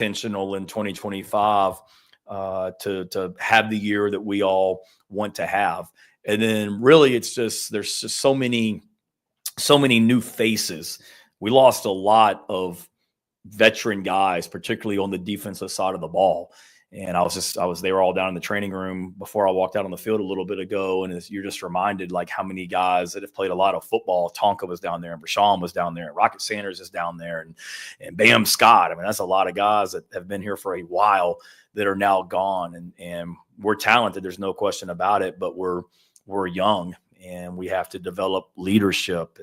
intentional in 2025 to have the year that we all want to have. And then really it's just there's just so many new faces. We lost a lot of veteran guys, particularly on the defensive side of the ball. And they were all down in the training room before I walked out on the field a little bit ago. And you're just reminded like how many guys that have played a lot of football. Tonka was down there, and Rashawn was down there, and Rocket Sanders is down there, and Bam Scott. I mean, that's a lot of guys that have been here for a while that are now gone. And we're talented. There's no question about it, but we're young, and we have to develop leadership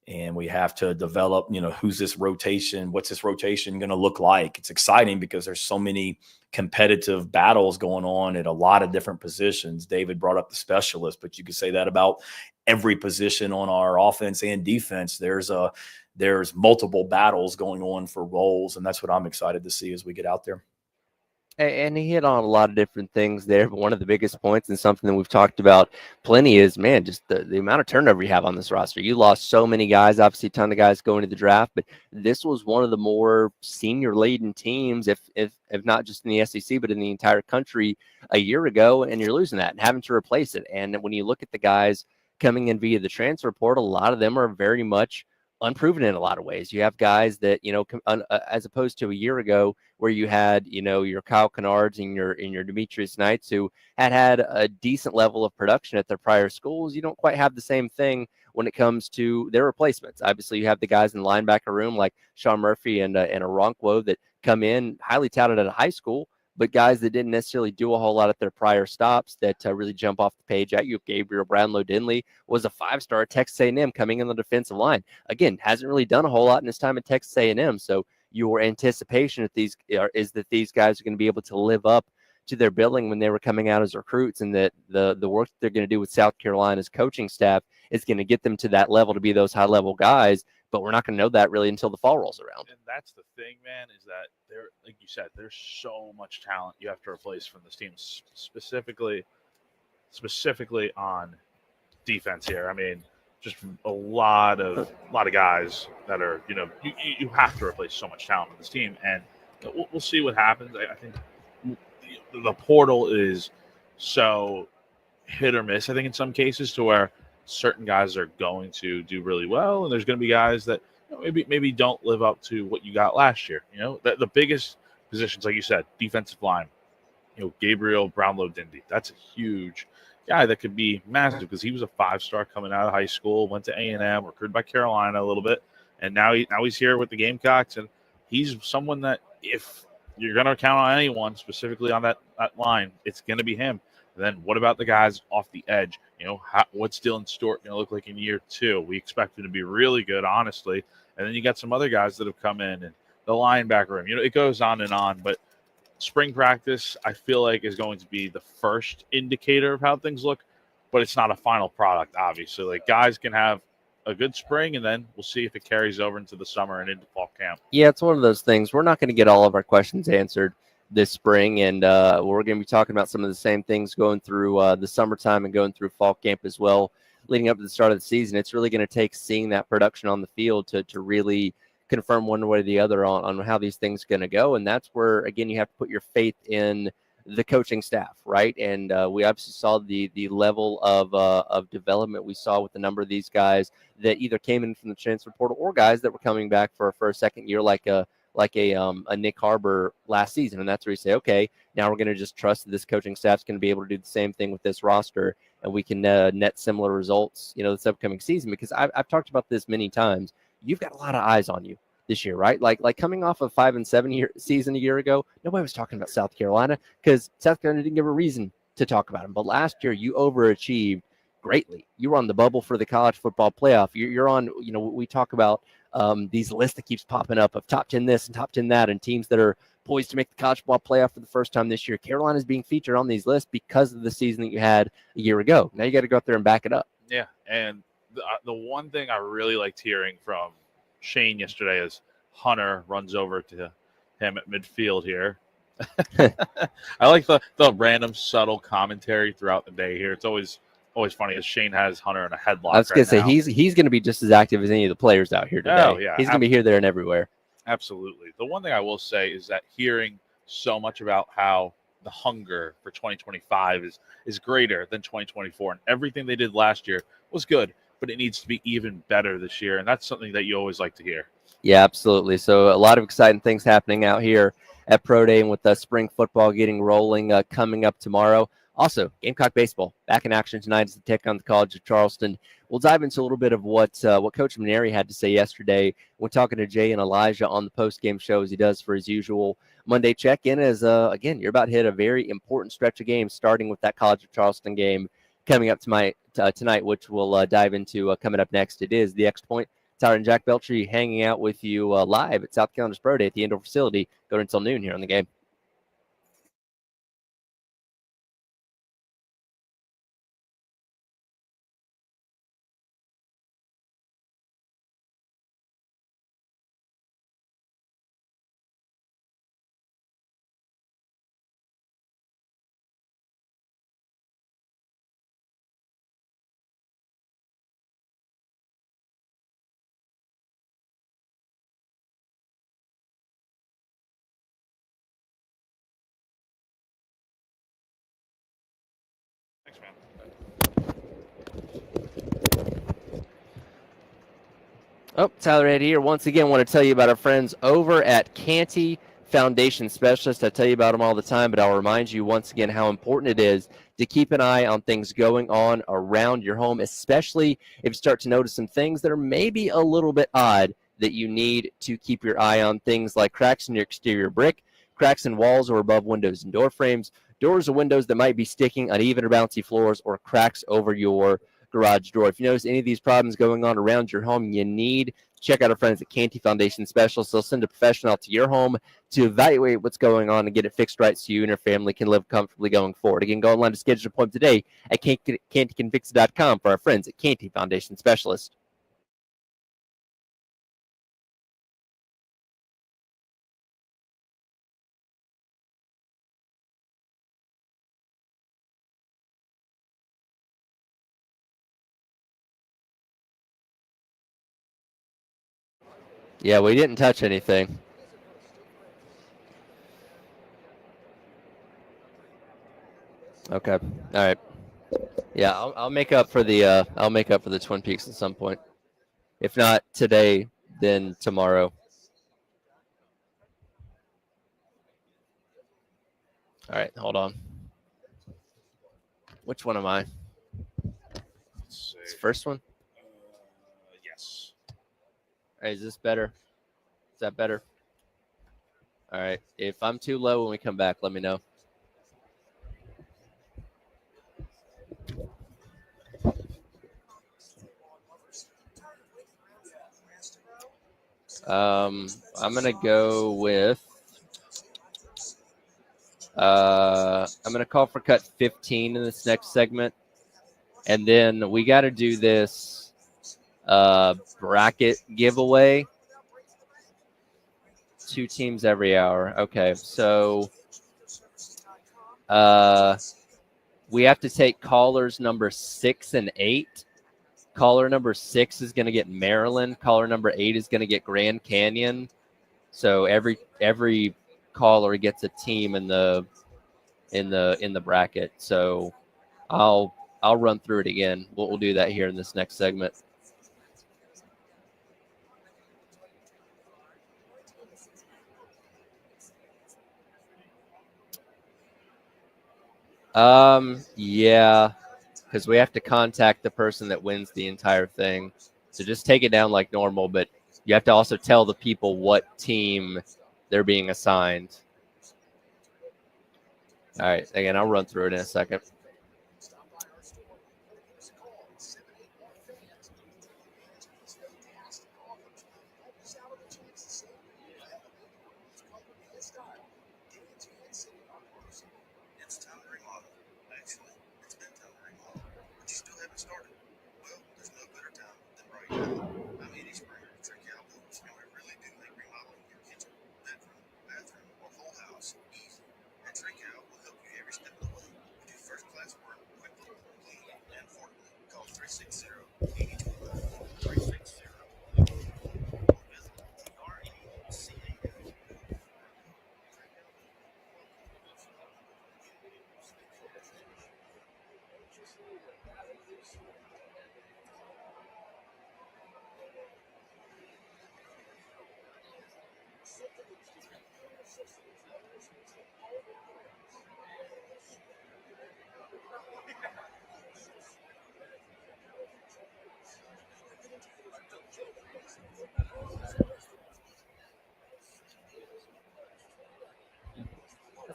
and we have to develop, who's this rotation? What's this rotation going to look like? It's exciting because there's so many competitive battles going on at a lot of different positions. David brought up the specialist, but you could say that about every position on our offense and defense. There's multiple battles going on for roles, and that's what I'm excited to see as we get out there. And he hit on a lot of different things there, but one of the biggest points and something that we've talked about plenty is, man, just the amount of turnover you have on this roster. You lost so many guys, obviously a ton of guys going to the draft, but this was one of the more senior-laden teams, if not just in the SEC, but in the entire country a year ago, and you're losing that and having to replace it. And when you look at the guys coming in via the transfer portal, a lot of them are very much unproven in a lot of ways. You have guys that, as opposed to a year ago where you had, your Kyle Kennards and your Demetrius Knights who had a decent level of production at their prior schools. You don't quite have the same thing when it comes to their replacements. Obviously, you have the guys in the linebacker room like Sean Murphy and Okonkwo that come in highly touted at a high school, but guys that didn't necessarily do a whole lot at their prior stops that really jump off the page at you. Gabriel Brownlow-Dinley was a 5-star at Texas A&M coming in the defensive line. Again, hasn't really done a whole lot in his time at Texas A&M. So your anticipation is that these guys are going to be able to live up to their billing when they were coming out as recruits, and that the work that they're going to do with South Carolina's coaching staff is going to get them to that level to be those high-level guys. But we're not going to know that really until the fall rolls around. And that's the thing, man, is that like you said, there's so much talent you have to replace from this team, specifically on defense here. I mean, just a lot of guys that are, you have to replace so much talent with this team, and we'll see what happens. I think the portal is so hit or miss, I think, in some cases, to where certain guys are going to do really well, and there's going to be guys that maybe don't live up to what you got last year. The biggest positions, like you said, defensive line, Gabriel Brownlow-Dinley, that's a huge guy that could be massive because he was a 5-star coming out of high school, went to A&M, recruited by Carolina a little bit, and now he's here with the Gamecocks, and he's someone that if you're going to count on anyone specifically on that line, it's going to be him. And then what about the guys off the edge? What's Dylan Stewart going to look like in year 2? We expect him to be really good, honestly. And then you got some other guys that have come in, and the linebacker room. It goes on and on. But spring practice, I feel like, is going to be the first indicator of how things look. But it's not a final product, obviously. Like, guys can have a good spring, and then we'll see if it carries over into the summer and into fall camp. Yeah, it's one of those things. We're not going to get all of our questions answered this spring, and we're going to be talking about some of the same things going through the summertime and going through fall camp as well, leading up to the start of the season. It's really going to take seeing that production on the field to really confirm one way or the other on how these things are going to go, and that's where, again, you have to put your faith in the coaching staff, right? And we obviously saw the level of development we saw with a number of these guys that either came in from the transfer portal or guys that were coming back for a second year, like a Nick Harbor last season. And that's where you say, okay, now we're going to just trust that this coaching staff's going to be able to do the same thing with this roster, and we can net similar results, this upcoming season. Because I've talked about this many times. You've got a lot of eyes on you this year, right? Like coming off a 5-7 season a year ago, nobody was talking about South Carolina because South Carolina didn't give a reason to talk about them. But last year, you overachieved greatly. You were on the bubble for the college football playoff. You're on, we talk about these lists that keeps popping up of top 10 this and top 10 that, and teams that are poised to make the college football playoff for the first time this year. Carolina is being featured on these lists because of the season that you had a year ago. Now you got to go out there and back it up. Yeah, and the one thing I really liked hearing from Shane yesterday is Hunter runs over to him at midfield here. I like the random subtle commentary throughout the day here. It's always funny as Shane has Hunter in a headlock. I was going to say he's going to be just as active as any of the players out here today. Oh, yeah, he's going to be here, there, and everywhere. Absolutely. The one thing I will say is that hearing so much about how the hunger for 2025 is greater than 2024, and everything they did last year was good, but it needs to be even better this year, and that's something that you always like to hear. Yeah, absolutely. So a lot of exciting things happening out here at Pro Day, and with spring football getting rolling coming up tomorrow. Also, Gamecock baseball back in action tonight as they take on the College of Charleston. We'll dive into a little bit of what Coach Maneri had to say yesterday. We're talking to Jay and Elijah on the post-game show, as he does for his usual Monday check-in. As again, you're about to hit a very important stretch of games, starting with that College of Charleston game coming up tonight, which we'll dive into coming up next. It is the X Point. Tyler and Jack Beltry hanging out with you live at South Carolina's Pro Day at the indoor facility. Going until noon here on the game. Thanks, man. Oh, Tyler Ed here. Once again, want to tell you about our friends over at Canty Foundation Specialist. I tell you about them all the time, but I'll remind you once again how important it is to keep an eye on things going on around your home, especially if you start to notice some things that are maybe a little bit odd that you need to keep your eye on. Things like cracks in your exterior brick, cracks in walls or above windows and door frames, doors or windows that might be sticking, uneven or bouncy floors, or cracks over your garage door. If you notice any of these problems going on around your home, you need to check out our friends at Canty Foundation Specialists. They'll send a professional to your home to evaluate what's going on and get it fixed right so you and your family can live comfortably going forward. Again, go online to schedule an appointment today at cantycanfix.com for our friends at Canty Foundation Specialists. Yeah, we didn't touch anything. Okay. All right. Yeah, I'll make up for the Twin Peaks at some point. If not today, then tomorrow. All right, hold on. Which one am I? Let's It's see. the first one? Yes. All right, is this better? Is that better? All right. If I'm too low when we come back, let me know. I'm gonna go with. I'm gonna call for cut 15 in this next segment, and then we got to do this bracket giveaway. 2 teams every hour. Okay, so we have to take callers number 6 and 8. Caller number 6 is going to get Maryland. Caller number 8 is going to get Grand Canyon. So every caller gets a team in the bracket. So I'll run through it again. We'll do that here in this next segment. Yeah, because we have to contact the person that wins the entire thing. So just take it down like normal, but you have to also tell the people what team they're being assigned. All right, again, I'll run through it in a second.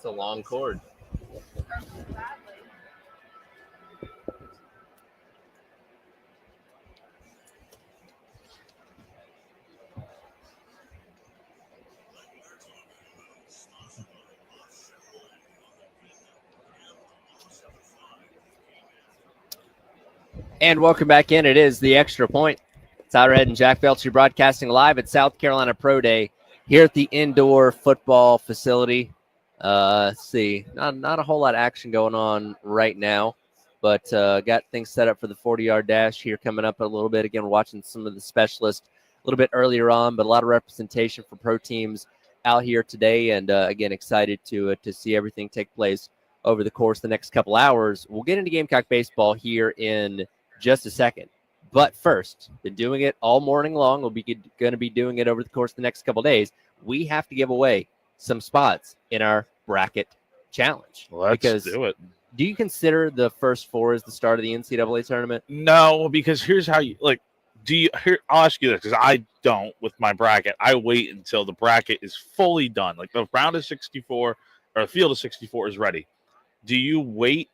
That's a long cord. And welcome back in. It is the Extra Point. Tyler Head and Jack Belcher broadcasting live at South Carolina Pro Day here at the indoor football facility. Let's see, not a whole lot of action going on right now, but got things set up for the 40-yard dash here coming up in a little bit. Again, we're watching some of the specialists a little bit earlier on, but a lot of representation for pro teams out here today. And again, excited to see everything take place over the course of the next couple hours. We'll get into Gamecock baseball here in just a second. But first, been doing it all morning long. We'll be going to be doing it over the course of the next couple of days. We have to give away some spots in our bracket challenge. Let's do it. Do you consider the first four as the start of the NCAA tournament? No, because here's how you like. I'll ask you this because I don't with my bracket. I wait until the bracket is fully done. Like the round of 64 or the field of 64 is ready. Do you wait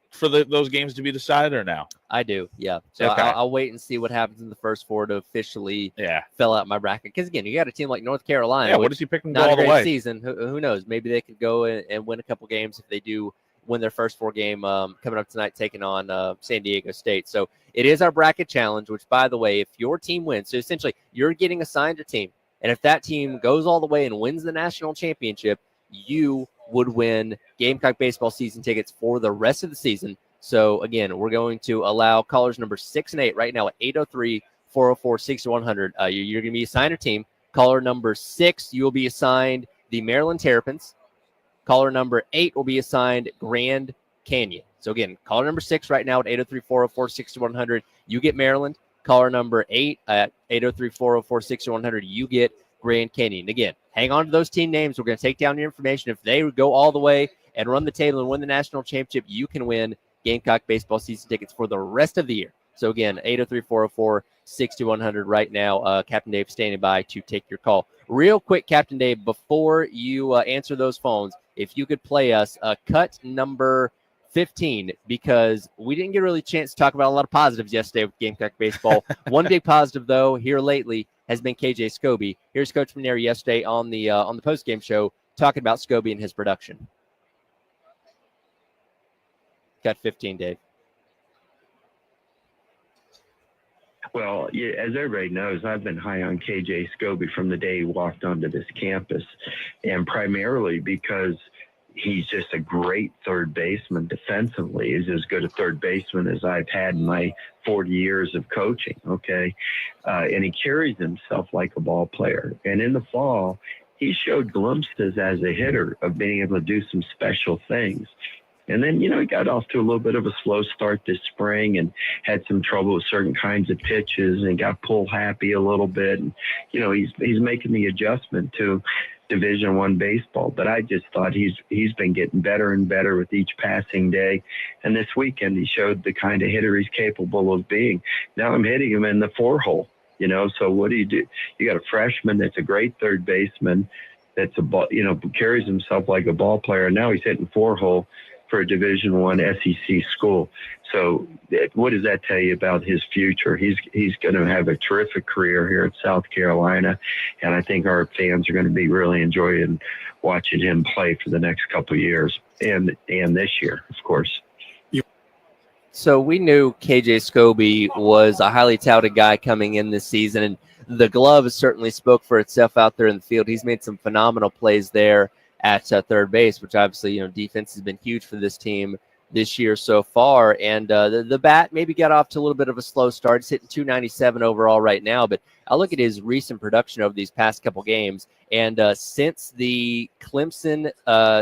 for those games to be decided or now? I do, yeah. So okay. I'll wait and see what happens in the first four to officially fill out my bracket. Because again, you got a team like North Carolina. Yeah, what is he picking not all a great the way? Season. Who knows? Maybe they could go and win a couple games if they do win their first four game coming up tonight, taking on San Diego State. So it is our bracket challenge. Which, by the way, if your team wins, so essentially you're getting assigned a team, and if that team goes all the way and wins the national championship, you would win Gamecock baseball season tickets for the rest of the season. So, again, we're going to allow callers number 6 and 8 right now at 803-404-6100. You're going to be assigned a team. Caller number 6, you will be assigned the Maryland Terrapins. Caller number 8 will be assigned Grand Canyon. So, again, caller number 6 right now at 803-404-6100, you get Maryland. Caller number 8 at 803-404-6100, you get Grand Canyon. Again, hang on to those team names. We're going to take down your information. If they go all the way and run the table and win the national championship, you can win Gamecock baseball season tickets for the rest of the year. So again, 803-404-6100 right now. Captain Dave standing by to take your call. Real quick, Captain Dave, before you answer those phones, if you could play us cut number 15, because we didn't get really a chance to talk about a lot of positives yesterday with Gamecock baseball. One big positive, though, here lately has been KJ Scobie. Here's Coach Maneri yesterday on the post-game show talking about Scobie and his production. Got 15, Dave. Well, yeah, as everybody knows, I've been high on KJ Scobie from the day he walked onto this campus, and primarily because he's just a great third baseman defensively. He's as good a third baseman as I've had in my 40 years of coaching, okay? And he carries himself like a ball player. And in the fall, he showed glimpses as a hitter of being able to do some special things. And then, he got off to a little bit of a slow start this spring and had some trouble with certain kinds of pitches and got pull happy a little bit. And, he's making the adjustment to Division I baseball. But I just thought he's been getting better and better with each passing day. And this weekend, he showed the kind of hitter he's capable of being. Now I'm hitting him in the 4-hole, so what do? You got a freshman that's a great third baseman that's carries himself like a ball player. And now he's hitting 4-hole for a Division I SEC school. So what does that tell you about his future? He's going to have a terrific career here at South Carolina, and I think our fans are going to be really enjoying watching him play for the next couple of years and this year, of course. So we knew KJ Scobie was a highly touted guy coming in this season, and the glove certainly spoke for itself out there in the field. He's made some phenomenal plays there at third base, which obviously, defense has been huge for this team this year so far. And the bat maybe got off to a little bit of a slow start. He's hitting 297 overall right now, but I look at his recent production over these past couple games. And since the Clemson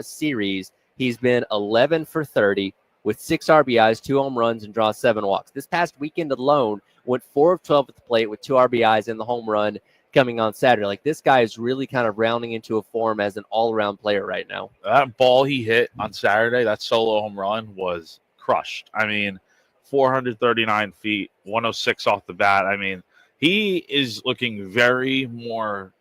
series, he's been 11 for 30 with 6 RBIs, 2 home runs, and draw 7 walks. This past weekend alone, went 4 of 12 at the plate with 2 RBIs and the home run coming on Saturday. Like, this guy is really kind of rounding into a form as an all-around player right now. That ball he hit on Saturday, that solo home run, was crushed. 439 feet, 106 off the bat. He is looking very more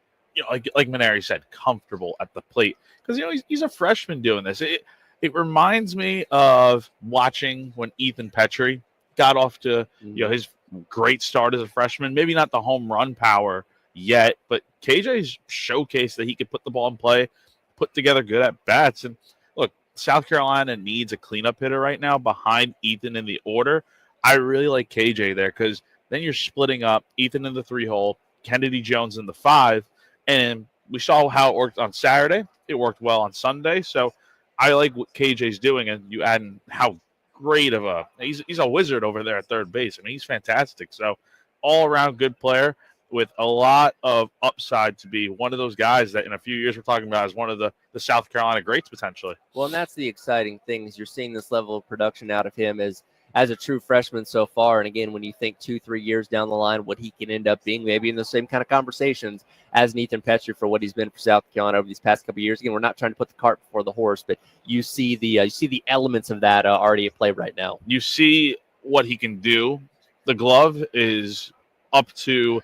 like Maneri said, comfortable at the plate because he's a freshman doing this. It reminds me of watching when Ethan Petrie got off to his great start as a freshman. Maybe not the home run power yet, but KJ's showcased that he could put the ball in play, put together good at bats. And look, South Carolina needs a cleanup hitter right now behind Ethan in the order. I really like KJ there because then you're splitting up Ethan in the 3-hole, Kennedy Jones in the 5, and we saw how it worked on Saturday. It worked well on Sunday, so I like what KJ's doing, and you add in how great of he's a wizard over there at third base. I mean, he's fantastic. So all around good player with a lot of upside to be one of those guys that in a few years we're talking about as one of the South Carolina greats potentially. Well, and that's the exciting thing is you're seeing this level of production out of him as a true freshman so far. And again, when you think 2-3 years down the line, what he can end up being, maybe in the same kind of conversations as Ethan Petrie for what he's been for South Carolina over these past couple of years. Again, we're not trying to put the cart before the horse, but you see the elements of that already at play right now. You see what he can do. The glove is up to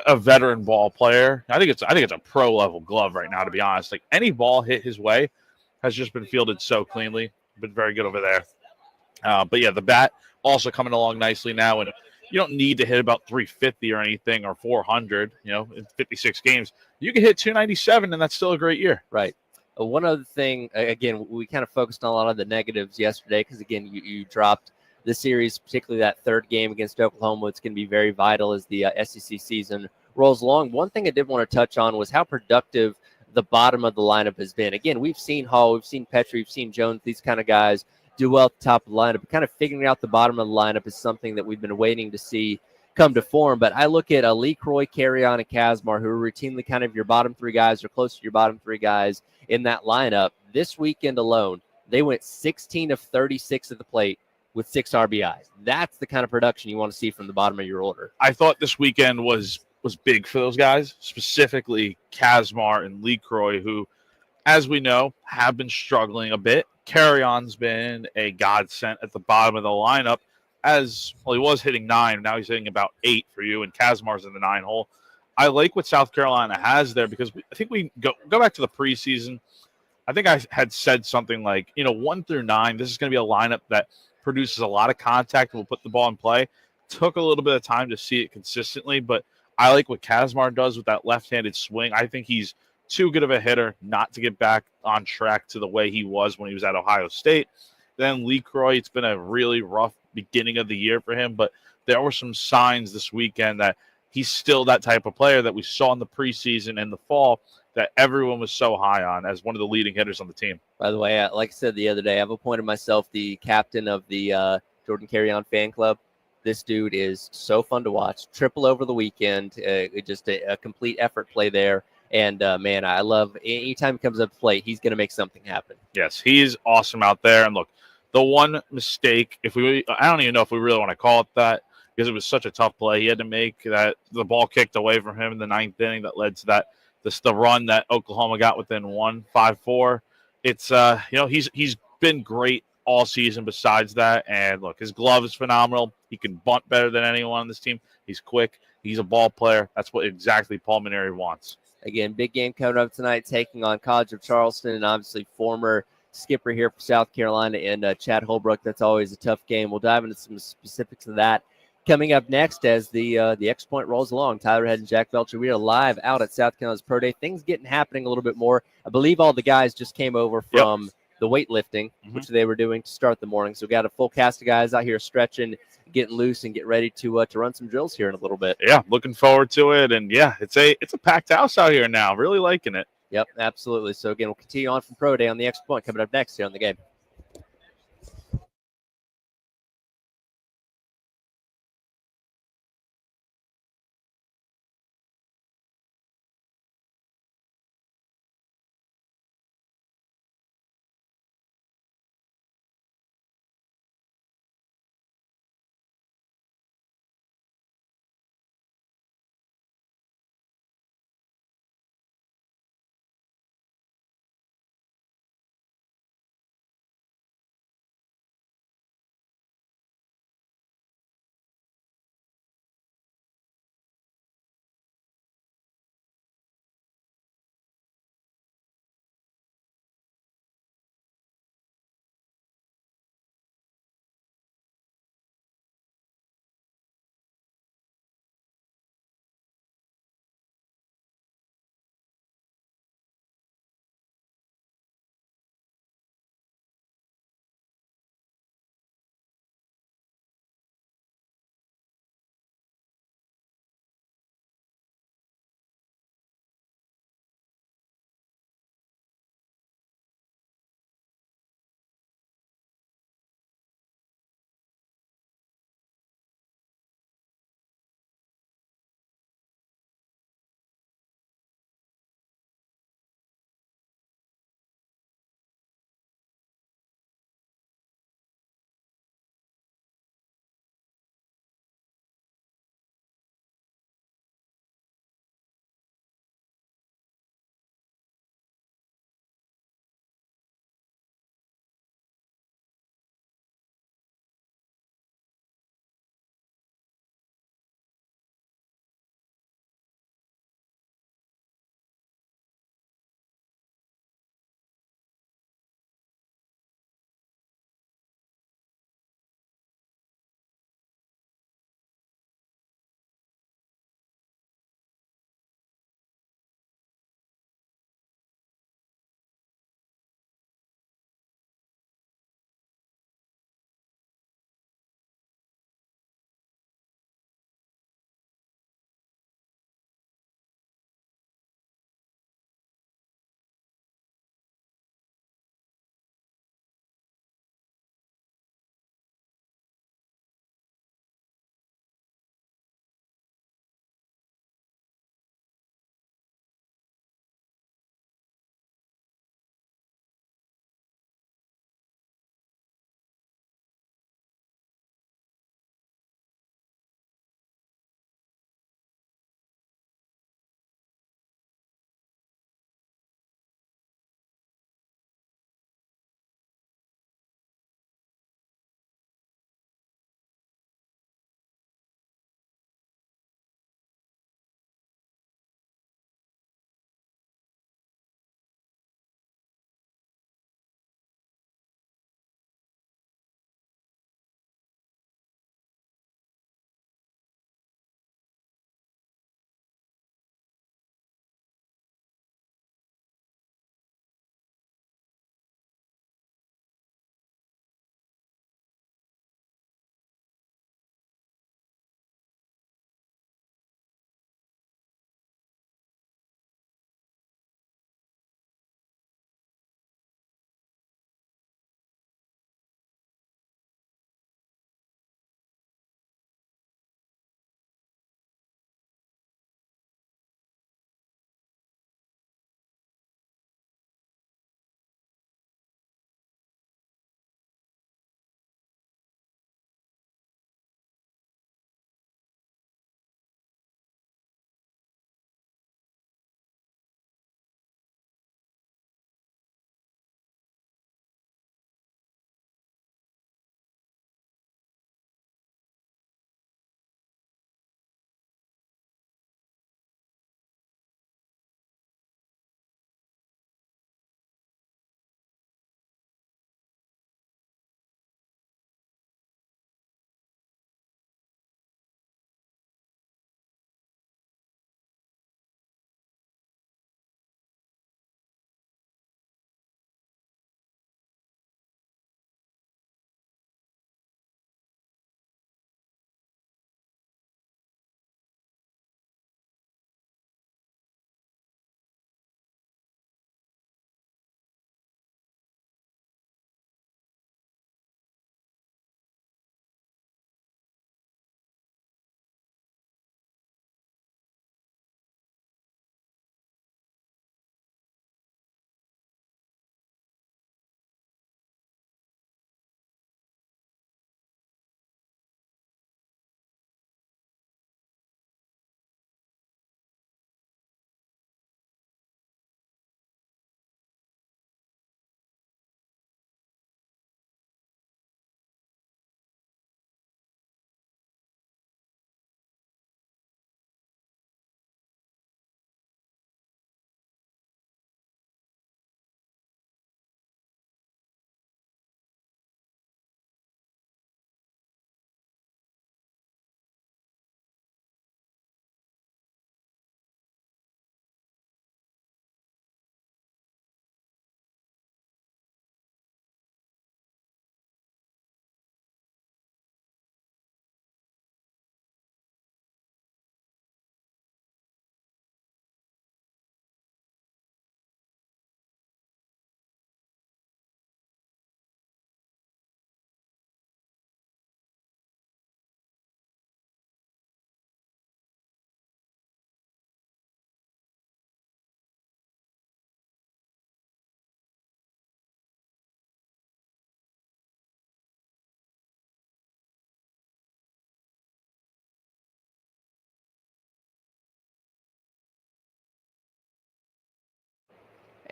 a veteran ball player. I think it's a pro level glove right now, to be honest. Like any ball hit his way has just been fielded so cleanly. Been very good over there. But yeah, the bat also coming along nicely now, and you don't need to hit about 350 or anything or 400. In 56 games, you can hit 297, and that's still a great year. Right. One other thing, again, we kind of focused on a lot of the negatives yesterday because again, you dropped the series, particularly that third game against Oklahoma. It's going to be very vital as the SEC season rolls along. One thing I did want to touch on was how productive the bottom of the lineup has been. Again, we've seen Hall, we've seen Petrie, we've seen Jones, these kind of guys do well at the top of the lineup. Kind of figuring out the bottom of the lineup is something that we've been waiting to see come to form. But I look at Lee Croy, Carrion, and Kazmar, who are routinely kind of your bottom 3 guys or close to your bottom 3 guys in that lineup. This weekend alone, they went 16 of 36 at the plate with 6 RBIs. That's the kind of production you want to see from the bottom of your order. I thought this weekend was big for those guys, specifically Kazmar and Lee Croy, who, as we know, have been struggling a bit. Carrion's been a godsend at the bottom of the lineup as, well, he was hitting 9. Now he's hitting about 8 for you, and Kazmar's in the 9-hole. I like what South Carolina has there because I think we go back to the preseason. I think I had said something like, 1 through 9, this is going to be a lineup that produces a lot of contact and will put the ball in play. Took a little bit of time to see it consistently, but I like what Kazmar does with that left-handed swing. I think he's too good of a hitter not to get back on track to the way he was when he was at Ohio State. Then Lee Croy, it's been a really rough beginning of the year for him, but there were some signs this weekend that he's still that type of player that we saw in the preseason and the fall that everyone was so high on as one of the leading hitters on the team. By the way, like I said the other day, I've appointed myself the captain of the Jordan Carrion fan club. This dude is so fun to watch. Triple over the weekend. Just a complete effort play there. And, man, I love anytime he comes up to plate, he's going to make something happen. Yes, he's awesome out there. And, look, the one mistake, I don't even know if we really want to call it that because it was such a tough play. He had to make that the ball kicked away from him in the 9th inning that led to the run that Oklahoma got within 5-4. It's, he's been great all season besides that. And, look, his glove is phenomenal. He can bunt better than anyone on this team. He's quick. He's a ball player. That's what exactly Paul Maneri wants. Again, big game coming up tonight, taking on College of Charleston and obviously former skipper here for South Carolina and Chad Holbrook. That's always a tough game. We'll dive into some specifics of that coming up next as the X Point rolls along. Tyler Head and Jack Belcher, we are live out at South Carolina's Pro Day. Things happening a little bit more. I believe all the guys just came over from the weightlifting, which they were doing to start the morning. So we got a full cast of guys out here stretching, getting loose, and get ready to run some drills here in a little bit. Yeah, looking forward to it. And yeah, it's a packed house out here now. Really liking it. Yep, absolutely. So again, we'll continue on from Pro Day on the X Point coming up next here on the game.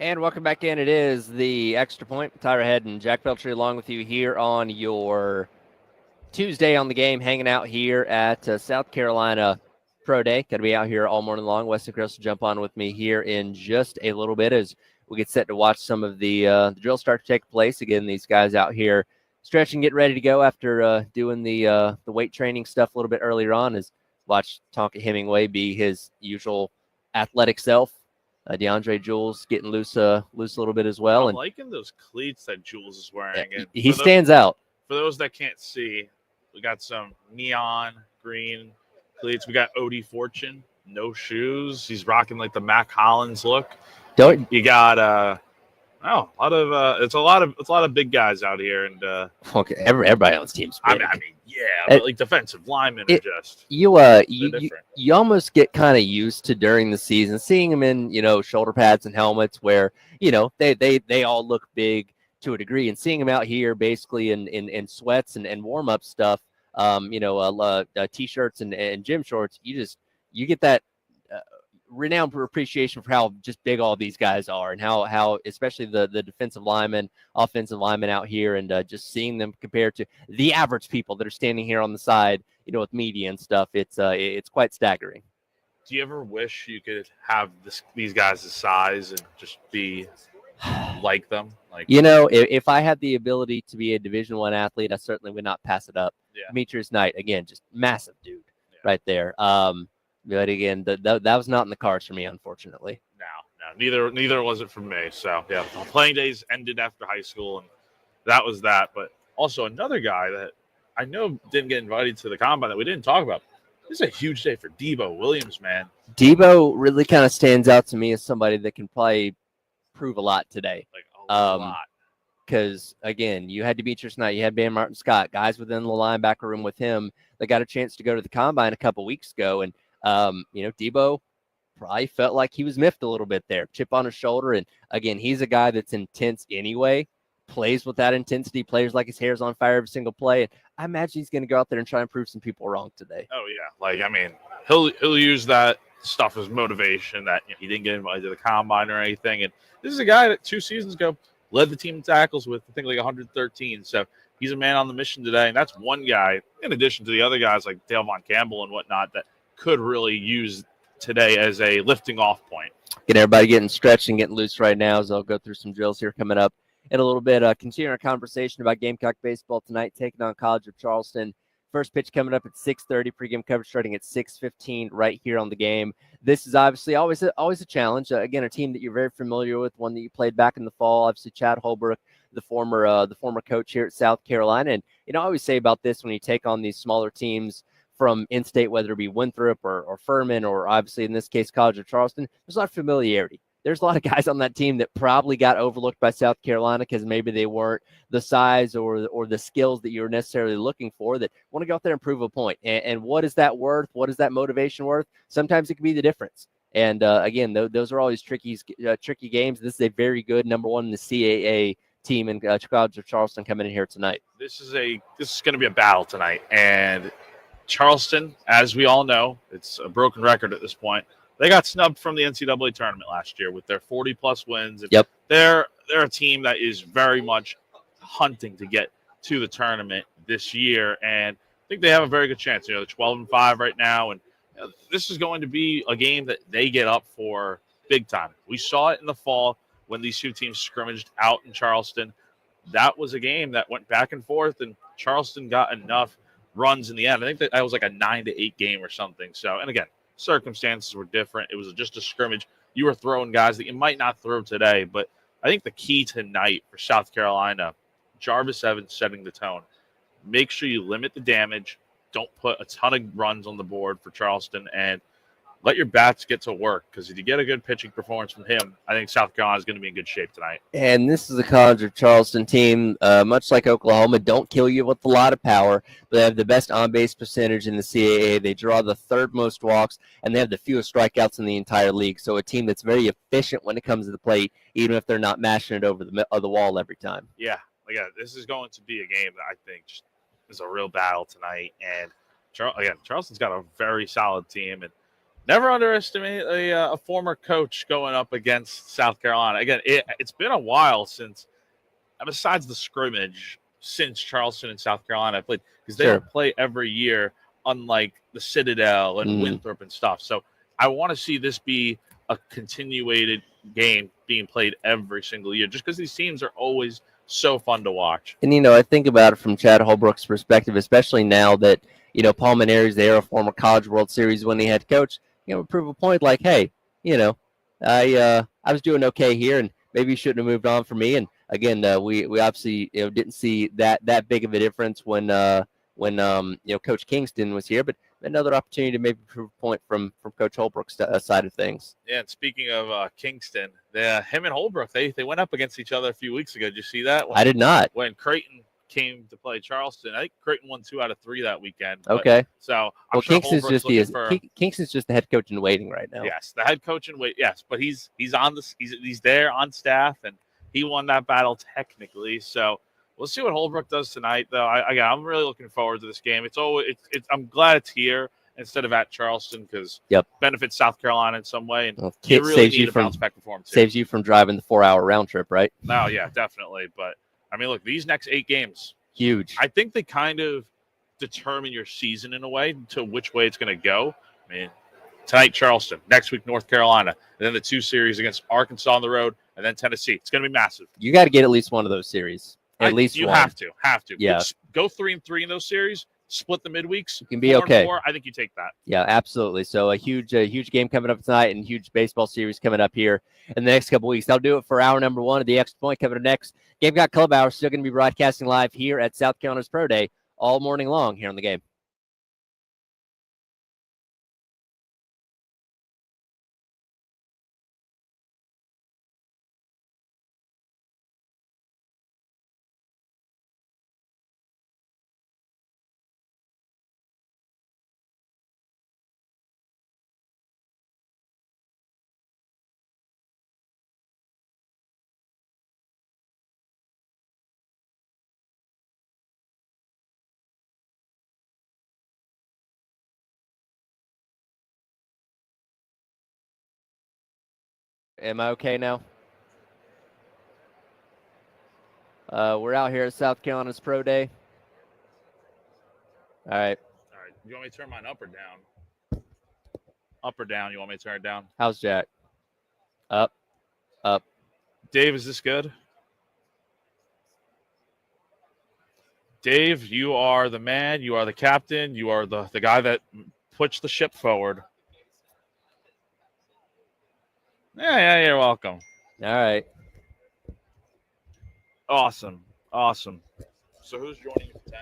And welcome back in. It is the Extra Point. Tyra Head and Jack Beltry along with you here on your Tuesday on the game, hanging out here at South Carolina Pro Day. Going to be out here all morning long. Weston Chris will jump on with me here in just a little bit as we get set to watch some of the drill start to take place. Again, these guys out here stretching, getting ready to go after doing the weight training stuff a little bit earlier on. As watch Tonka Hemingway be his usual athletic self. DeAndre Jules getting loose a little bit as well. I'm and liking those cleats that Jules is wearing. And he stands out. For those that can't see, we got some neon green cleats. We got Odie Fortune, no shoes. He's rocking like the Mac Hollins look. You got it's a lot of big guys out here, and everybody on this team's big. I mean, yeah, but like defensive linemen are just you almost get kind of used to during the season seeing them in shoulder pads and helmets where they all look big to a degree, and seeing them out here basically in sweats and warm up stuff, t-shirts and gym shorts, you get that renowned for appreciation for how just big all these guys are, and how especially the defensive linemen, offensive linemen out here, and just seeing them compared to the average people that are standing here on the side, with media and stuff. It's quite staggering. Do you ever wish you could have these guys' size and just be like them? Like, if I had the ability to be a Division I athlete, I certainly would not pass it up. Yeah. Demetrius Knight, again, just massive dude right there. But again, that was not in the cards for me, unfortunately. No, neither was it for me. So yeah, playing days ended after high school, and that was that. But also another guy that I know didn't get invited to the combine that we didn't talk about. This is a huge day for Debo Williams, man. Debo really kind of stands out to me as somebody that can probably prove a lot today. Like a lot. Because, again, you had Demetrius Knight, you had Van Martin Scott, guys within the linebacker room with him that got a chance to go to the combine a couple weeks ago. And, Debo probably felt like he was miffed a little bit there, chip on his shoulder. And, again, he's a guy that's intense anyway, plays with that intensity, plays like his hair's on fire every single play. And I imagine he's going to go out there and try and prove some people wrong today. Oh, yeah. Like, I mean, he'll use that stuff as motivation that he didn't get invited to the combine or anything. And this is a guy that 2 seasons ago led the team in tackles with, I think, like 113. So he's a man on the mission today. And that's one guy, in addition to the other guys like Dale Von Campbell and whatnot, that could really use today as a lifting off point. Get everybody getting stretched and getting loose right now as I'll go through some drills here coming up in a little bit. Continuing our conversation about Gamecock baseball tonight, taking on College of Charleston. First pitch coming up at 6:30. Pregame coverage starting at 6:15 right here on the game. This is obviously always a challenge. Again, a team that you're very familiar with, one that you played back in the fall. Obviously, Chad Holbrook, the former coach here at South Carolina. And I always say about this when you take on these smaller teams from in-state, whether it be Winthrop or Furman, or obviously in this case College of Charleston, there's a lot of familiarity. There's a lot of guys on that team that probably got overlooked by South Carolina because maybe they weren't the size or the skills that you were necessarily looking for, that want to go out there and prove a point. And what is that worth? What is that motivation worth? Sometimes it can be the difference. And again, those are always tricky games. This is a very good number one in the CAA team in College of Charleston coming in here tonight. This is going to be a battle tonight. And Charleston, as we all know, it's a broken record at this point. They got snubbed from the NCAA tournament last year with their 40-plus wins. And they're a team that is very much hunting to get to the tournament this year, and I think they have a very good chance. They're 12-5 right now, and this is going to be a game that they get up for big time. We saw it in the fall when these two teams scrimmaged out in Charleston. That was a game that went back and forth, and Charleston got enough runs in the end. I think that was like a 9-8 game or something. So, and again, circumstances were different. It was just a scrimmage. You were throwing guys that you might not throw today, but I think the key tonight for South Carolina, Jarvis Evans setting the tone. Make sure you limit the damage. Don't put a ton of runs on the board for Charleston, and let your bats get to work, because if you get a good pitching performance from him, I think South Carolina is going to be in good shape tonight. And this is a College of Charleston team, much like Oklahoma, don't kill you with a lot of power, but they have the best on-base percentage in the CAA. They draw the third most walks, and they have the fewest strikeouts in the entire league. So a team that's very efficient when it comes to the plate, even if they're not mashing it over the wall every time. Yeah, this is going to be a game that I think is a real battle tonight. And again, Charleston's got a very solid team, and never underestimate a former coach going up against South Carolina. Again, it's been a while since, besides the scrimmage, since Charleston and South Carolina played, because they don't play every year, unlike the Citadel and Winthrop and stuff. So I want to see this be a continuated game being played every single year, just because these teams are always so fun to watch. And, I think about it from Chad Holbrook's perspective, especially now that, Paul Maneri's there, a former College World Series winning head coach, prove a point like, hey, I was doing okay here, and maybe you shouldn't have moved on from me. And again, we obviously didn't see that big of a difference when Coach Kingston was here, but another opportunity to maybe prove a point from Coach Holbrook's side of things. Yeah, and speaking of Kingston, him and Holbrook, they went up against each other a few weeks ago. Did you see that? I did not. When Creighton came to play Charleston, I think Creighton won 2 out of 3 that weekend. Okay. So I'm sure Kingston's Kingston's just the head coach in waiting right now. Yes, the head coach in waiting. Yes, but he's there on staff, and he won that battle technically. So we'll see what Holbrook does tonight, though. I'm really looking forward to this game. I'm glad it's here instead of at Charleston, because benefits South Carolina in some way, and you really need to bounce back and form too. Saves you from driving the 4-hour round trip, right? No, yeah, definitely. But I mean, look, these next 8 games, huge. I think they kind of determine your season in a way to which way it's going to go. I mean, tonight Charleston, next week North Carolina, and then the 2 series against Arkansas on the road, and then Tennessee. It's going to be massive. You got to get at least one of those series. At least you one. have to. Yeah. Go 3-3 in those series. Split the midweeks. You can be okay. 4-4, I think you take that. Yeah, absolutely. So a huge game coming up tonight, and huge baseball series coming up here in the next couple weeks. That'll do it for hour number 1 of the Extra Point. Coming up next, Gamecock Club Hour, still going to be broadcasting live here at South Carolina's Pro Day all morning long here on the game. Am I okay now? We're out here at South Carolina's Pro Day. All right. You want me to turn mine up or down? Up or down? You want me to turn it down? How's Jack? Up. Dave, is this good? Dave, you are the man. You are the captain. You are the guy that puts the ship forward. Yeah, you're welcome. All right. Awesome. So who's joining you for 10?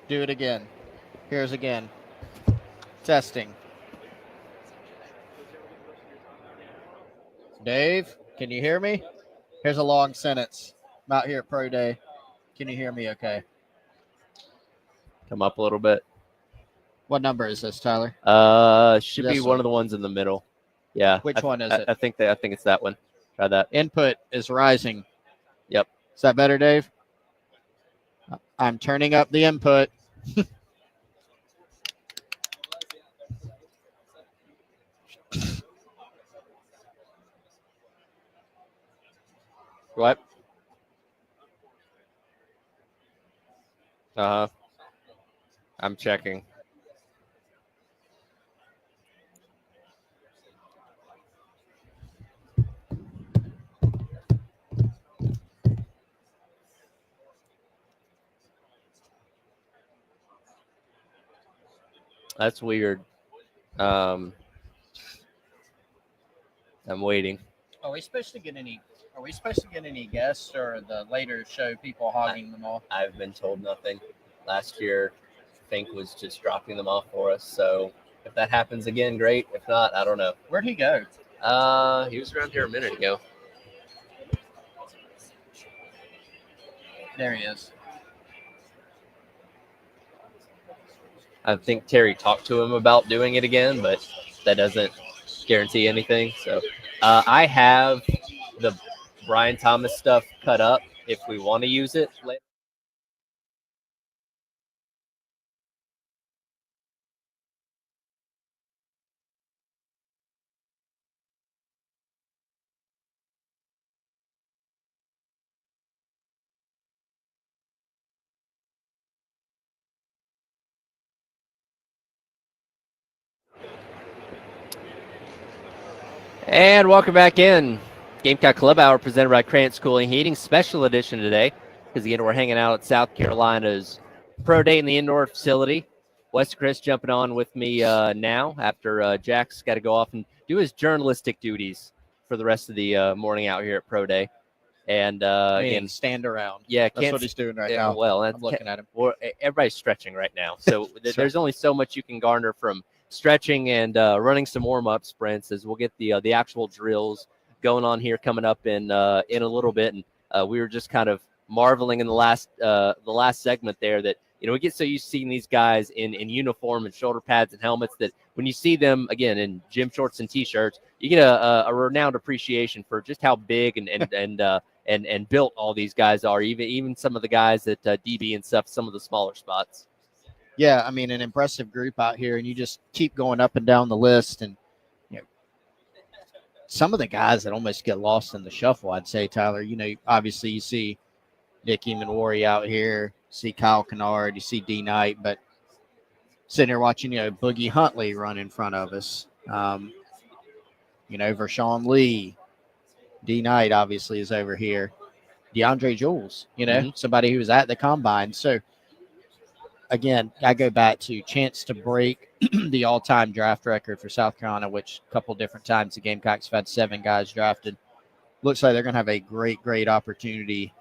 Do it again. Here's again. Testing. Dave? Can you hear me? Here's a long sentence. I'm out here at Pro Day. Can you hear me okay? Come up a little bit. What number is this, Tyler? Should This be one. one of the ones in the middle. Yeah. Which one is it? I think it's that one. Try that. Input is rising. Yep. Is that better, Dave? I'm turning up the input. What? Uh-huh. I'm checking. That's weird. I'm waiting. Are we supposed to get any guests, or the later show people hogging them all? I've been told nothing. Last year, Fink was just dropping them off for us. So if that happens again, great. If not, I don't know. Where'd he go? He was around here a minute ago. There he is. I think Terry talked to him about doing it again, but that doesn't guarantee anything. So I have the Brian Thomas stuff cut up if we want to use it later. And welcome back in. Gamecock Club Hour presented by Krantz Cooling Heating. Special edition today because, again, we're hanging out at South Carolina's Pro Day in the indoor facility. Wes Chris jumping on with me now after Jack's got to go off and do his journalistic duties for the rest of the morning out here at Pro Day. And again, stand around. Yeah, that's what he's doing right now. Well, I'm looking at him. Everybody's stretching right now, so there's only so much you can garner from stretching and running some warm-up sprints. As we'll get the actual drills going on here coming up in a little bit. And we were just kind of marveling in the last segment there that we get so used to seeing these guys in uniform and shoulder pads and helmets that when you see them again in gym shorts and t-shirts, you get a renowned appreciation for just how big and built all these guys are. Even some of the guys at DB and stuff, some of the smaller spots. Yeah, I mean, an impressive group out here, and you just keep going up and down the list. And some of the guys that almost get lost in the shuffle, I'd say, Tyler. Obviously you see Nick Emanwari out here, see Kyle Kennard, you see D Knight, but sitting here watching, Boogie Huntley run in front of us. Vershawn Lee, D Knight obviously is over here. DeAndre Jules, somebody who was at the combine. So again, I go back to chance to break the all-time draft record for South Carolina, which a couple different times the Gamecocks have had 7 guys drafted. Looks like they're going to have a great, great opportunity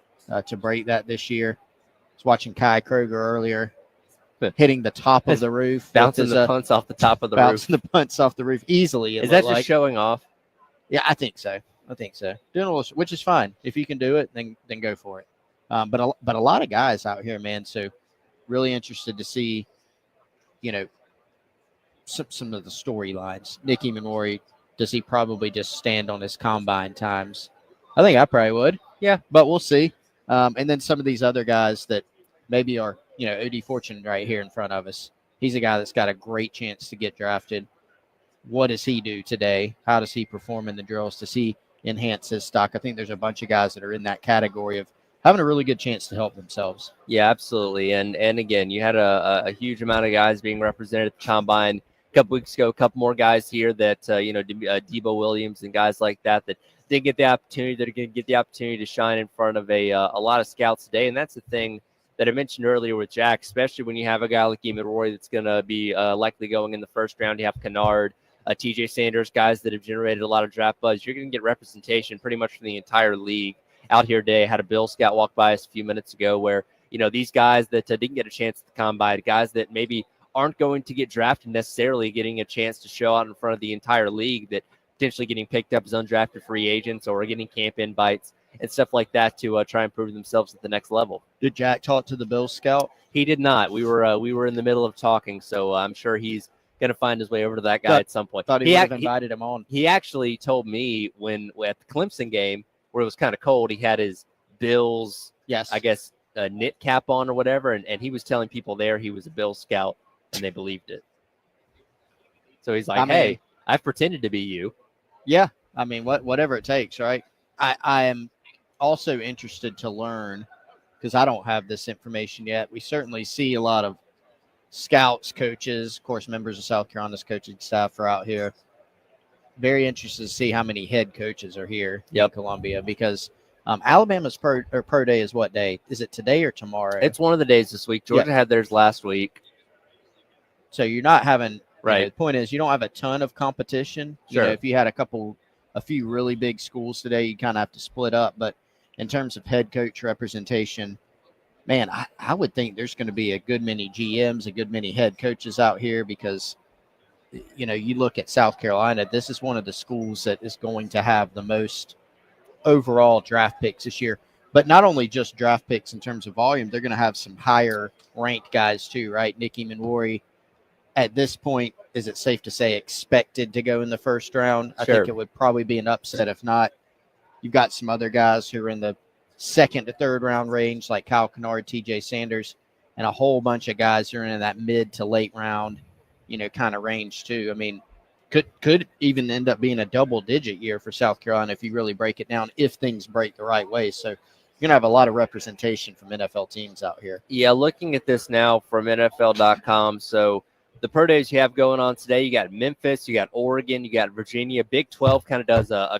to break that this year. I was watching Kai Kroger earlier, hitting the top of the roof. Bouncing the punts off the top of the roof. Bouncing the punts off the roof easily. Is that just showing off? Yeah, I think so. Doing a little, which is fine. If you can do it, then go for it. But a lot of guys out here, man. So really interested to see, some of the storylines. Nick Emanwari, does he probably just stand on his combine times? I think I probably would. Yeah, but we'll see. And then some of these other guys that maybe are, O.D. Fortune right here in front of us. He's a guy that's got a great chance to get drafted. What does he do today? How does he perform in the drills? Does he enhance his stock? I think there's a bunch of guys that are in that category of having a really good chance to help themselves. Yeah, absolutely. And again, you had a huge amount of guys being represented at the combine a couple weeks ago. A couple more guys here that Debo Williams and guys like that didn't get the opportunity. That are going to get the opportunity to shine in front of a lot of scouts today. And that's the thing that I mentioned earlier with Jack, especially when you have a guy like Emanwari that's going to be likely going in the first round. You have Kennard, TJ Sanders, guys that have generated a lot of draft buzz. You're going to get representation pretty much from the entire league out here today. I had a Bill scout walk by us a few minutes ago where, these guys that didn't get a chance at the combine, guys that maybe aren't going to get drafted necessarily, getting a chance to show out in front of the entire league, that potentially getting picked up as undrafted free agents or getting camp invites and stuff like that to try and prove themselves at the next level. Did Jack talk to the Bills scout? He did not. We were in the middle of talking, so I'm sure he's going to find his way over to that guy at some point. Thought he would have invited him on. He actually told me when at the Clemson game where it was kind of cold, he had his Bills, yes, I guess, knit cap on or whatever, and he was telling people there he was a Bills scout, and they believed it. So he's like, hey, I've pretended to be you. Yeah, I mean, whatever it takes, right? I am also interested to learn, because I don't have this information yet. We certainly see a lot of scouts, coaches, of course, members of South Carolina's coaching staff are out here. Very interested to see how many head coaches are here in Columbia, because Alabama's pro day is what day? Is it today or tomorrow? It's one of the days this week. Georgia had theirs last week. So you're not having right. The point is you don't have a ton of competition. Sure. If you had a few really big schools today, you kind of have to split up. But in terms of head coach representation, man, I would think there's going to be a good many GMs, a good many head coaches out here, because, you look at South Carolina, this is one of the schools that is going to have the most overall draft picks this year. But not only just draft picks in terms of volume, they're going to have some higher ranked guys too, right? Nicky Manwari, at this point, is it safe to say expected to go in the first round? I think it would probably be an upset if not. You've got some other guys who are in the second to third round range, like Kyle Kennard, TJ Sanders, and a whole bunch of guys who are in that mid to late round, kind of range too. I mean, could even end up being a double-digit year for South Carolina if you really break it down, if things break the right way. So you're going to have a lot of representation from NFL teams out here. Yeah, looking at this now from NFL.com, so the pro days you have going on today, you got Memphis, you got Oregon, you got Virginia. Big 12 kind of does a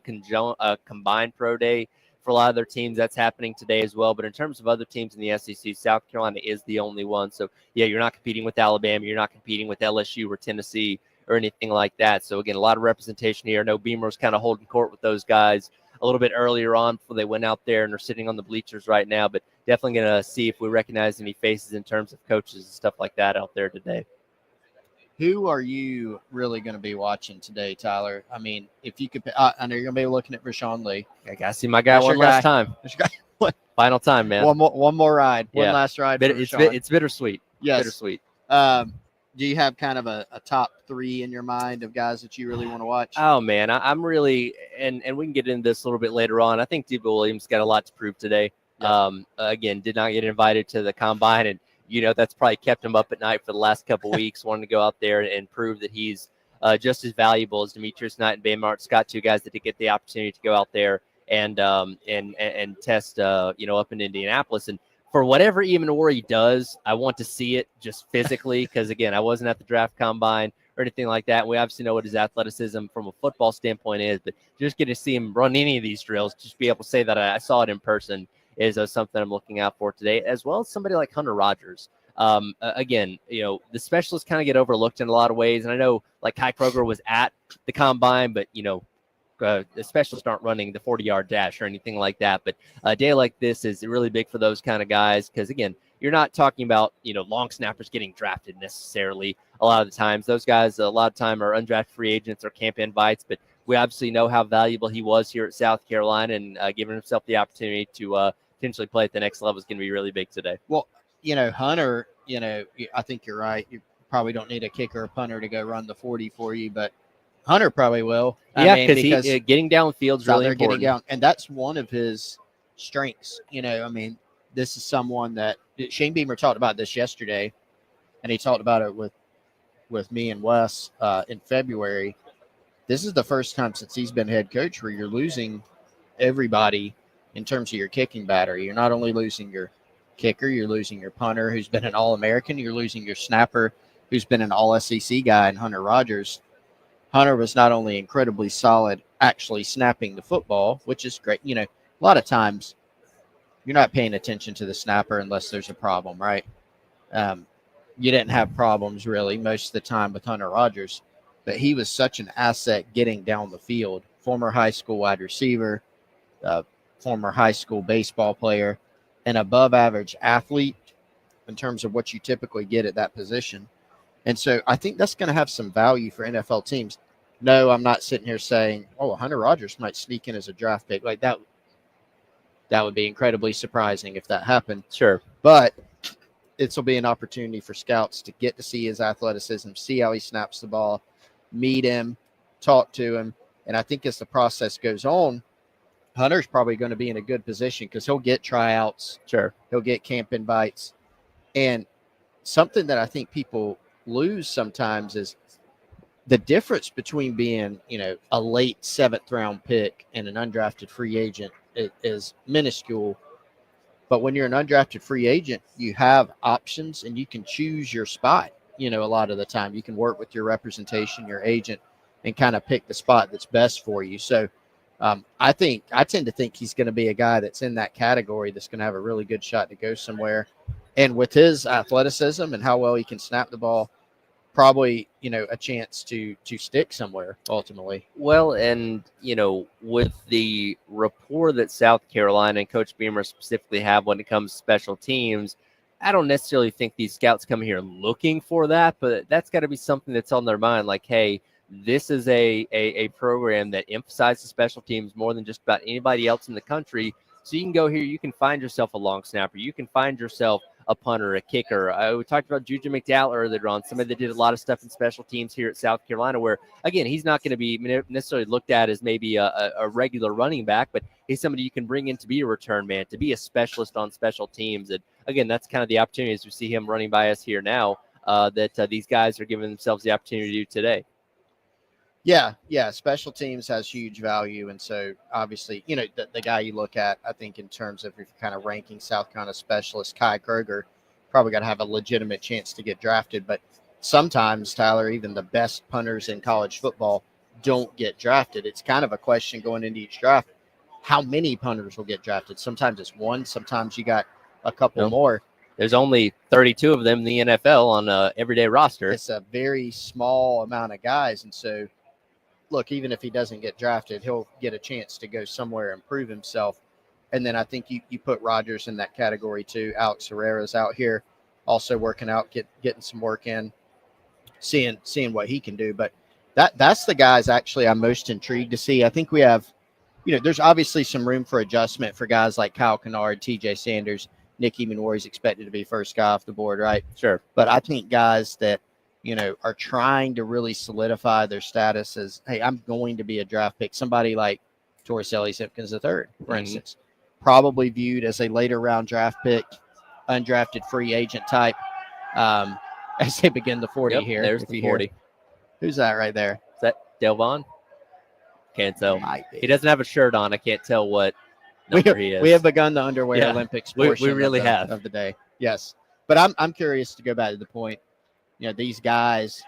combined pro day for a lot of their teams. That's happening today as well. But in terms of other teams in the SEC, South Carolina is the only one. So, yeah, you're not competing with Alabama. You're not competing with LSU or Tennessee or anything like that. So, again, a lot of representation here. I know Beamer's kind of holding court with those guys a little bit earlier on before they went out there and are sitting on the bleachers right now. But definitely going to see if we recognize any faces in terms of coaches and stuff like that out there today. Who are you really going to be watching today, Tyler? I mean, if you could, I know you're going to be looking at Rashawn Lee. I got to see my guy one last time. Final time, man. One more ride. One last ride. It's bittersweet. Yes. Bittersweet. Do you have kind of a top three in your mind of guys that you really want to watch? Oh, man. I'm really, and we can get into this a little bit later on. I think Debo Williams got a lot to prove today. Yeah. Again, did not get invited to the combine, and that's probably kept him up at night for the last couple of weeks, wanting to go out there and prove that he's just as valuable as Demetrius Knight and Bam Scott, two guys that did get the opportunity to go out there and test, up in Indianapolis. And for whatever Emanori does, I want to see it just physically because, again, I wasn't at the draft combine or anything like that. We obviously know what his athleticism from a football standpoint is, but just get to see him run any of these drills, just be able to say that I saw it in person is something I'm looking out for today, as well as somebody like Hunter Rogers. Again, the specialists kind of get overlooked in a lot of ways. And I know like Kai Kroger was at the combine, but, the specialists aren't running the 40-yard dash or anything like that. But a day like this is really big for those kind of guys because, again, you're not talking about, long snappers getting drafted necessarily a lot of the times. Those guys a lot of time are undrafted free agents or camp invites, but we obviously know how valuable he was here at South Carolina, and giving himself the opportunity to potentially play at the next level is going to be really big today. Well, Hunter, I think you're right. You probably don't need a kicker or punter to go run the 40 for you, but Hunter probably will. Because getting downfield is really important. And that's one of his strengths. This is someone that Shane Beamer talked about this yesterday, and he talked about it with me and Wes in February. This is the first time since he's been head coach where you're losing everybody in terms of your kicking battery. You're not only losing your kicker, you're losing your punter, who's been an All-American. You're losing your snapper, who's been an All-SEC guy, and Hunter Rogers. Hunter was not only incredibly solid actually snapping the football, which is great. A lot of times you're not paying attention to the snapper unless there's a problem, right? You didn't have problems really most of the time with Hunter Rogers, but he was such an asset getting down the field. Former high school wide receiver, former high school baseball player, an above average athlete in terms of what you typically get at that position. And so I think that's going to have some value for NFL teams. no, I'm not sitting here saying, oh, Hunter Rogers might sneak in as a draft pick. Like that would be incredibly surprising if that happened. Sure. But this will be an opportunity for scouts to get to see his athleticism, see how he snaps the ball, meet him, talk to him. And I think as the process goes on, Hunter's probably going to be in a good position because he'll get tryouts. Sure. He'll get camp invites. And something that I think people lose sometimes is the difference between being, a late 7th round pick and an undrafted free agent is minuscule. But when you're an undrafted free agent, you have options and you can choose your spot. A lot of the time you can work with your representation, your agent, and kind of pick the spot that's best for you. So I tend to think he's going to be a guy that's in that category that's going to have a really good shot to go somewhere. And with his athleticism and how well he can snap the ball, probably, a chance to stick somewhere ultimately. Well, and, with the rapport that South Carolina and Coach Beamer specifically have when it comes to special teams, I don't necessarily think these scouts come here looking for that, but that's got to be something that's on their mind. Like, hey, this is a program that emphasizes special teams more than just about anybody else in the country. So you can go here, you can find yourself a long snapper, you can find yourself a punter, a kicker. We talked about Juju McDowell earlier on, somebody that did a lot of stuff in special teams here at South Carolina, where, again, he's not going to be necessarily looked at as maybe a regular running back, but he's somebody you can bring in to be a return man, to be a specialist on special teams. And, again, that's kind of the opportunities we see him running by us here now that these guys are giving themselves the opportunity to do today. Yeah. Special teams has huge value. And so obviously, the guy you look at, I think in terms of if you're kind of ranking South Carolina specialist, Kai Kroger, probably got to have a legitimate chance to get drafted. But sometimes, Tyler, even the best punters in college football don't get drafted. It's kind of a question going into each draft. How many punters will get drafted? Sometimes it's one. Sometimes you got a couple more. There's only 32 of them in the NFL on an everyday roster. It's a very small amount of guys. And so, look, even if he doesn't get drafted, he'll get a chance to go somewhere and prove himself. And then I think you put Rogers in that category too. Alex Herrera's out here also working out, getting some work in, seeing what he can do. But that's the guys actually I'm most intrigued to see. I think we have, there's obviously some room for adjustment for guys like Kyle Kennard, TJ Sanders, Nick Emanori's expected to be first guy off the board, right? Sure. But I think guys that are trying to really solidify their status as, hey, I'm going to be a draft pick. Somebody like Torricelli Simpkins III, for instance, probably viewed as a later round draft pick, undrafted free agent type as they begin the 40 here. There's the 40. Who's that right there? Is that Dale Vaughn? Can't tell. He doesn't have a shirt on. I can't tell what number he is. We have begun the underwear Olympics portion we really of the day. Yes. But I'm curious to go back to the point, these guys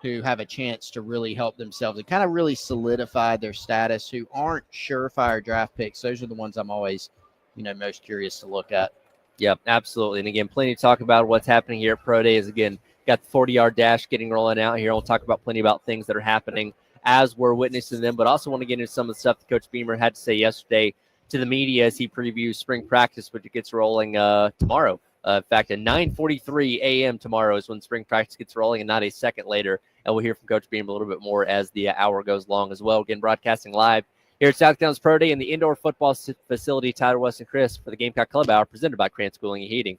who have a chance to really help themselves and kind of really solidify their status, who aren't surefire draft picks. Those are the ones I'm always, most curious to look at. Yep, absolutely. And again, plenty to talk about. What's happening here at Pro Day is, again, got the 40-yard dash getting rolling out here. We'll talk about plenty about things that are happening as we're witnessing them, but also want to get into some of the stuff that Coach Beamer had to say yesterday to the media as he previews spring practice, which gets rolling tomorrow. In fact, at 9:43 a.m. tomorrow is when spring practice gets rolling, and not a second later. And we'll hear from Coach Beam a little bit more as the hour goes long as well. Again, broadcasting live here at South Carolina's Pro Day in the indoor football facility. Tyler West and Chris for the Gamecock Club Hour, presented by Krantz Cooling and Heating.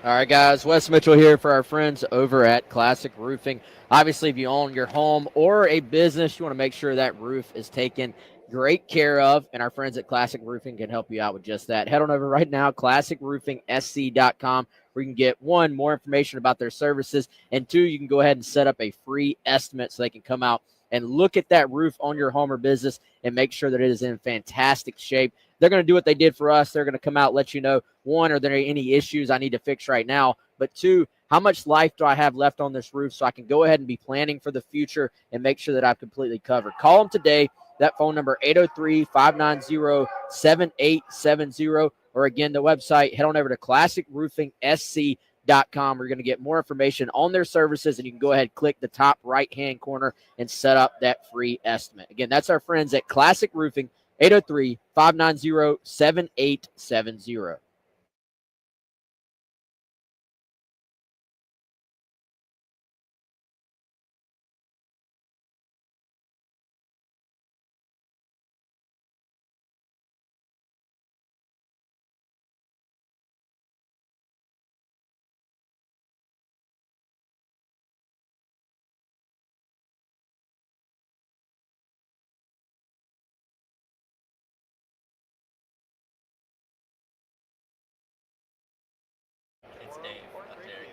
All right, guys, Wes Mitchell here for our friends over at Classic Roofing. Obviously, if you own your home or a business, you want to make sure that roof is taken great care of, and our friends at Classic Roofing can help you out with just that. Head on over right now, classicroofingsc.com, where you can get, one, more information about their services, and two, you can go ahead and set up a free estimate so they can come out and look at that roof on your home or business and make sure that it is in fantastic shape. They're going to do what they did for us. They're going to come out, let you know, one, are there any issues I need to fix right now? But two, how much life do I have left on this roof so I can go ahead and be planning for the future and make sure that I've completely covered. Call them today. That phone number, 803-590-7870. Or again, the website, head on over to classicroofingsc.com. We're going to get more information on their services, and you can go ahead and click the top right-hand corner and set up that free estimate. Again, that's our friends at Classic Roofing, 803-590-7870. It's Dave, not Terry.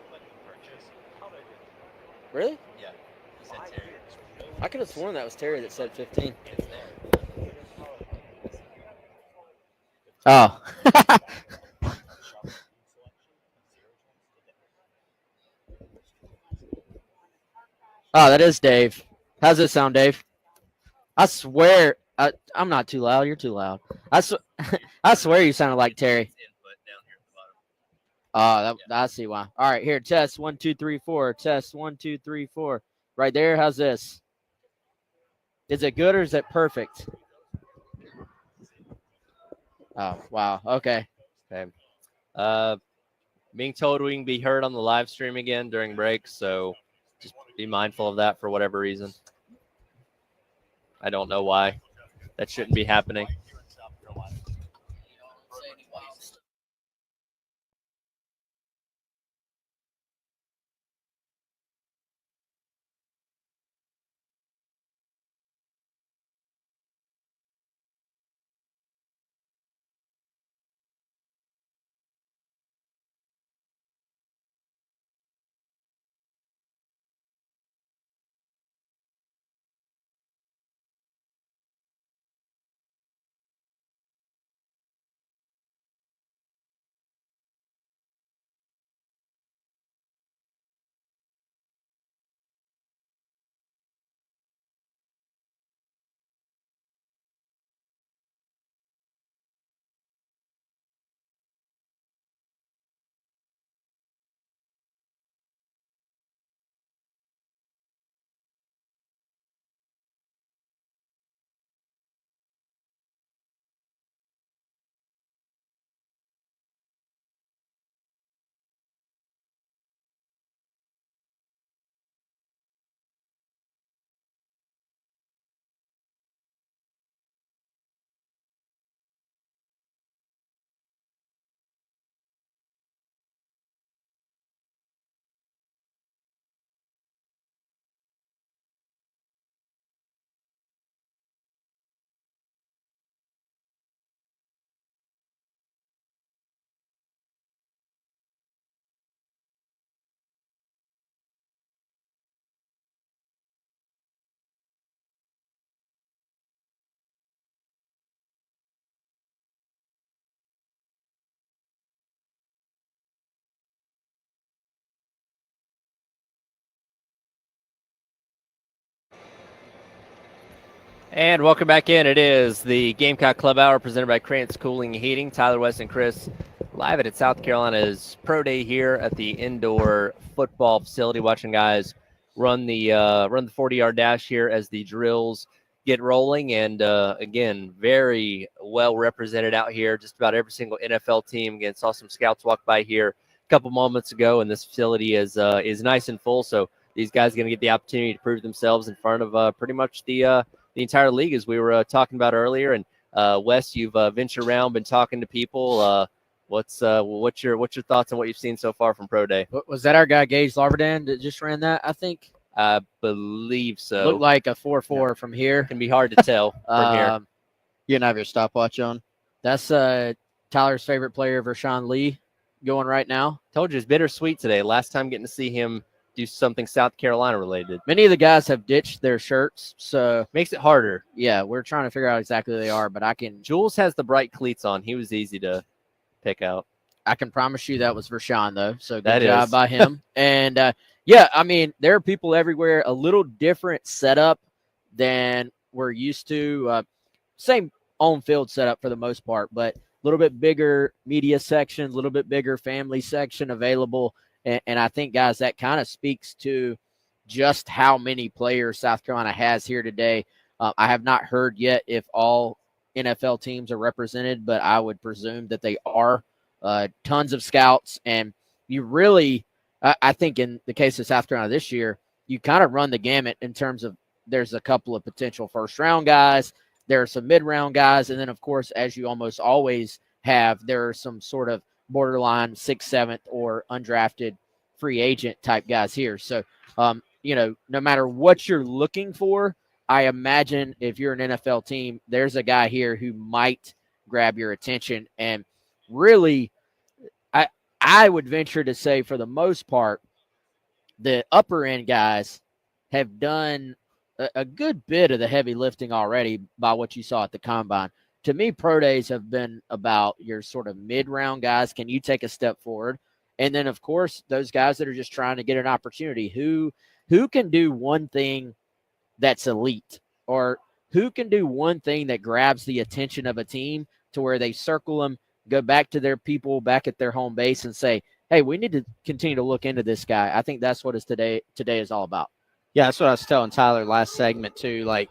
Really? Yeah, he said Terry. I could have sworn that was Terry that said 15. It's there. Oh. Oh, that is Dave. How's it sound, Dave? I swear, I'm not too loud. You're too loud. I swear you sounded like Terry. Input down here at the bottom. I see why. All right, here, test 1, 2, 3, 4. Test 1, 2, 3, 4. Right there. How's this? Is it good or is it perfect? Oh, wow. Okay. Okay. Being told we can be heard on the live stream again during breaks, so just be mindful of that for whatever reason. I don't know why. That shouldn't be happening. And welcome back in. It is the Gamecock Club Hour presented by Krantz Cooling and Heating. Tyler, West, and Chris live at South Carolina's Pro Day here at the indoor football facility, watching guys run the 40-yard dash here as the drills get rolling. And again, very well represented out here. Just about every single NFL team. Again, saw some scouts walk by here a couple moments ago, and this facility is nice and full. So these guys are going to get the opportunity to prove themselves in front of pretty much the entire league, as we were talking about earlier. And Wes, you've ventured around, been talking to people. What's your thoughts on what you've seen so far from Pro Day? Was that our guy Gage Larverdan that just ran that? I think. I believe so. Looked like a 4.4 from here. Can be hard to tell from here. You didn't have your stopwatch on. That's Tyler's favorite player, Vershawn Lee, going right now. Told you it's bittersweet today. Last time getting to see him do something South Carolina related. Many of the guys have ditched their shirts, so Makes it harder. yeah, we're trying to figure out exactly who they are, but I can Jules has the bright cleats on. He was easy to pick out. promise you that was Vershawn, though. So good That job is. by him. And yeah, I mean, there are people everywhere. A little different setup than we're used to. Same on-field setup for the most part, but a little bit bigger media section, a little bit bigger family section available. And I think, guys, that kind of speaks to just how many players South Carolina has here today. I have not heard yet if all NFL teams are represented, but I would presume that they are. Tons of scouts, and you really, I think in the case of South Carolina this year, you kind of run the gamut in terms of there's a couple of potential first-round guys, there are some mid-round guys, and then, of course, as you almost always have, there are some sort of borderline 6th, 7th, or undrafted free agent type guys here. So, no matter what you're looking for, I imagine if you're an NFL team, there's a guy here who might grab your attention. And really, I would venture to say, for the most part, the upper end guys have done a good bit of the heavy lifting already by what you saw at the combine. To me, pro days have been about your sort of mid-round guys. Can you take a step forward? And then, of course, those guys that are just trying to get an opportunity. Who can do one thing that's elite, or who can do one thing that grabs the attention of a team to where they circle them, go back to their people back at their home base and say, hey, we need to continue to look into this guy. I think that's what today is all about. Yeah, that's what I was telling Tyler last segment too. Like,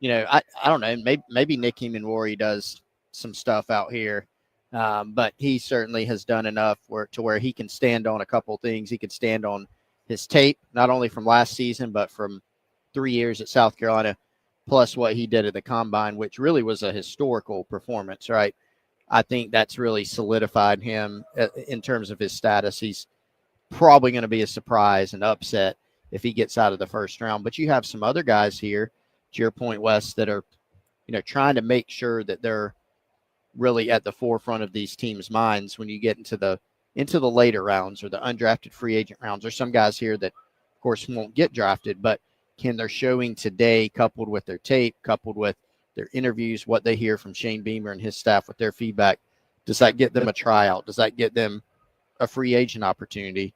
I don't know, maybe Nick Heeman-Rory does some stuff out here, but he certainly has done enough to where he can stand on a couple things. He could stand on his tape, not only from last season, but from 3 years at South Carolina, plus what he did at the combine, which really was a historical performance, right? I think that's really solidified him in terms of his status. He's probably going to be a surprise and upset if he gets out of the first round. But you have some other guys here, to your point, Wes, that are, trying to make sure that they're really at the forefront of these teams' minds when you get into the later rounds or the undrafted free agent rounds. There's some guys here that, of course, won't get drafted, but can their showing today, coupled with their tape, coupled with their interviews, what they hear from Shane Beamer and his staff with their feedback, does that get them a tryout? Does that get them a free agent opportunity?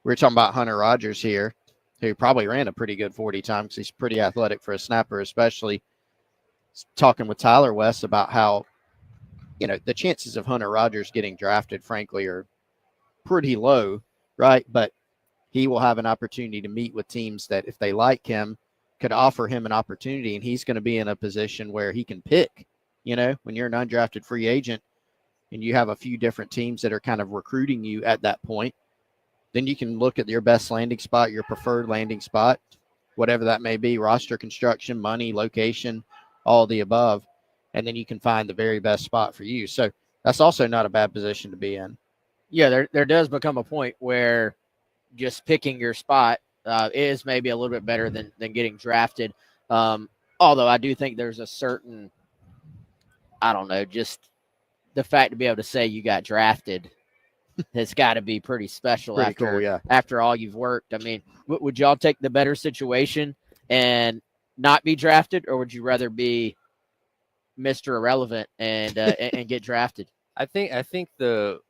We were talking about Hunter Rogers here, who probably ran a pretty good 40 time because he's pretty athletic for a snapper, especially talking with Tyler West about how, the chances of Hunter Rogers getting drafted, frankly, are pretty low, right? But he will have an opportunity to meet with teams that, if they like him, could offer him an opportunity, and he's going to be in a position where he can pick. When you're an undrafted free agent and you have a few different teams that are kind of recruiting you at that point, then you can look at your best landing spot, your preferred landing spot, whatever that may be, roster construction, money, location, all the above, and then you can find the very best spot for you. So that's also not a bad position to be in. Yeah, there does become a point where just picking your spot is maybe a little bit better than getting drafted. Although I do think there's a certain, I don't know, just the fact to be able to say you got drafted has got to be pretty special after all you've worked. I mean, would y'all take the better situation and not be drafted, or would you rather be Mr. Irrelevant and and get drafted? I think the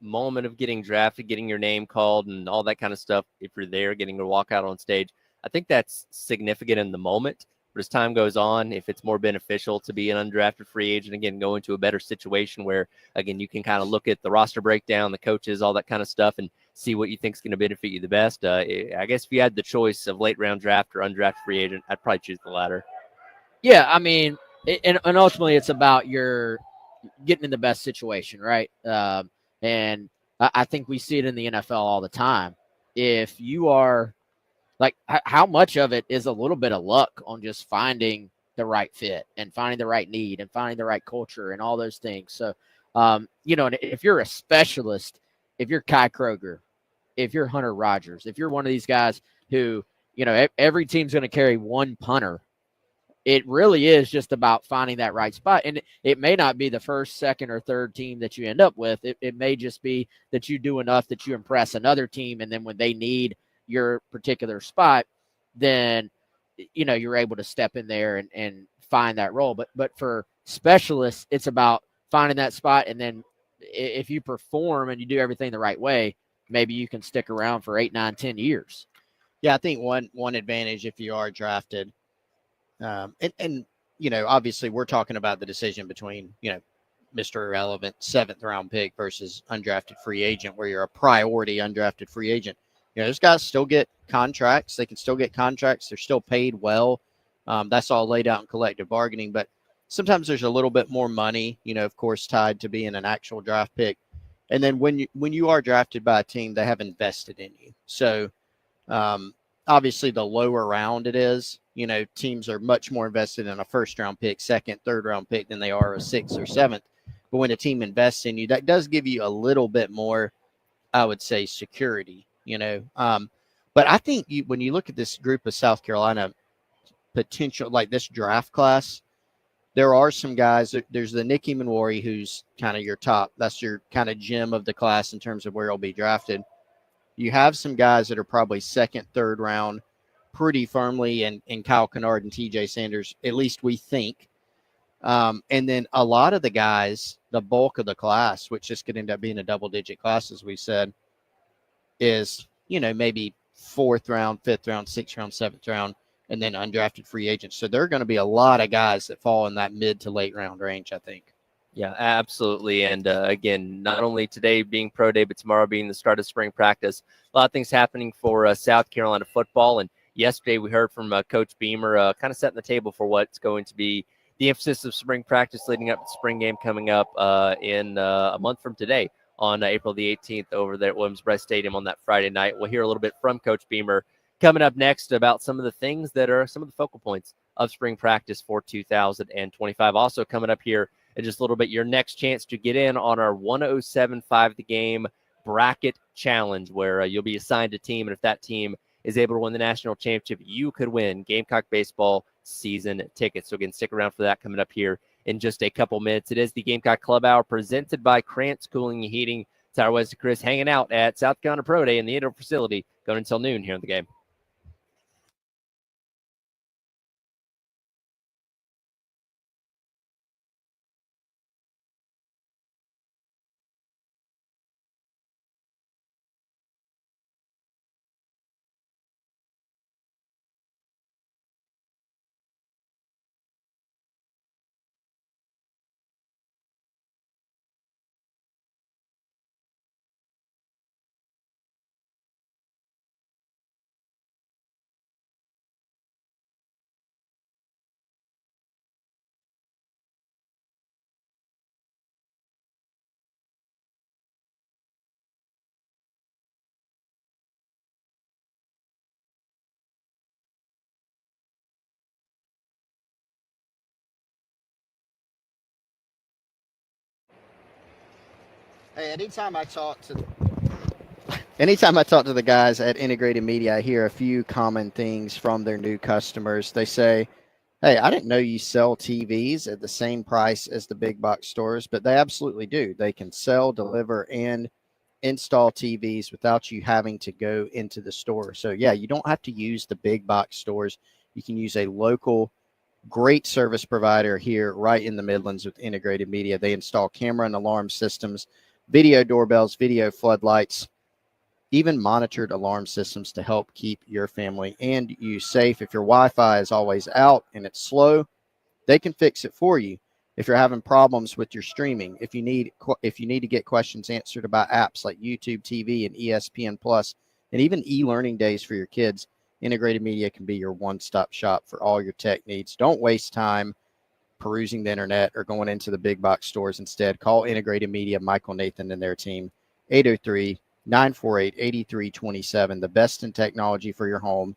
moment of getting drafted, getting your name called and all that kind of stuff, if you're there, getting to walk out on stage, I think that's significant in the moment. But as time goes on, if it's more beneficial to be an undrafted free agent, again, go into a better situation where, again, you can kind of look at the roster breakdown, the coaches, all that kind of stuff, and see what you think is going to benefit you the best. I guess if you had the choice of late round draft or undrafted free agent, I'd probably choose the latter. Yeah, I mean, and ultimately it's about your getting in the best situation, right? And I think we see it in the NFL all the time. If you are like, how much of it is a little bit of luck on just finding the right fit and finding the right need and finding the right culture and all those things. So, and if you're a specialist, if you're Kai Kroger, if you're Hunter Rogers, if you're one of these guys who, every team's going to carry one punter, it really is just about finding that right spot. And it may not be the first, second, or third team that you end up with. It may just be that you do enough that you impress another team, and then when they need your particular spot, then you're able to step in there and find that role. But for specialists, it's about finding that spot, and then if you perform and you do everything the right way, maybe you can stick around for 8, 9, 10 years. Yeah, I think one advantage if you are drafted, and obviously we're talking about the decision between Mr. Irrelevant 7th-round pick versus undrafted free agent, where you're a priority undrafted free agent. Those guys still get contracts. They can still get contracts. They're still paid well. That's all laid out in collective bargaining. But sometimes there's a little bit more money, of course, tied to being an actual draft pick. And then when you are drafted by a team, they have invested in you. So obviously, the lower round it is, teams are much more invested in a first-round pick, second, third-round pick than they are a 6th or 7th. But when a team invests in you, that does give you a little bit more, I would say, security, But I think when you look at this group of South Carolina potential, like this draft class, there are some guys. There's the Nicky Manwari, who's kind of your top. That's your kind of gem of the class in terms of where he'll be drafted. You have some guys that are probably second, third round pretty firmly, and Kyle Kennard and TJ Sanders, at least we think. And then a lot of the guys, the bulk of the class, which just could end up being a double-digit class, as we said, is, maybe 4th round, 5th round, 6th round, 7th round, and then undrafted free agents. So there are going to be a lot of guys that fall in that mid to late round range, I think. Yeah, absolutely. And again, not only today being pro day, but tomorrow being the start of spring practice. A lot of things happening for South Carolina football. And yesterday we heard from Coach Beamer kind of setting the table for what's going to be the emphasis of spring practice leading up to the spring game coming up in a month from today on April the 18th over there at Williams-Brice Stadium on that Friday night. We'll hear a little bit from Coach Beamer coming up next about some of the things that are some of the focal points of spring practice for 2025. Also coming up here in just a little bit, your next chance to get in on our 107.5 The Game bracket challenge, where you'll be assigned a team, and if that team is able to win the national championship, you could win Gamecock baseball season tickets. So again, stick around for that coming up here in just a couple minutes. It is the Gamecock Club Hour presented by Krantz Cooling and Heating. Tyler West and Chris hanging out at South Carolina Pro Day in the indoor facility, going until noon here in the game. Hey, anytime I talk to the guys at Integrated Media, I hear a few common things from their new customers. They say, hey, I didn't know you sell TVs at the same price as the big box stores, but they absolutely do. They can sell, deliver, and install TVs without you having to go into the store. So, yeah, you don't have to use the big box stores. You can use a local, great service provider here right in the Midlands with Integrated Media. They install camera and alarm systems, video doorbells, video floodlights, even monitored alarm systems to help keep your family and you safe. If your Wi-Fi is always out and it's slow, they can fix it for you. If you're having problems with your streaming, if you need to get questions answered about apps like YouTube TV and ESPN Plus, and even e-learning days for your kids, Integrated Media can be your one-stop shop for all your tech needs. Don't waste time perusing the internet or going into the big box stores. Instead, call Integrated Media, Michael Nathan and their team, 803-948-8327, the best in technology for your home.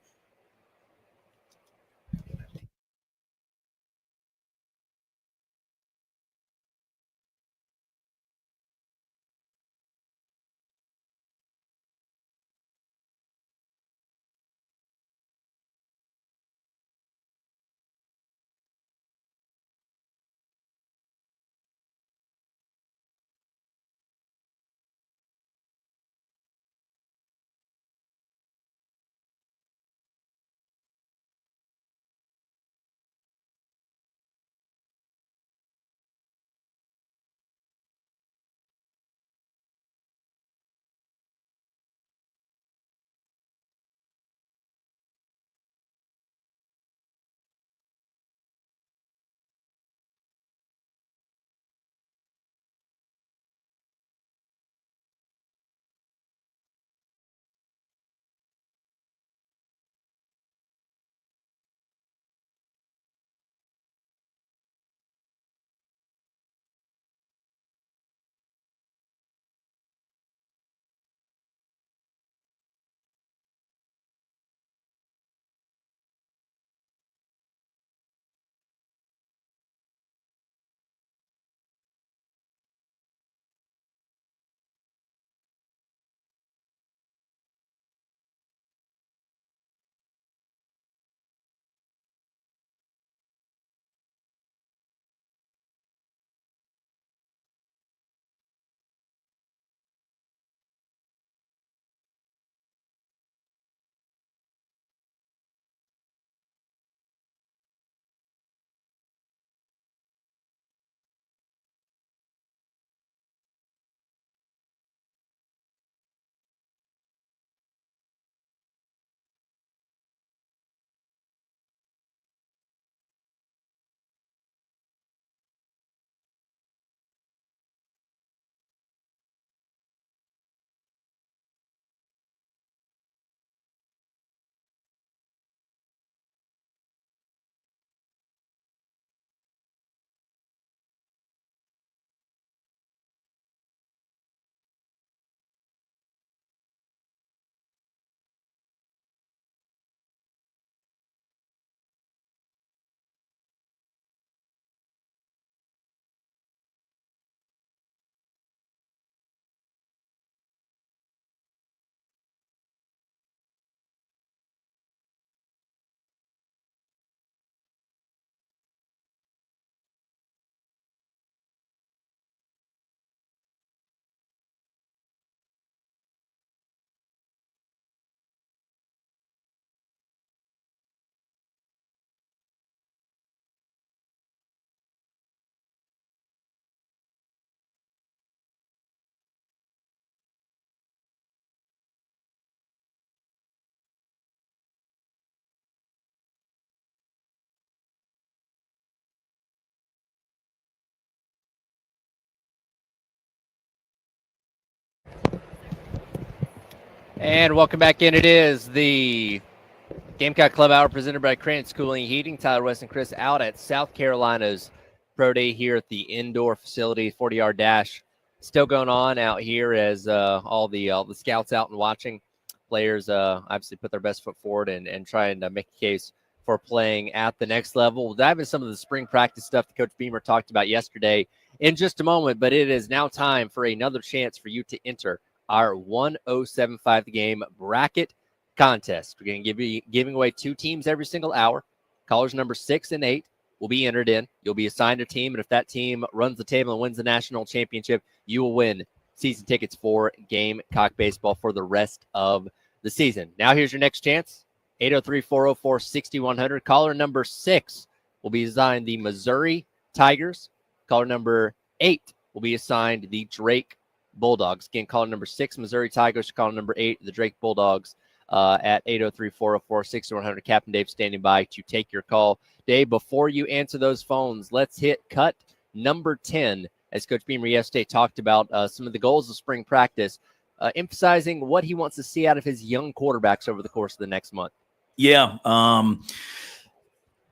And welcome back in. It is the Gamecock Club Hour presented by Cranitz Cooling and Heating. Tyler West and Chris out at South Carolina's Pro Day here at the indoor facility. 40-yard dash still going on out here as all the scouts out and watching. Players obviously put their best foot forward and try and make a case for playing at the next level. We'll dive into some of the spring practice stuff that Coach Beamer talked about yesterday in just a moment, but it is now time for another chance for you to enter our 1075 The Game bracket contest. We're going to be giving away 2 teams every single hour. Callers number 6 and 8 will be entered in. You'll be assigned a team, and if that team runs the table and wins the national championship, you will win season tickets for Gamecock baseball for the rest of the season. Now here's your next chance. 803-404-6100. Caller number 6 will be assigned the Missouri Tigers. Caller number 8 will be assigned the Drake Bulldogs. Again, caller number 6, Missouri Tigers. Caller number 8, the Drake Bulldogs. At 803-404-6100. Captain Dave standing by to take your call. Dave, before you answer those phones, let's hit cut number 10. As Coach Beamer yesterday talked about some of the goals of spring practice, emphasizing what he wants to see out of his young quarterbacks over the course of the next month. Yeah.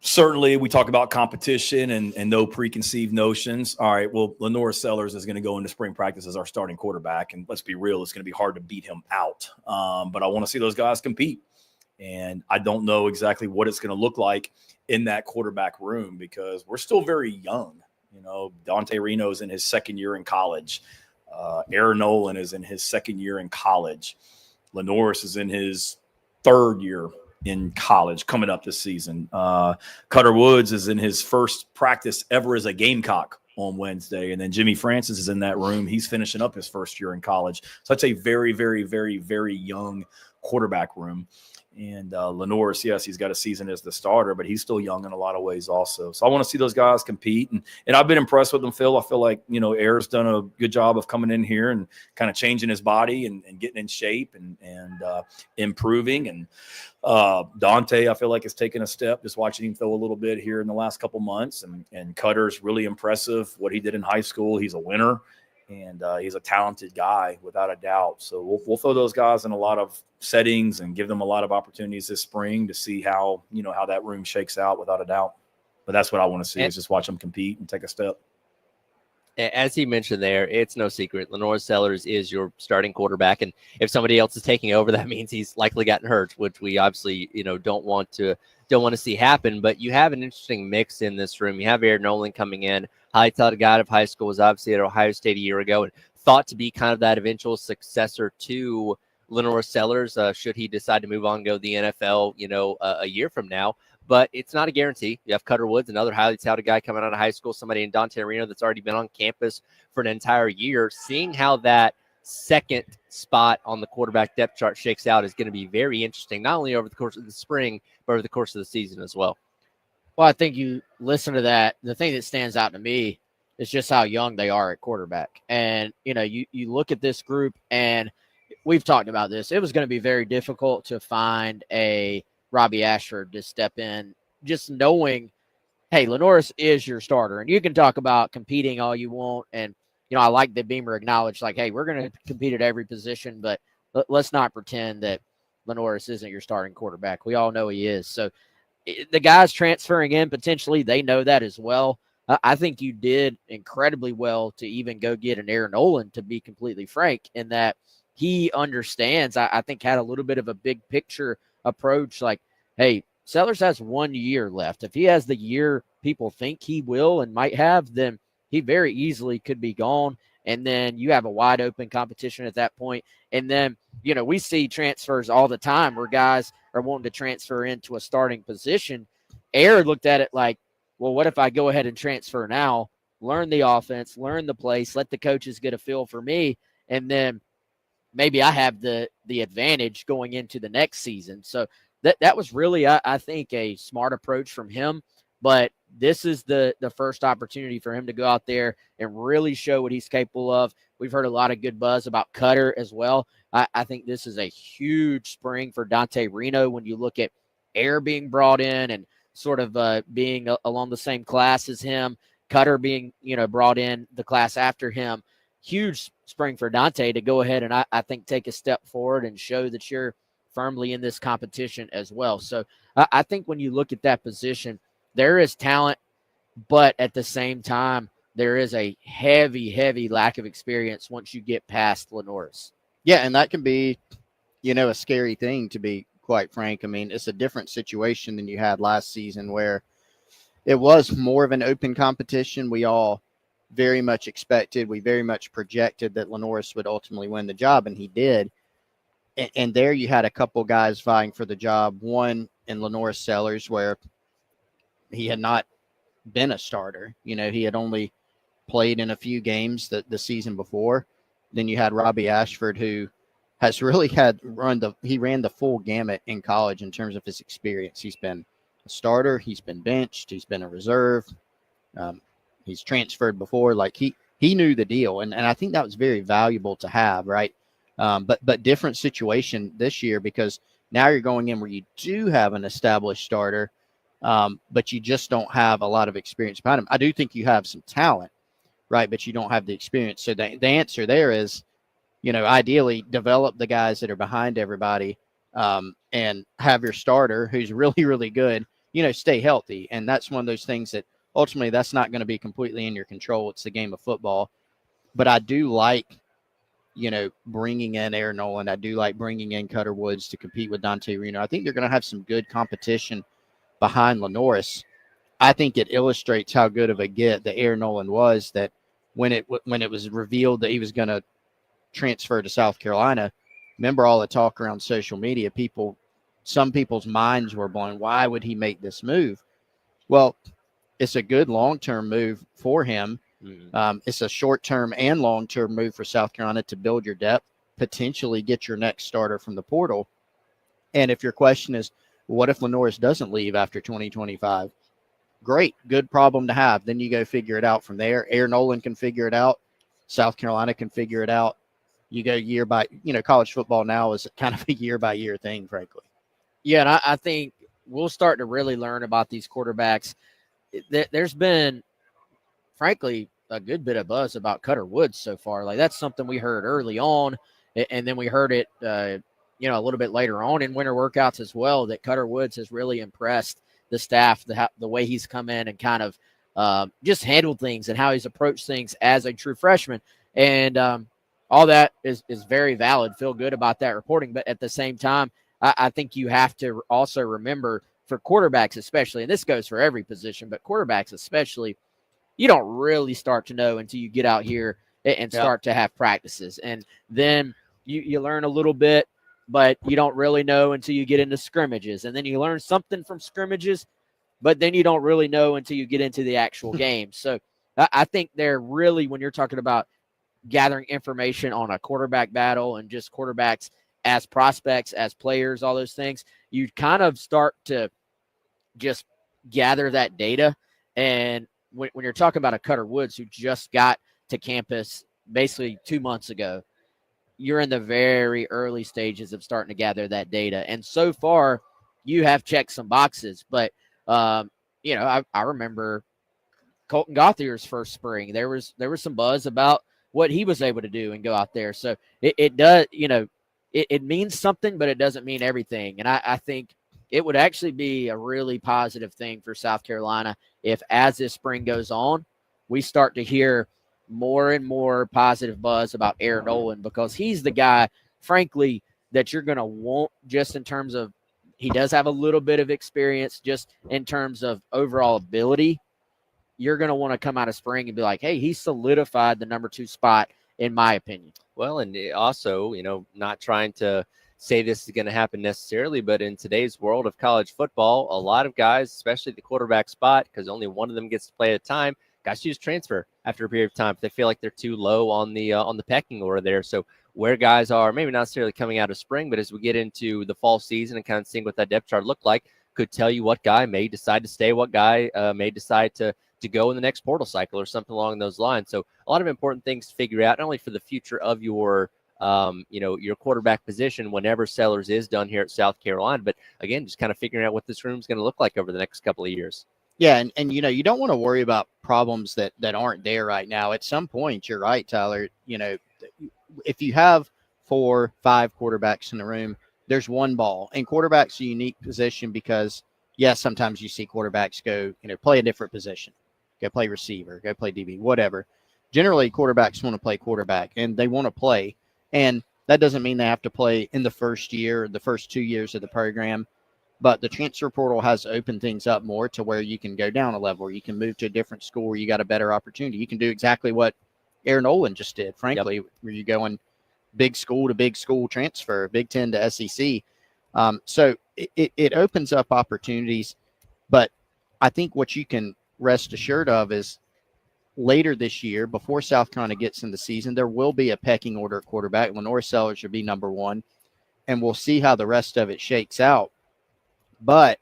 Certainly, we talk about competition and no preconceived notions. All right, well, Lenora Sellers is going to go into spring practice as our starting quarterback, and let's be real, it's going to be hard to beat him out. But I want to see those guys compete, and I don't know exactly what it's going to look like in that quarterback room because we're still very young. You know, Dante Reno is in his second year in college. Aaron Nolan is in his second year in college. Lenoris is in his third year in college coming up this season. Cutter Woods is in his first practice ever as a Gamecock on Wednesday. And then Jimmy Francis is in that room. He's finishing up his first year in college. So that's a very, very, very, very young quarterback room. And Lenoris, yes, he's got a season as the starter, but he's still young in a lot of ways also. So I want to see those guys compete. And I've been impressed with them, Phil. I feel like, you know, Air's done a good job of coming in here and kind of changing his body and getting in shape and improving. And Dante, I feel like, has taken a step, just watching him throw a little bit here in the last couple months. And Cutter's really impressive, what he did in high school. He's a winner. And he's a talented guy without a doubt. So we'll throw those guys in a lot of settings and give them a lot of opportunities this spring to see how that room shakes out without a doubt. But that's what I want to see is just watch them compete and take a step. As he mentioned there, it's no secret. Lenora Sellers is your starting quarterback. And if somebody else is taking over, that means he's likely gotten hurt, which we obviously, don't want to see happen. But you have an interesting mix in this room. You have Aaron Nolan coming in. Highly talented guy out of high school, was obviously at Ohio State a year ago and thought to be kind of that eventual successor to Lenora Sellers should he decide to move on and go to the NFL, a year from now. But it's not a guarantee. You have Cutter Woods, another highly touted guy coming out of high school, somebody in Dante Reno that's already been on campus for an entire year. Seeing how that second spot on the quarterback depth chart shakes out is going to be very interesting, not only over the course of the spring, but over the course of the season as well. Well, I think you listen to that. The thing that stands out to me is just how young they are at quarterback. And, you look at this group, and we've talked about this. It was going to be very difficult to find a Robbie Ashford to step in, just knowing, hey, Lenoris is your starter. And you can talk about competing all you want. And, I like that Beamer acknowledged, like, hey, we're going to compete at every position, but let's not pretend that Lenoris isn't your starting quarterback. We all know he is. So the guys transferring in, potentially, they know that as well. I think you did incredibly well to even go get an Aaron Nolan, to be completely frank, in that he understands, I think, had a little bit of a big picture approach, like, hey, Sellers has 1 year left. If he has the year people think he will and might have, then he very easily could be gone. And then you have a wide open competition at that point. And then, we see transfers all the time where guys are wanting to transfer into a starting position. Air looked at it like, well, what if I go ahead and transfer now, learn the offense, learn the place, let the coaches get a feel for me, and then maybe I have the advantage going into the next season. So that was really, I think, a smart approach from him. But this is the first opportunity for him to go out there and really show what he's capable of. We've heard a lot of good buzz about Cutter as well. I think this is a huge spring for Dante Reno when you look at Air being brought in and sort of being along the same class as him, Cutter being, brought in the class after him. huge spring for Dante to go ahead and I think take a step forward and show that you're firmly in this competition as well. So I think when you look at that position, there is talent, but at the same time, there is a heavy lack of experience once you get past Lenoris. Yeah, and that can be, a scary thing, to be quite frank. I mean, it's a different situation than you had last season where it was more of an open competition. We all very much expected, we very much projected that Lenoris would ultimately win the job, and he did. And there you had a couple guys vying for the job. One in Lenoris Sellers, where he had not been a starter. He had only played in a few games the season before. Then you had Robbie Ashford, who has really ran the full gamut in college in terms of his experience. He's been a starter, he's been benched, he's been a reserve, he's transferred before. Like he knew the deal, and I think that was very valuable to have, right? But different situation this year, because now you're going in where you do have an established starter, but you just don't have a lot of experience behind him. I do think you have some talent, right? But you don't have the experience. So the answer there is, ideally develop the guys that are behind everybody, and have your starter, who's really, really good, stay healthy. And that's one of those things that ultimately that's not going to be completely in your control. It's the game of football. But I do like, bringing in Aaron Nolan. I do like bringing in Cutter Woods to compete with Dante Reno. I think they're going to have some good competition behind Lenoris. I think it illustrates how good of a get that Aaron Nolan was, that when it was revealed that he was going to transfer to South Carolina, remember all the talk around social media, some people's minds were blown. Why would he make this move? Well, it's a good long-term move for him. It's a short-term and long-term move for South Carolina to build your depth, potentially get your next starter from the portal. And if your question is, what if Lenoris doesn't leave after 2025? Great, good problem to have. Then you go figure it out from there. Aaron Nolan can figure it out. South Carolina can figure it out. You go year by, college football now is kind of a year-by-year thing, frankly. Yeah, and I think we'll start to really learn about these quarterbacks. There's been, frankly, a good bit of buzz about Cutter Woods so far. Like, that's something we heard early on, and then we heard it, a little bit later on in winter workouts as well, that Cutter Woods has really impressed the staff, the way he's come in and kind of just handled things and how he's approached things as a true freshman. And all that is very valid. Feel good about that reporting. But at the same time, I think you have to also remember, for quarterbacks especially, and this goes for every position, but quarterbacks especially, you don't really start to know until you get out here and start to have practices. And then you learn a little bit, but you don't really know until you get into scrimmages. And then you learn something from scrimmages, but then you don't really know until you get into the actual game. So I think they're really, when you're talking about gathering information on a quarterback battle and just quarterbacks as prospects, as players, all those things, you kind of start to just gather that data. And when you're talking about a Cutter Woods who just got to campus basically 2 months ago, you're in the very early stages of starting to gather that data. And so far, you have checked some boxes. But, I remember Colton Gauthier's first spring. There was some buzz about what he was able to do and go out there. So it does, it means something, but it doesn't mean everything. And I think it would actually be a really positive thing for South Carolina if, as this spring goes on, we start to hear more and more positive buzz about Aaron Nolan, because he's the guy, frankly, that you're going to want, just in terms of, he does have a little bit of experience, just in terms of overall ability. You're going to want to come out of spring and be like, hey, he solidified the number 2 spot, in my opinion. Well, and also, not trying to say this is going to happen necessarily, but in today's world of college football, a lot of guys, especially the quarterback spot, because only one of them gets to play at a time, guys choose transfer after a period of time if they feel like they're too low on the pecking order there. So where guys are maybe not necessarily coming out of spring, but as we get into the fall season and kind of seeing what that depth chart looked like, could tell you what guy may decide to stay, what guy may decide to go in the next portal cycle or something along those lines. So a lot of important things to figure out, not only for the future of your your quarterback position whenever Sellers is done here at South Carolina, but again, just kind of figuring out what this room is going to look like over the next couple of years. Yeah, and you don't want to worry about problems that aren't there right now. At some point, you're right, Tyler. If you have 4, 5 quarterbacks in the room, there's one ball, and quarterback's a unique position because yes, sometimes you see quarterbacks go, play a different position, go play receiver, go play DB, whatever. Generally, quarterbacks want to play quarterback, and they want to play, and that doesn't mean they have to play in the first year, the first 2 years of the program. But the transfer portal has opened things up more to where you can go down a level, or you can move to a different school where you got a better opportunity. You can do exactly what Aaron Olin just did, frankly, where you go in big school to big school transfer, Big Ten to SEC. So it opens up opportunities. But I think what you can rest assured of is later this year, before South Carolina gets in the season, there will be a pecking order at quarterback. Lenore Sellers should be number one, and we'll see how the rest of it shakes out. But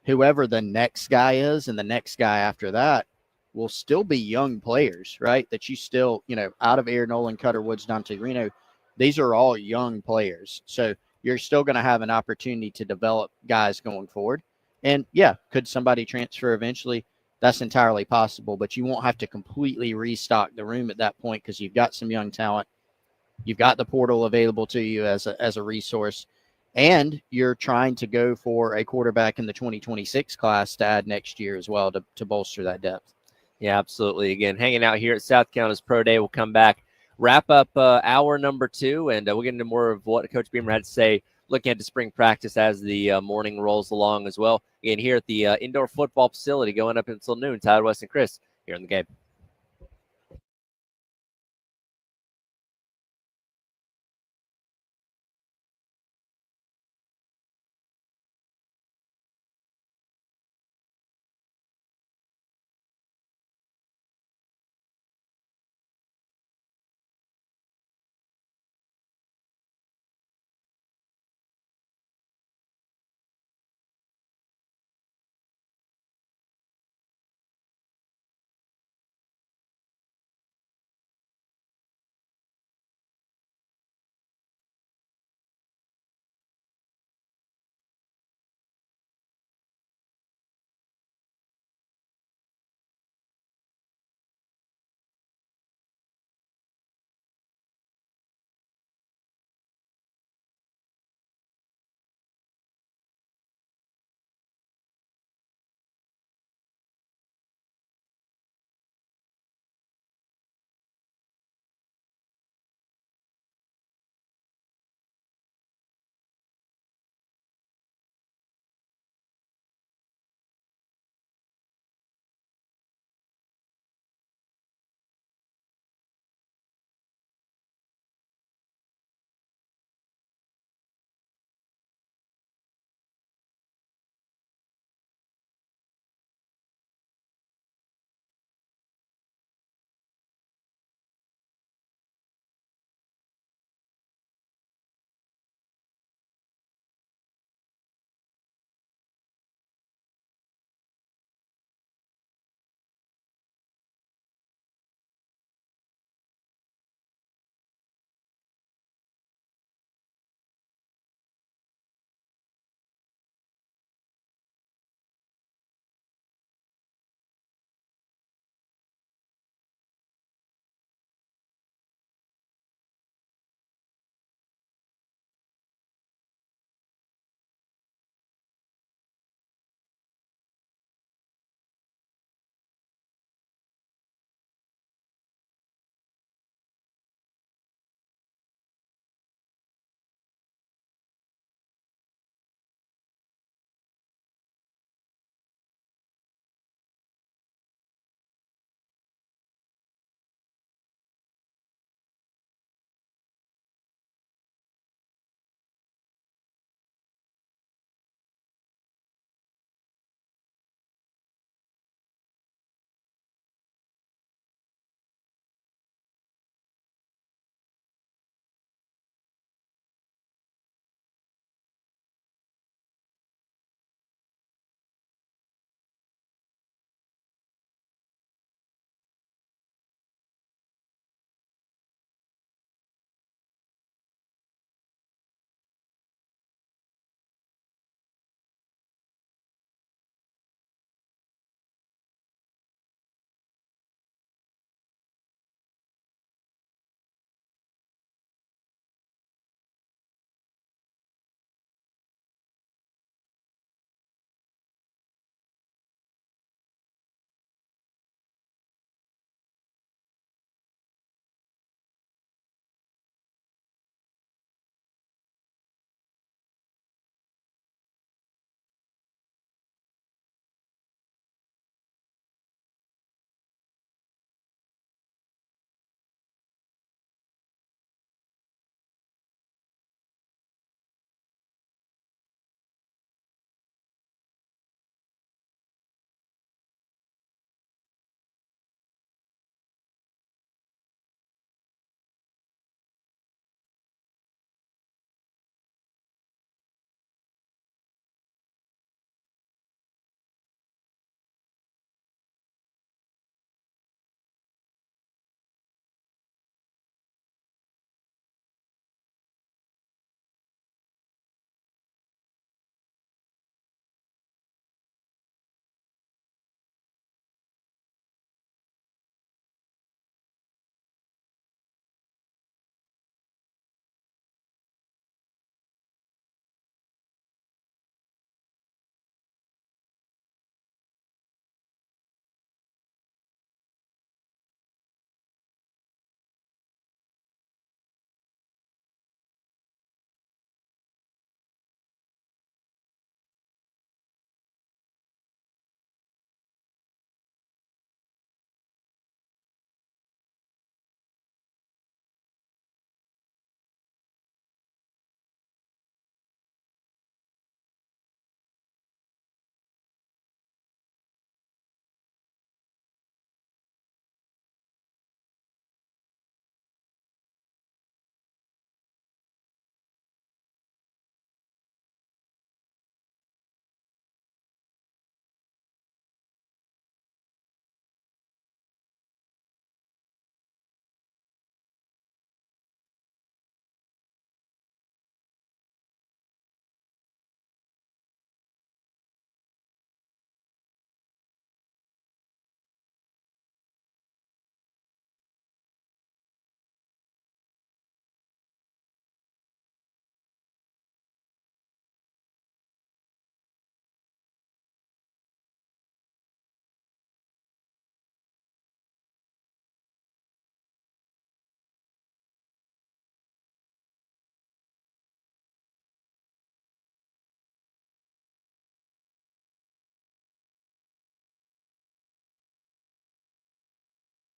whoever the next guy is and the next guy after that will still be young players, right? That you still, out of Aaron Nolan, Cutter Woods, Dante Reno, these are all young players. So you're still going to have an opportunity to develop guys going forward. And yeah, could somebody transfer eventually? That's entirely possible, but you won't have to completely restock the room at that point because you've got some young talent. You've got the portal available to you as a resource, and you're trying to go for a quarterback in the 2026 class to add next year as well to bolster that depth. Yeah, absolutely. Again, hanging out here at South Carolina's Pro Day. We'll come back, wrap up hour number 2, and we'll get into more of what Coach Beamer had to say, looking at the spring practice as the morning rolls along as well. Again, here at the indoor football facility going up until noon. Tyler, West, and Chris here in the game.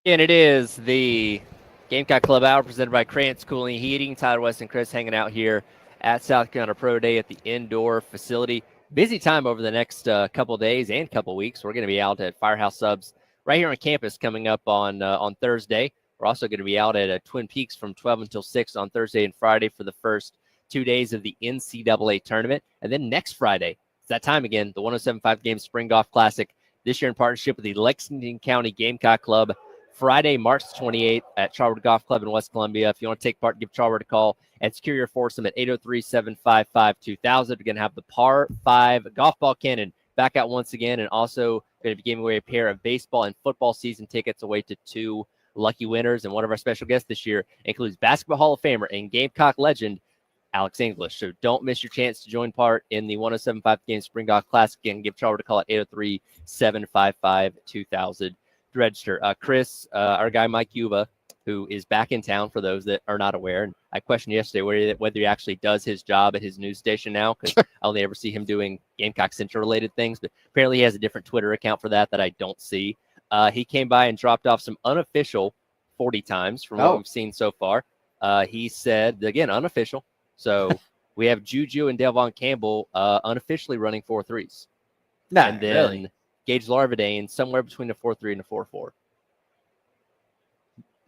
And it is the Gamecock Club Hour presented by Krantz Cooling Heating. Tyler West and Chris hanging out here at South Carolina Pro Day at the indoor facility. Busy time over the next couple days and couple weeks. We're going to be out at Firehouse Subs right here on campus coming up on Thursday. We're also going to be out at Twin Peaks from 12 until 6 on Thursday and Friday for the first 2 days of the NCAA tournament. And then next Friday, it's that time again, the 107.5 Game Spring Golf Classic, this year in partnership with the Lexington County Gamecock Club. Friday, March 28th at Charwood Golf Club in West Columbia. If you want to take part, give Charwood a call and secure your foursome at 803-755-2000. We're going to have the par 5 golf ball cannon back out once again, and also going to be giving away a pair of baseball and football season tickets away to 2 lucky winners. And one of our special guests this year includes Basketball Hall of Famer and Gamecock legend Alex English. So don't miss your chance to join part in the 107.5 Game Spring Golf Classic. Again, give Charwood a call at 803-755-2000. Register. Chris, our guy Mike Yuba, who is back in town for those that are not aware. And I questioned yesterday whether he actually does his job at his news station now, because I only ever see him doing Gamecock Central related things. But apparently he has a different Twitter account for that I don't see. He came by and dropped off some unofficial 40 times from what we've seen so far. He said, again, unofficial. So we have Juju and Delvon Campbell unofficially running 4.3s. No, and then really. Gage Larvadane somewhere between a 4.3 and a 4.4.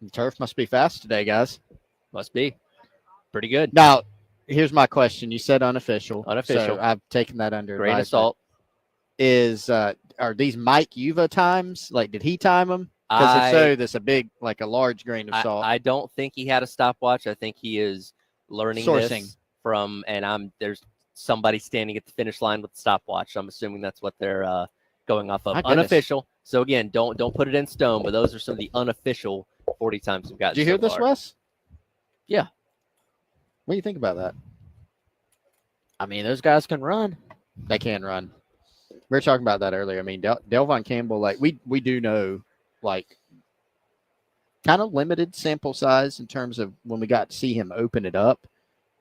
The turf must be fast today, guys. Must be. Pretty good. Now, here's my question. You said unofficial. Unofficial. So I've taken that under Grain of advisement. salt. Are these Mike Yuva times? Like, did he time them? Because if so, that's a large grain of salt. I don't think he had a stopwatch. I think he is learning this from, and there's somebody standing at the finish line with the stopwatch. I'm assuming that's what they're going off of. Unofficial. So again, don't put it in stone, but those are some of the unofficial 40 times we've got. Did you hear this, Wes? Yeah. What do you think about that? I mean, those guys can run. They can run. We were talking about that earlier. I mean, Delvon Campbell, like we do know, like kind of limited sample size in terms of when we got to see him open it up,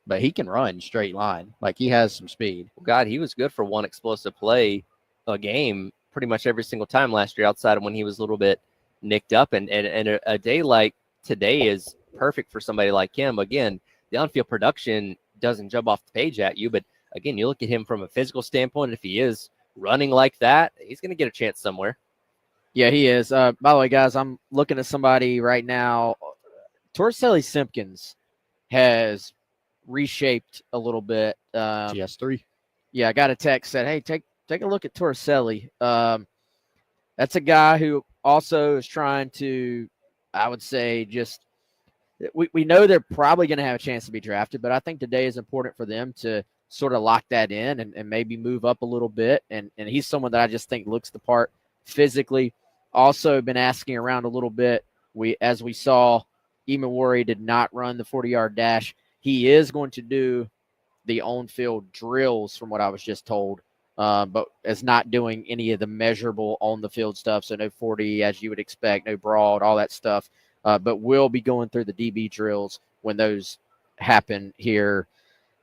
but he can run straight line. Like he has some speed. God, he was good for one explosive play a game pretty much every single time last year, outside of when he was a little bit nicked up. And a day like today is perfect for somebody like him. Again, the on-field production doesn't jump off the page at you, but again, you look at him from a physical standpoint. If he is running like that, he's going to get a chance somewhere. Yeah, he is. By the way, guys, I'm looking at somebody right now. Torricelli Simpkins has reshaped a little bit. GS3. Yeah, I got a text said, hey, take a look at Torricelli. That's a guy who also is trying to, I would say, just we know they're probably going to have a chance to be drafted, but I think today is important for them to sort of lock that in and maybe move up a little bit. And he's someone that I just think looks the part physically. Also been asking around a little bit. As we saw, Imawari did not run the 40-yard dash. He is going to do the on-field drills from what I was just told, but is not doing any of the measurable on-the-field stuff. So no 40, as you would expect, no broad, all that stuff. But will be going through the DB drills when those happen here,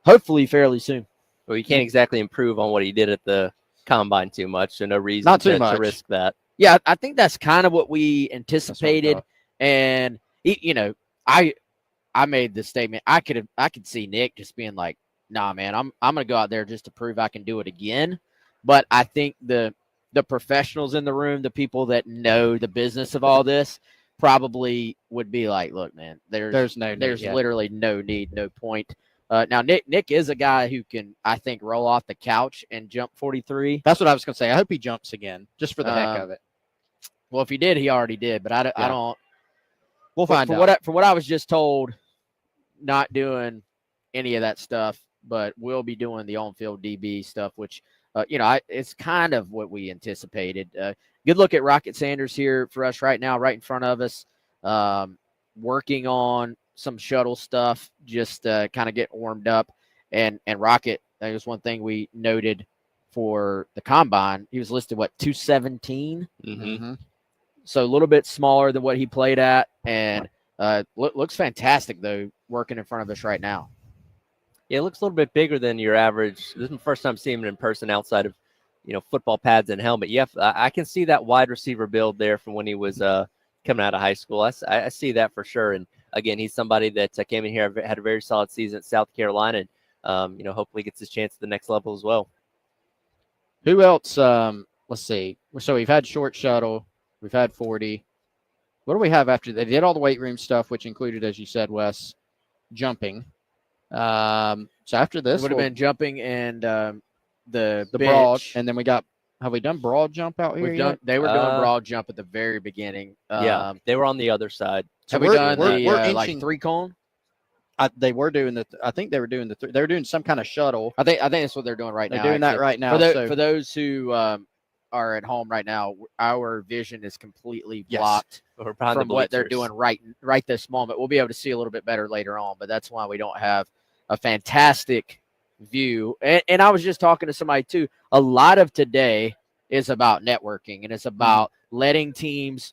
hopefully fairly soon. Well, you can't exactly improve on what he did at the combine too much, so no reason to risk that. Yeah, I think that's kind of what we anticipated. And, I made the statement. I could see Nick just being like, nah, man, I'm going to go out there just to prove I can do it again. But I think the professionals in the room, the people that know the business of all this, probably would be like, look, man, there's literally no need, no point. Now, Nick is a guy who can, I think, roll off the couch and jump 43. That's what I was going to say. I hope he jumps again, just for the heck of it. Well, if he did, he already did. But I don't. We'll find out. For what I was just told, not doing any of that stuff, but will be doing the on-field DB stuff, which, it's kind of what we anticipated. Good look at Rocket Sanders here for us right now, right in front of us, working on some shuttle stuff, just kind of get warmed up. And Rocket, that was one thing we noted for the combine. He was listed, 217? Mm-hmm. So a little bit smaller than what he played at, and looks fantastic, though, working in front of us right now. Yeah, it looks a little bit bigger than your average. This is the first time seeing him in person outside of, football pads and helmet. Yeah, I can see that wide receiver build there from when he was coming out of high school. I see that for sure. And again, he's somebody that came in here, had a very solid season at South Carolina, and hopefully gets his chance at the next level as well. Who else? Let's see. So we've had short shuttle, we've had 40. What do we have after? They did all the weight room stuff, which included, as you said, Wes, jumping. So after this, It would have been jumping and the broad, bench. and then we got. Have we done broad jump out here yet? They were doing broad jump at the very beginning. Yeah, they were on the other side. So Have we done we're like inching. 3 cone? They were doing the. I think they were doing they were doing some kind of shuttle. I think that's what they're doing right now. They're doing that actually. right now. For those who are at home right now, our vision is completely blocked from what they're doing right this moment. We'll be able to see a little bit better later on, but that's why we don't have a fantastic view. And I was just talking to somebody too. A lot of today is about networking, and it's about letting teams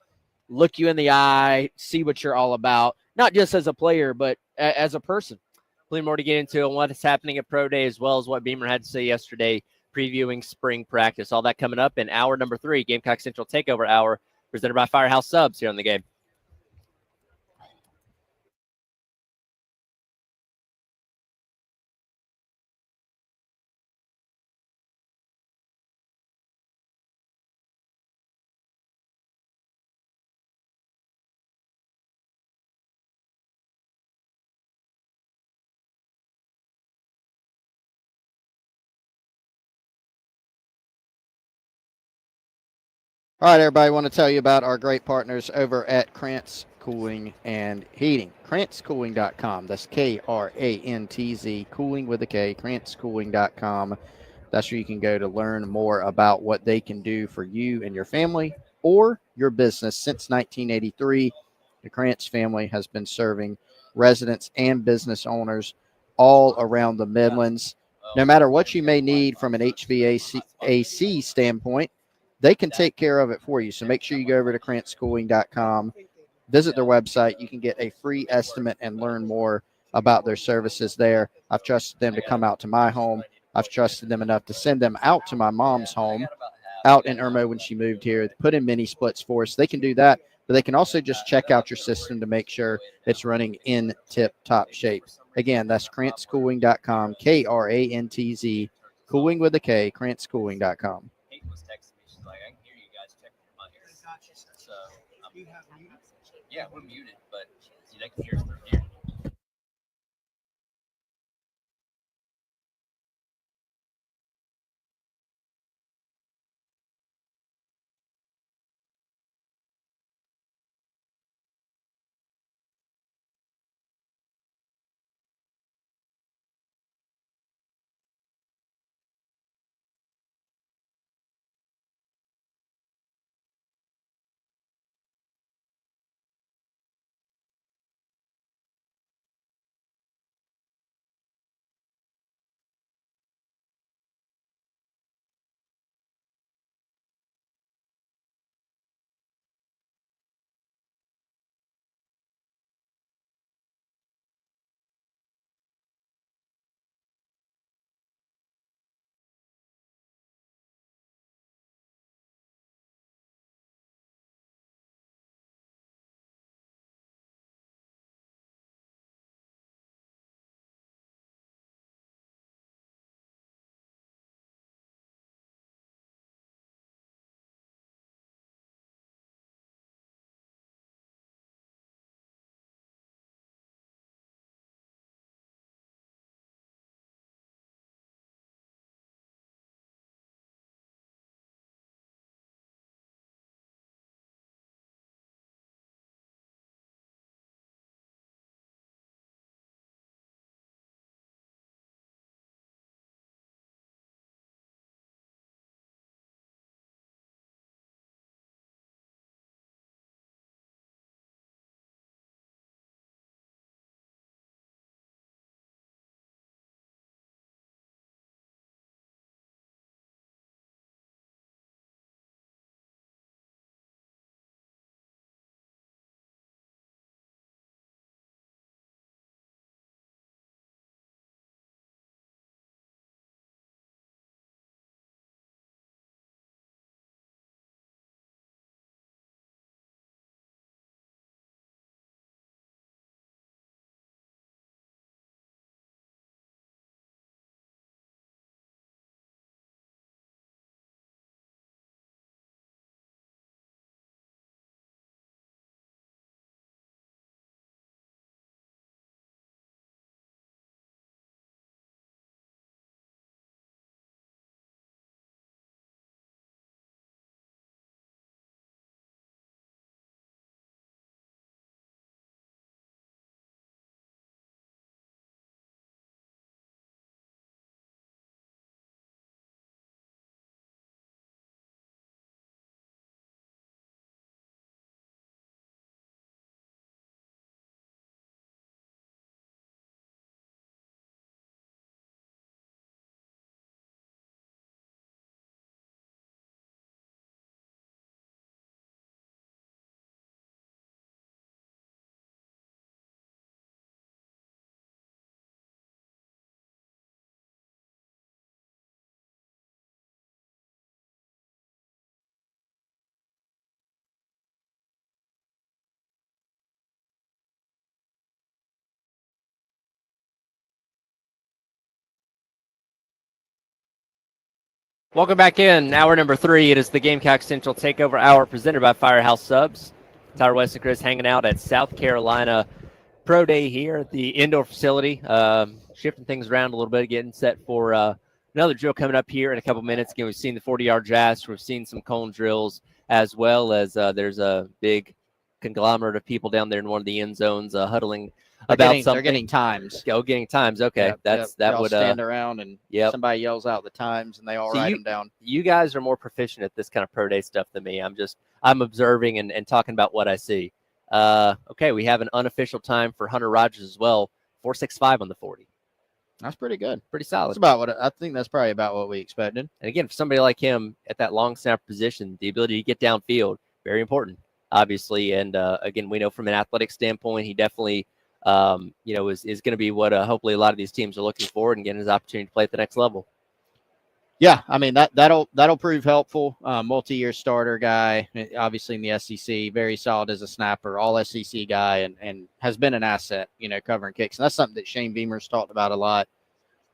look you in the eye, see what you're all about, not just as a player, but as a person. Plenty more to get into on what is happening at Pro Day, as well as what Beamer had to say yesterday, previewing spring practice. All that coming up in hour number 3, Gamecock Central Takeover Hour, presented by Firehouse Subs here on the game. All right, everybody, I want to tell you about our great partners over at Krantz Cooling and Heating. KrantzCooling.com. That's Krantz, cooling with a K, KrantzCooling.com. That's where you can go to learn more about what they can do for you and your family or your business. Since 1983, the Krantz family has been serving residents and business owners all around the Midlands. No matter what you may need from an HVAC standpoint, they can take care of it for you. So make sure you go over to KrantzCooling.com, visit their website. You can get a free estimate and learn more about their services there. I've trusted them to come out to my home. I've trusted them enough to send them out to my mom's home out in Irmo when she moved here, put in mini splits for us. They can do that, but they can also just check out your system to make sure it's running in tip-top shape. Again, that's KrantzCooling.com, KRANTZ, cooling with a K, KrantzCooling.com. Was texting me. She's like, I can hear you guys checking your mic. So, yeah, we're muted, but they can hear us through here. Welcome back in. Hour number 3. It is the Gamecock Central Takeover Hour presented by Firehouse Subs. Tyler West and Chris hanging out at South Carolina Pro Day here at the indoor facility. Shifting things around a little bit, getting set for another drill coming up here in a couple minutes. Again, we've seen the 40-yard dash. We've seen some cone drills, as well as there's a big conglomerate of people down there in one of the end zones huddling about something. They're getting times. Oh, getting times. Okay, that they would stand around and somebody yells out the times and they all write them down. You guys are more proficient at this kind of pro day stuff than me. I'm observing and talking about what I see. Okay, we have an unofficial time for Hunter Rogers as well. 4.65 on the 40. That's pretty good. Pretty solid. That's about what I think. That's probably about what we expected. And again, for somebody like him at that long snap position, the ability to get downfield, very important, obviously. And again, we know from an athletic standpoint, he definitely, is going to be what hopefully a lot of these teams are looking forward and getting his opportunity to play at the next level. Yeah, I mean that'll prove helpful. Multi-year starter guy, obviously in the SEC, very solid as a snapper, all SEC guy, and has been an asset, covering kicks. And that's something that Shane Beamer's talked about a lot.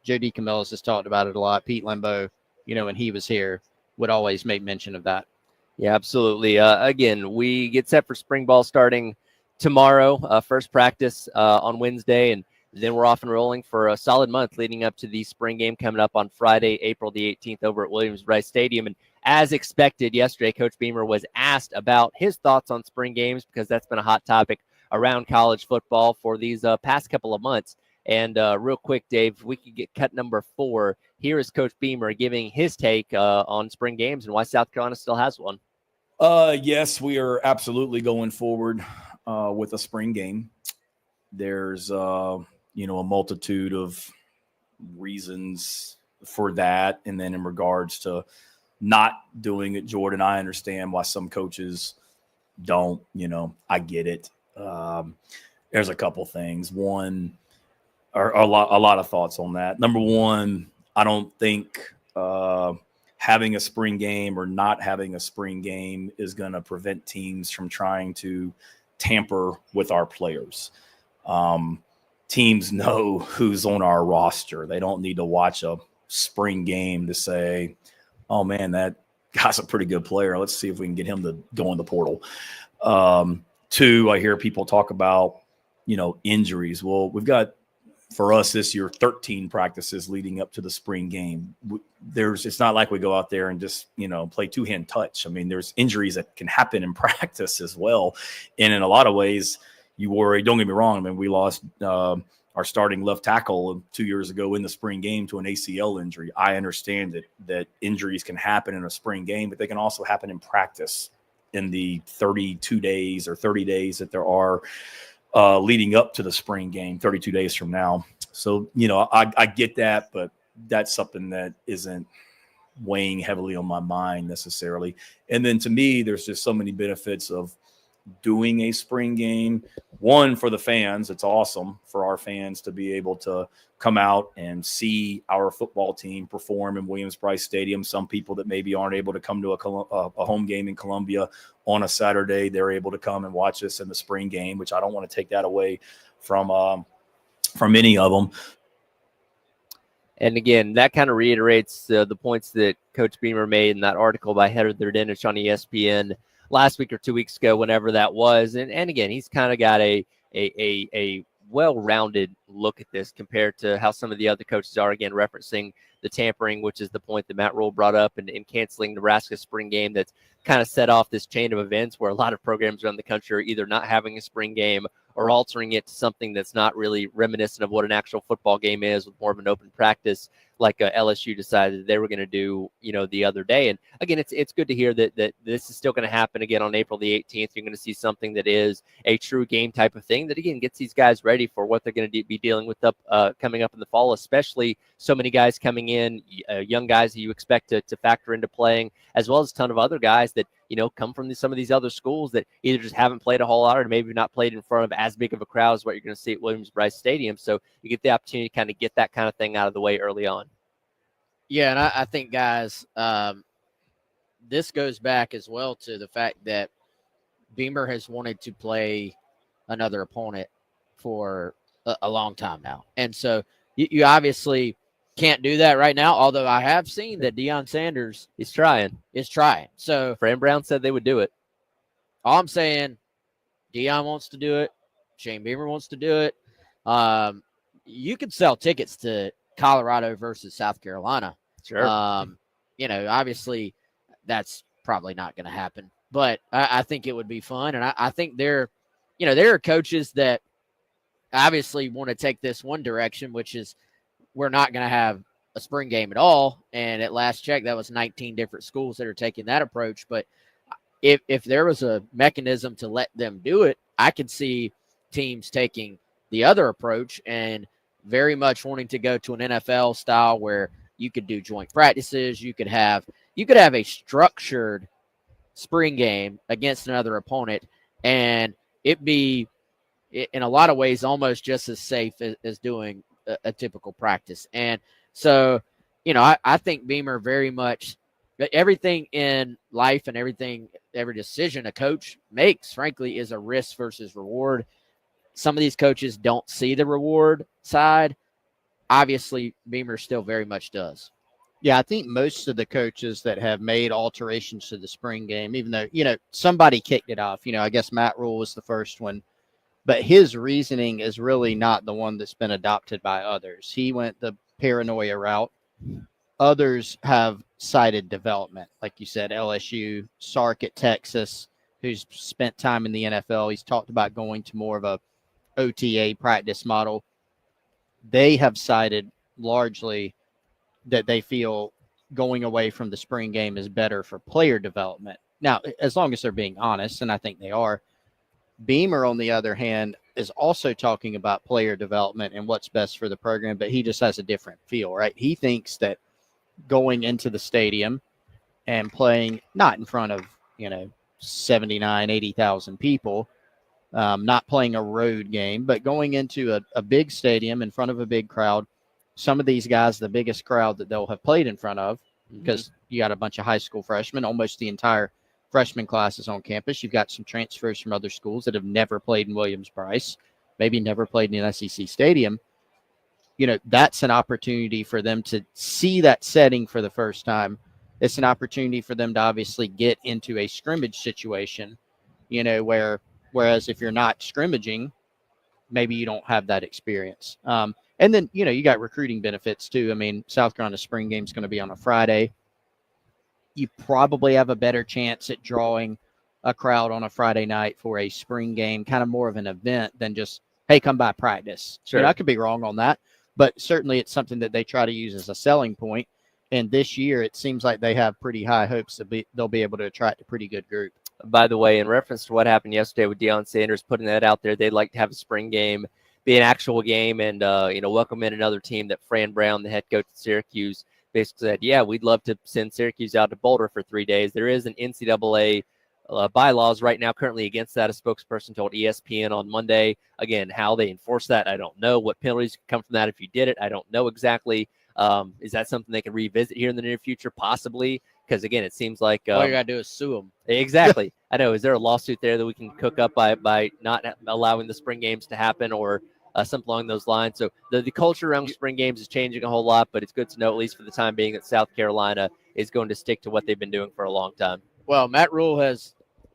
Joe DeCamillis has talked about it a lot. Pete Limbo, when he was here, would always make mention of that. Yeah, absolutely. Again, we get set for spring ball starting tomorrow. First practice on Wednesday, and then we're off and rolling for a solid month leading up to the spring game coming up on Friday, April the 18th over at Williams-Brice Stadium. And as expected yesterday, Coach Beamer was asked about his thoughts on spring games because that's been a hot topic around college football for these past couple of months. And real quick, Dave, if we could get cut number 4. Here is Coach Beamer giving his take on spring games and why South Carolina still has one. Yes, we are absolutely going forward with a spring game. There's a multitude of reasons for that. And then in regards to not doing it, Jordan, I understand why some coaches don't, I get it. There's a couple things. One, or a lot of thoughts on that. Number one, I don't think having a spring game or not having a spring game is going to prevent teams from trying to tamper with our players. Teams know who's on our roster. They don't need to watch a spring game to say, oh, man, that guy's a pretty good player. Let's see if we can get him to go in the portal. 2, I hear people talk about, injuries. Well, we've got, for us this year, 13 practices leading up to the spring game. It's not like we go out there and just, play two-hand touch. I mean, there's injuries that can happen in practice as well. And in a lot of ways, you worry. Don't get me wrong. I mean, we lost our starting left tackle 2 years ago in the spring game to an ACL injury. I understand that injuries can happen in a spring game, but they can also happen in practice in the 32 days or 30 days that there are leading up to the spring game, 32 days from now. So, I get that, but that's something that isn't weighing heavily on my mind necessarily. And then to me, there's just so many benefits of doing a spring game. One, for the fans, it's awesome for our fans to be able to come out and see our football team perform in Williams-Brice Stadium. Some people that maybe aren't able to come to a home game in Columbia on a Saturday, they're able to come and watch us in the spring game, which I don't want to take that away from any of them. And again, that kind of reiterates the points that Coach Beamer made in that article by Heather Dinich on ESPN last week or 2 weeks ago, whenever that was. And again, he's kind of got a well-rounded look at this compared to how some of the other coaches are, again, referencing the tampering, which is the point that Matt Rule brought up, and in canceling Nebraska's spring game that's kind of set off this chain of events where a lot of programs around the country are either not having a spring game or altering it to something that's not really reminiscent of what an actual football game is, with more of an open practice like LSU decided they were going to do, the other day. And again, it's good to hear that this is still going to happen again on April the 18th. You're going to see something that is a true game type of thing that, again, gets these guys ready for what they're going to be dealing with coming up in the fall, especially so many guys coming in, young guys that you expect to factor into playing, as well as a ton of other guys that, come from some of these other schools that either just haven't played a whole lot or maybe not played in front of as big of a crowd as what you're going to see at Williams-Brice Stadium. So you get the opportunity to kind of get that kind of thing out of the way early on. Yeah, and I think, guys, this goes back as well to the fact that Beamer has wanted to play another opponent for a long time now. And so you obviously can't do that right now. Although I have seen that Deion Sanders He's trying. is trying. So Fran Brown said they would do it. all I'm saying, Deion wants to do it. Shane Beamer wants to do it. You could sell tickets to Colorado versus South Carolina. Sure. Obviously that's probably not going to happen, but I think it would be fun. And I think there are coaches that obviously want to take this one direction, which is we're not going to have a spring game at all. And at last check, that was 19 different schools that are taking that approach. But if there was a mechanism to let them do it, I could see teams taking the other approach and very much wanting to go to an NFL style where you could do joint practices. You could have a structured spring game against another opponent, and it be in a lot of ways almost just as safe as doing a typical practice. And so, I think Beamer very much everything in life and every decision a coach makes, frankly, is a risk versus reward. Some of these coaches don't see the reward side. Obviously, Beamer still very much does. Yeah, I think most of the coaches that have made alterations to the spring game, even though, somebody kicked it off, I guess Matt Rule was the first one, but his reasoning is really not the one that's been adopted by others. He went the paranoia route. Others have cited development. Like you said, LSU, Sark at Texas, who's spent time in the NFL. He's talked about going to more of a OTA practice model. They have cited largely that they feel going away from the spring game is better for player development. Now, as long as they're being honest, and I think they are, Beamer, on the other hand, is also talking about player development and what's best for the program, but he just has a different feel, right? He thinks that going into the stadium and playing not in front of, 79, 80,000 people, not playing a road game, but going into a big stadium in front of a big crowd. Some of these guys, the biggest crowd that they'll have played in front of, because you got a bunch of high school freshmen, almost the entire freshman class is on campus. You've got some transfers from other schools that have never played in Williams-Brice, maybe never played in an SEC stadium. That's an opportunity for them to see that setting for the first time. It's an opportunity for them to obviously get into a scrimmage situation, whereas if you're not scrimmaging, maybe you don't have that experience. And then, you got recruiting benefits too. I mean, South Carolina spring game is going to be on a Friday. You probably have a better chance at drawing a crowd on a Friday night for a spring game, kind of more of an event than just, hey, come by practice. Sure. I could be wrong on that, but certainly it's something that they try to use as a selling point. And this year, it seems like they have pretty high hopes that they'll be able to attract a pretty good group. By the way, in reference to what happened yesterday with Deion Sanders putting that out there, they'd like to have a spring game be an actual game and, welcome in another team. That Fran Brown, the head coach at Syracuse, basically said, yeah, we'd love to send Syracuse out to Boulder for 3 days. There is an NCAA bylaws right now currently against that. A spokesperson told ESPN on Monday. Again, how they enforce that, I don't know. What penalties could come from that if you did it, I don't know exactly. Is that something they can revisit here in the near future? Possibly. Because, again, it seems like all you got to do is sue them. Exactly. I know. Is there a lawsuit there that we can cook up by not allowing the spring games to happen or something along those lines? So the culture around spring games is changing a whole lot, but it's good to know, at least for the time being, that South Carolina is going to stick to what they've been doing for a long time. Well, Matt Rule has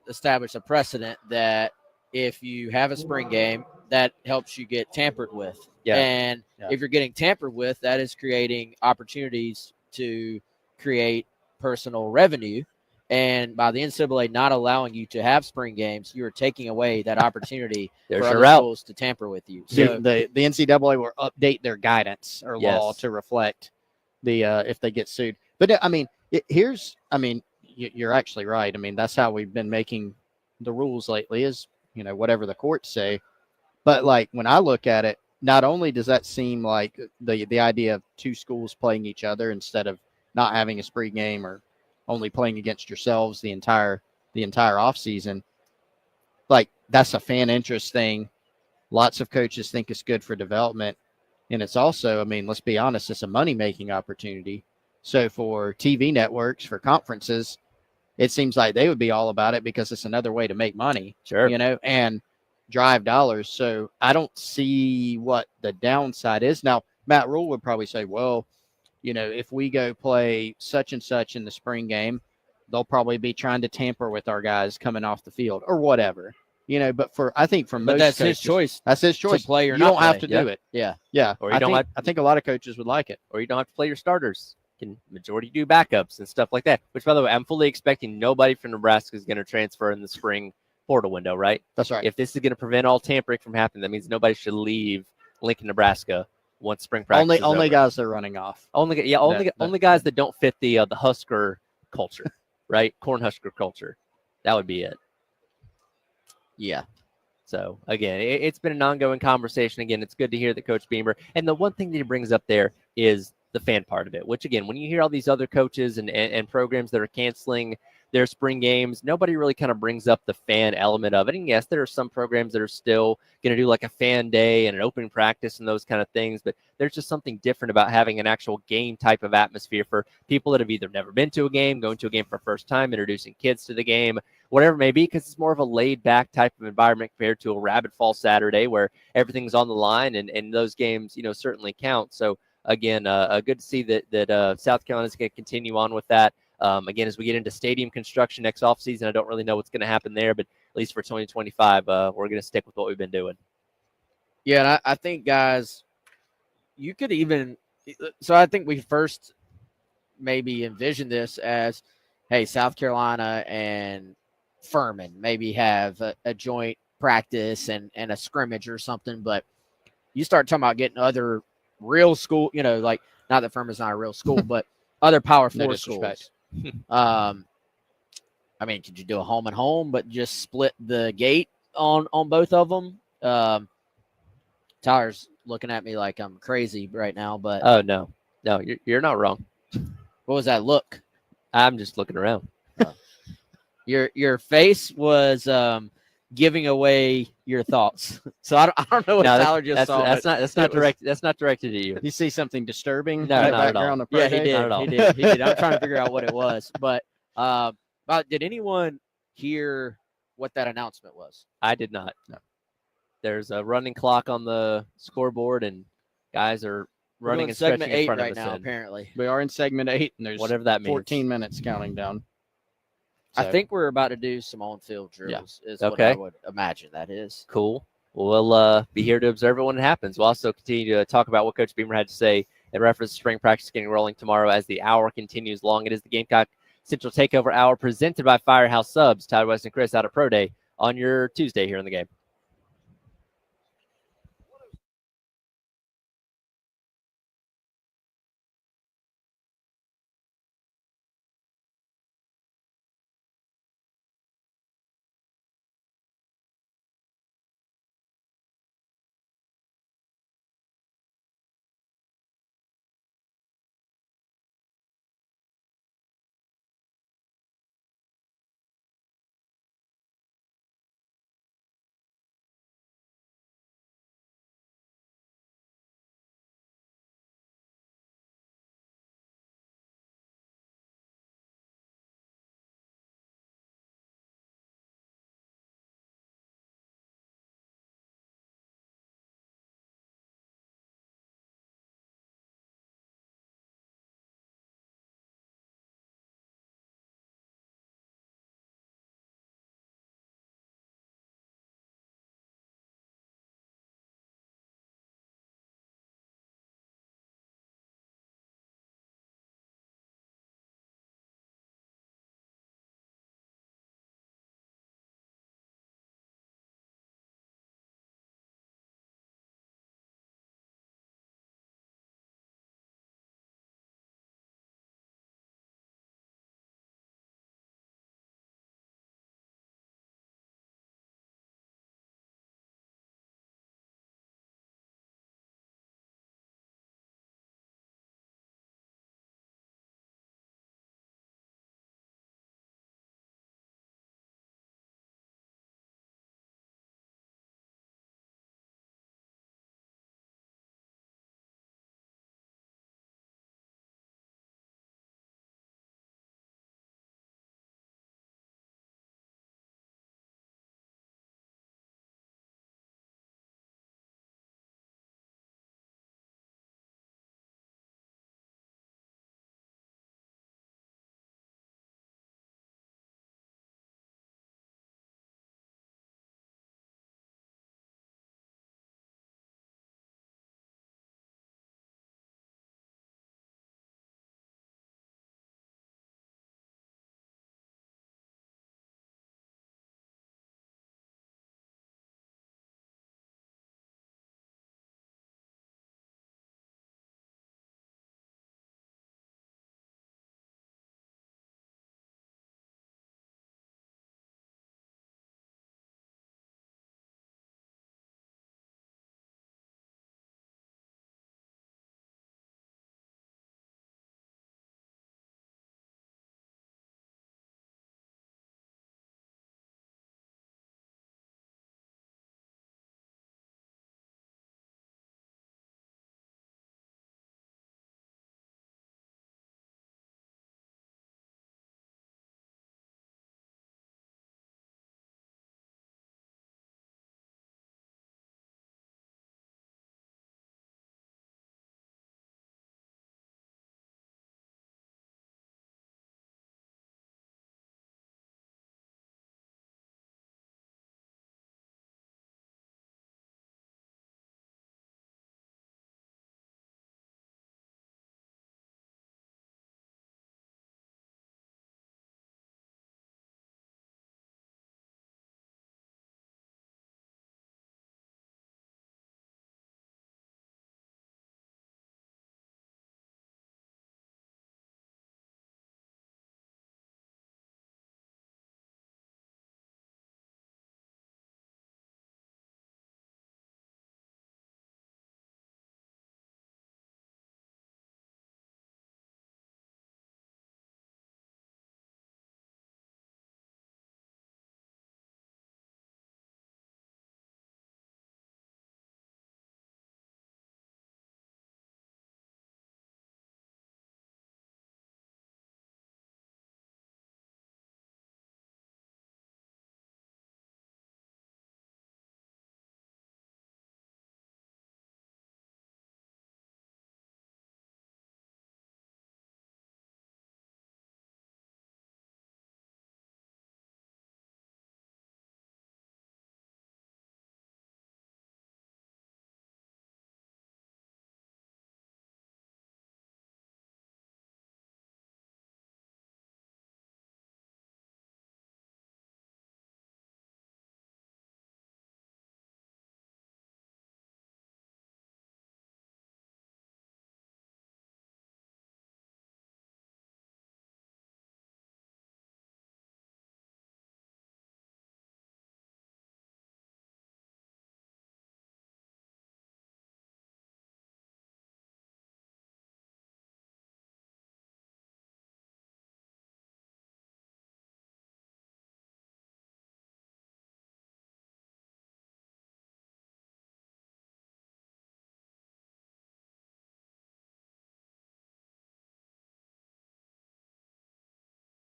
established a precedent that if you have a spring game, that helps you get tampered with. Yeah. And if you're getting tampered with, that is creating opportunities to create personal revenue. And by the NCAA not allowing you to have spring games, you are taking away that opportunity for other schools to tamper with you. So the NCAA will update their guidance or law to reflect the if they get sued. But I mean, you're actually right. I mean, that's how we've been making the rules lately is, whatever the courts say. But like when I look at it, not only does that seem like the idea of two schools playing each other instead of not having a spring game or only playing against yourselves the entire off season, like that's a fan interest thing. Lots of coaches think it's good for development. And it's also, I mean, let's be honest, it's a money-making opportunity. So for TV networks, for conferences, it seems like they would be all about it because it's another way to make money, sure, and drive dollars. So I don't see what the downside is. Now, Matt Rule would probably say, well, if we go play such and such in the spring game, they'll probably be trying to tamper with our guys coming off the field or whatever. But I think for But most that's coaches, his choice that's his choice. to play or you not don't have play. to do it. Yeah. Yeah, Or you don't have- I think a lot of coaches would like it. or you don't have to play your starters. Can majority do backups and stuff like that. Which, by the way, I'm fully expecting nobody from Nebraska is going to transfer in the spring portal window, right? That's right. If this is going to prevent all tampering from happening, that means nobody should leave Lincoln, Nebraska once spring practice is Only over. guys that are running off. Only guys that don't fit the Husker culture, right? Cornhusker culture. That would be it. Yeah. So again, it's been an ongoing conversation. Again, it's good to hear that Coach Beamer, and the one thing that he brings up there is the fan part of it, which again, when you hear all these other coaches and programs that are canceling their spring games, nobody really kind of brings up the fan element of it. And yes, there are some programs that are still going to do like a fan day and an open practice and those kind of things, but there's just something different about having an actual game type of atmosphere for people that have either never been to a game, going to a game for the first time, introducing kids to the game, whatever it may be, because it's more of a laid back type of environment compared to a Rabbit Fall Saturday where everything's on the line and those games, certainly count. So again, good to see that South Carolina is going to continue on with that. Again, as we get into stadium construction next offseason, I don't really know what's going to happen there, but at least for 2025, we're going to stick with what we've been doing. Yeah, and I think, guys, you could even – so I think we first maybe envision this as, hey, South Carolina and Furman maybe have a joint practice and a scrimmage or something, but you start talking about getting other real school, like not that Furman's not a real school, but other Power 4 schools. I mean, could you do a home and home, but just split the gate on both of them? Tyler's looking at me like I'm crazy right now, but oh no, you're not wrong. What was that look? I'm just looking around. Your face was giving away your thoughts. So I don't know what Tyler just saw. That's not directed at you. You see something disturbing? No, in the not at background all. of Pro Yeah, Day? he did. Not at all. He did. I'm trying to figure out what it was. But did anyone hear what that announcement was? I did not. No. There's a running clock on the scoreboard, and guys are running and stretching segment in 8 front right of us. now, apparently. We are in segment 8, and there's Whatever that means. 14 minutes counting down. I So- think we're about to do some on-field drills. Is what Okay. I would imagine that is. Cool. We'll be here to observe it when it happens. We'll also continue to talk about what Coach Beamer had to say in reference to spring practice getting rolling tomorrow as the hour continues long. It is the Gamecock Central Takeover Hour presented by Firehouse Subs. Todd West and Chris out of Pro Day on your Tuesday here in the game.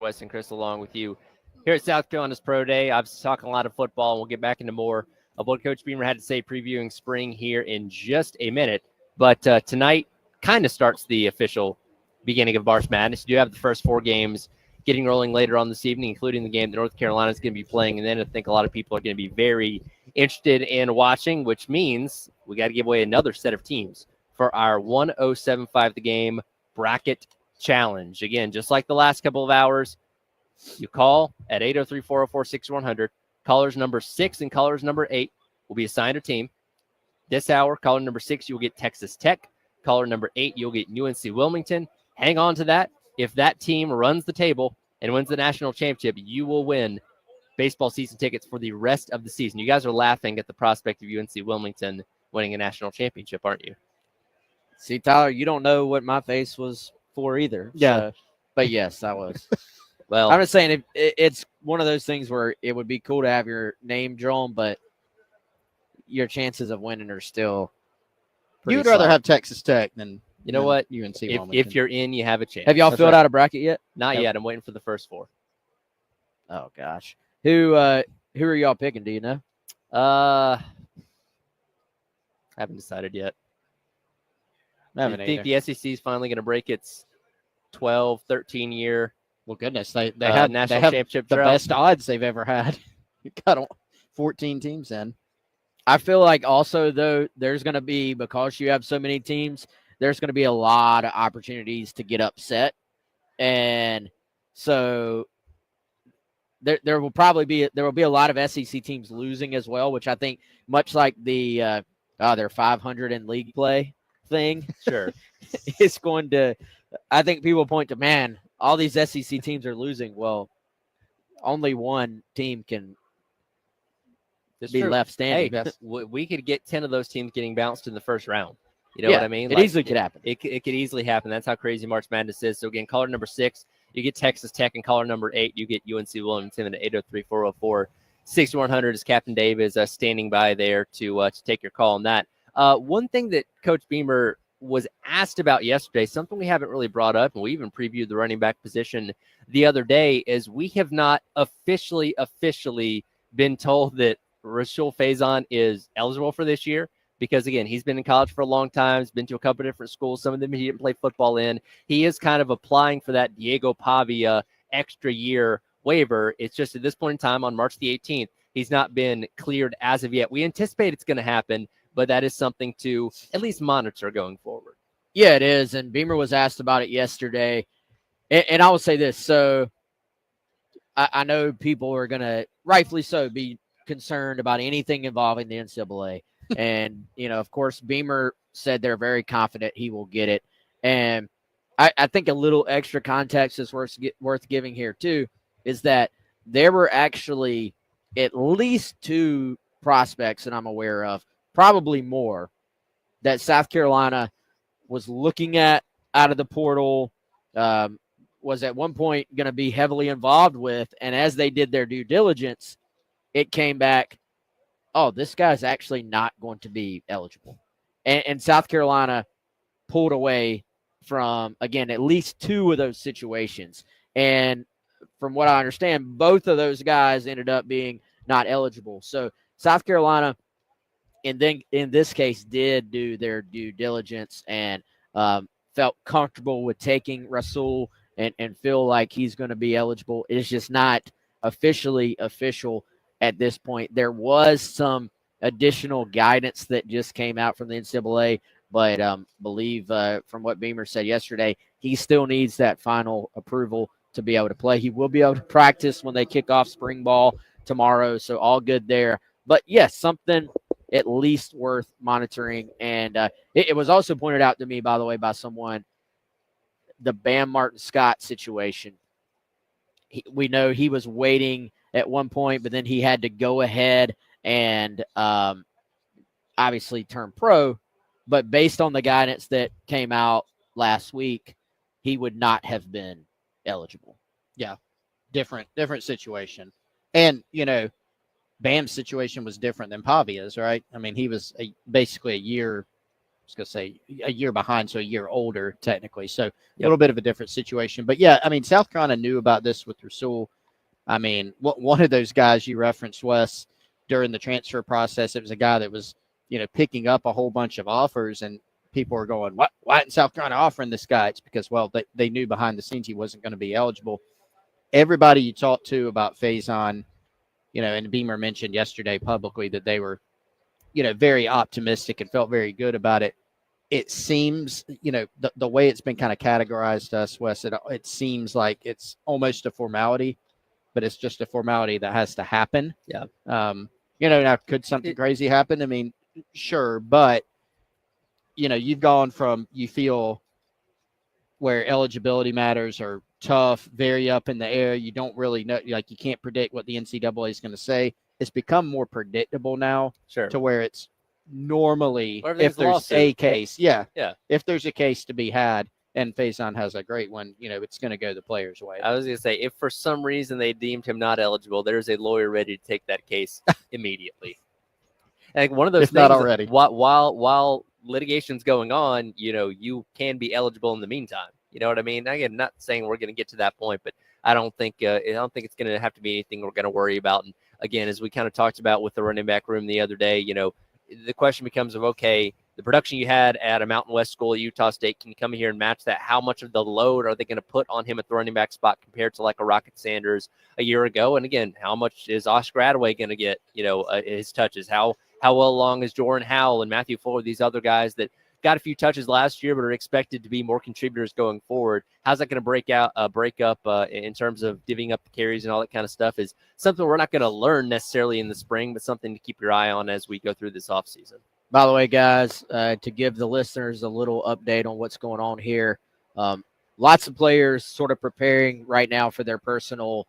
Wes and Chris along with you here at South Carolina's Pro Day. I've been talking a lot of football, and we'll get back into more of what Coach Beamer had to say previewing spring here in just a minute. But tonight kind of starts the official beginning of March Madness. You do have the first 4 games getting rolling later on this evening, including the game that North Carolina is going to be playing. And then I think a lot of people are going to be very interested in watching, which means we got to give away another set of teams for our 1075 the game bracket challenge. Again, just like the last couple of hours, you call at 803-404-6100. Callers number 6 and callers number 8 will be assigned a team. This hour, caller number 6, you'll get Texas Tech. Caller number 8, you'll get UNC Wilmington. Hang on to that. If that team runs the table and wins the national championship, you will win baseball season tickets for the rest of the season. You guys are laughing at the prospect of UNC Wilmington winning a national championship, aren't you? See, Tyler, you don't know what my face was for either. Yeah. So, but yes, I was. Well, I'm just saying it's one of those things where it would be cool to have your name drawn, but your chances of winning are still pretty You would rather slight. have Texas Tech than you know what? UNC If Wilmington. you're in, you have a chance. Have y'all That's filled right. out a bracket yet? Not Nope. yet. I'm waiting for the first 4. Oh gosh. Who are y'all picking? Do you know? Haven't decided yet. I haven't I think either. the SEC is finally going to break its 12, 13 year Well, goodness, they have national they have championship the drought. best odds they've ever had. Got 14 teams in. I feel like also though there's going to be, because you have so many teams, there's going to be a lot of opportunities to get upset, and so there will be a lot of SEC teams losing as well, which I think much like the they're 500 in league play thing Sure. is going to. I think people point to, man, all these SEC teams are losing. Well, only one team can It's be true. left standing. Hey, we could get 10 of those teams getting bounced in the first round. You know what I mean? It easily could happen. It could easily happen. That's how crazy March Madness is. So, again, caller number 6, you get Texas Tech, and caller number 8, you get UNC Wilmington at 803-404-6100 as Captain Dave is standing by there to take your call on that. One thing that Coach Beamer was asked about yesterday, something we haven't really brought up, and we even previewed the running back position the other day, is we have not officially been told that Rashul Faison is eligible for this year. Because, again, he's been in college for a long time. He's been to a couple of different schools. Some of them he didn't play football in. He is kind of applying for that Diego Pavia extra year waiver. It's just at this point in time on March the 18th, he's not been cleared as of yet. We anticipate it's going to happen, but that is something to at least monitor going forward. Yeah, it is. And Beamer was asked about it yesterday. And I will say this. So I know people are going to, rightfully so, be concerned about anything involving the NCAA. And, of course, Beamer said they're very confident he will get it. And I think a little extra context is worth giving here, too, is that there were actually at least 2 prospects that I'm aware of, probably more, that South Carolina was looking at out of the portal, was at one point going to be heavily involved with. And as they did their due diligence, it came back, oh, this guy's actually not going to be eligible. And South Carolina pulled away from, again, at least 2 of those situations. And from what I understand, both of those guys ended up being not eligible. So South Carolina, and then in this case, did do their due diligence and felt comfortable with taking Rasul and feel like he's going to be eligible. It's just not officially official at this point. There was some additional guidance that just came out from the NCAA, but believe from what Beamer said yesterday, he still needs that final approval to be able to play. He will be able to practice when they kick off spring ball tomorrow, so all good there. But yes, something at least worth monitoring. And it was also pointed out to me, by the way, by someone, the Bam Martin Scott situation. We know he was waiting at one point, but then he had to go ahead and obviously turn pro. But based on the guidance that came out last week, he would not have been eligible. Yeah, different situation. And, Bam's situation was different than Pavia's, right? I mean, he was basically a year was going to say a year behind, so a year older technically. So a little bit of a different situation. But yeah, I mean, South Carolina knew about this with Rasul. I mean, one of those guys you referenced, Wes, during the transfer process, it was a guy that was, picking up a whole bunch of offers, and people were going, why isn't South Carolina offering this guy? It's because, well, they knew behind the scenes he wasn't going to be eligible. Everybody you talked to about Faison, and Beamer mentioned yesterday publicly that they were, very optimistic and felt very good about it. It seems, the way it's been kind of categorized to us, Wes, it seems like it's almost a formality, but it's just a formality that has to happen. Yeah. Now could something crazy happen? I mean, sure, but you've gone from you feel where eligibility matters are tough, very up in the air. You don't really know, like you can't predict what the NCAA is going to say. It's become more predictable now, to where it's normally if there's a case, if there's a case to be had, and Faison has a great one, it's going to go the player's way. I was going to say, if for some reason they deemed him not eligible, there's a lawyer ready to take that case immediately. Like one of those if things, not already, while litigation's going on, you can be eligible in the meantime. You know what I mean? Again, not saying we're going to get to that point, but I don't think it's going to have to be anything we're going to worry about. And again, as we kind of talked about with the running back room the other day, the question becomes of, okay, the production you had at a Mountain West school at Utah State, can you come here and match that? How much of the load are they going to put on him at the running back spot compared to like a Rocket Sanders a year ago? And again, how much is Oscar Attaway going to get, his touches? How well along is Jordan Howell and Matthew Fuller, these other guys that got a few touches last year but are expected to be more contributors going forward? How's that going to break up in terms of divvying up the carries and all that kind of stuff? Is something we're not going to learn necessarily in the spring, but something to keep your eye on as we go through this offseason. By the way, guys, to give the listeners a little update on what's going on here, lots of players sort of preparing right now for their personal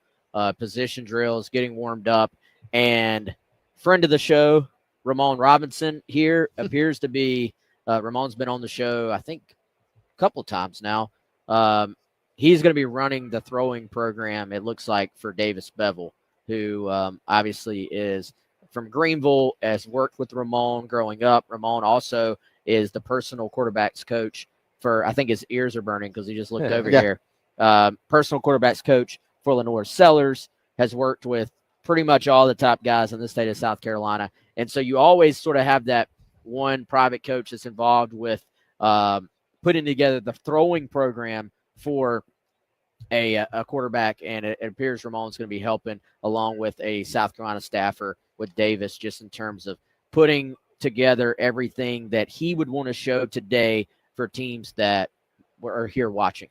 position drills, getting warmed up, and friend of the show, Ramon Robinson here appears to be Ramon's been on the show, I think, a couple of times now. He's going to be running the throwing program, it looks like, for Davis Bevel, who obviously is from Greenville, has worked with Ramon growing up. Ramon also is the personal quarterbacks coach for, I think his ears are burning because he just looked over here. Personal quarterbacks coach for Lenore Sellers, has worked with pretty much all the top guys in the state of South Carolina. And so you always sort of have that one private coach that's involved with putting together the throwing program for a quarterback, and it appears Ramon's going to be helping along with a South Carolina staffer with Davis, just in terms of putting together everything that he would want to show today for teams that are here watching.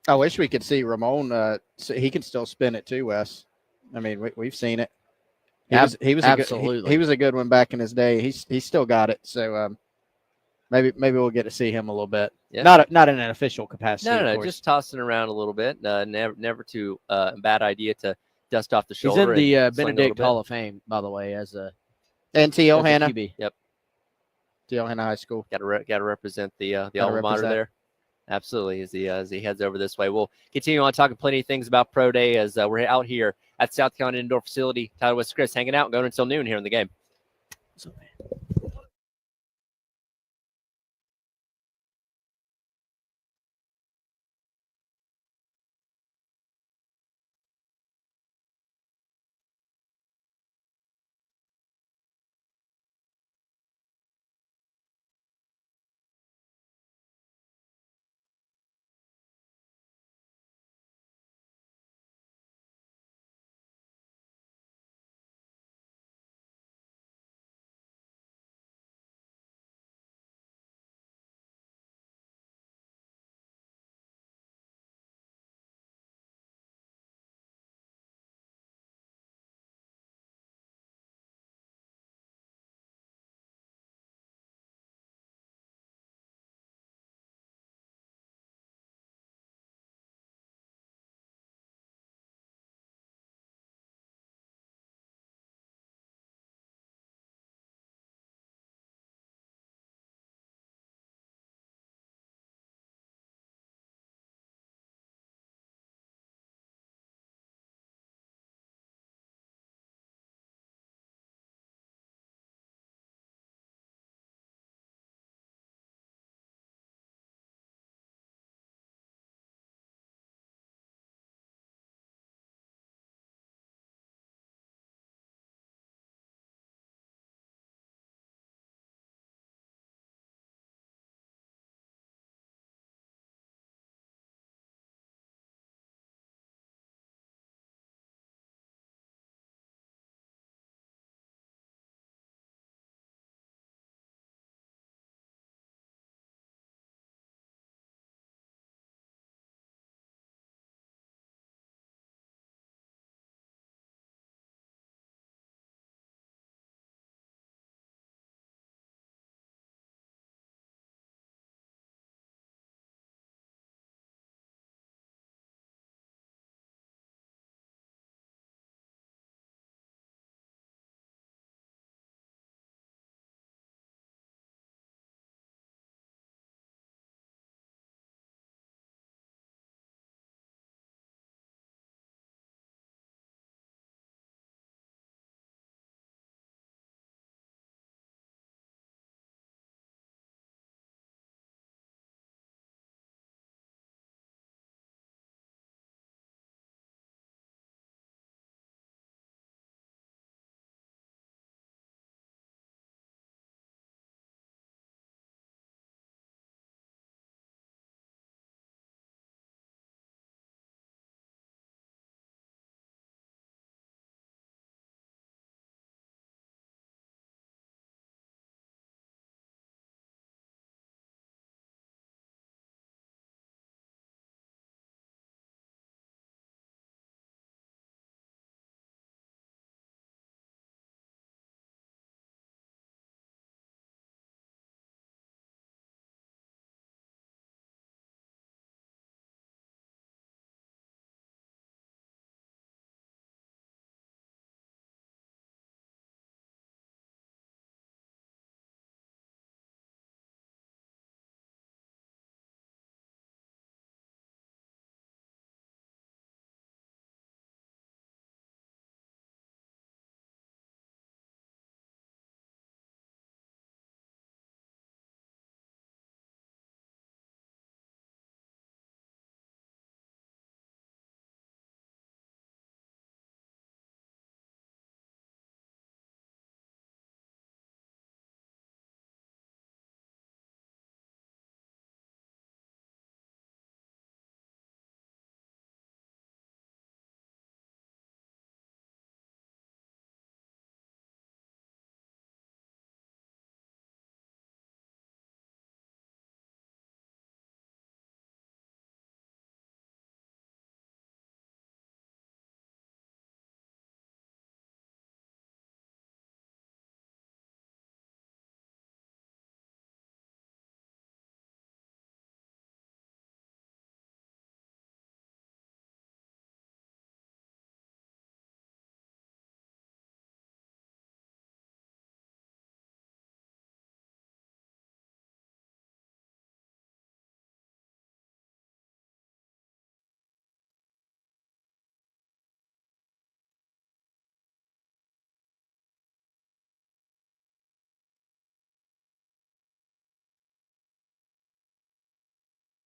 I wish we could see Ramon. So he can still spin it too, Wes. I mean, we've seen it. He was absolutely. He was a good one back in his day. He's still got it. So maybe we'll get to see him a little bit. Yeah. Not in an official capacity. No, just tossing around a little bit. Never too bad idea to dust off the shoulder. He's in the Benedict Hall of Fame, by the way, as a T.O. Hanna. Yep. T.O. Hanna High School. Got to represent the alma mater there. Absolutely, as he heads over this way. We'll continue on talking plenty of things about Pro Day as we're out here at South Carolina Indoor Facility. Tyler West Chris hanging out, going until noon here in the game.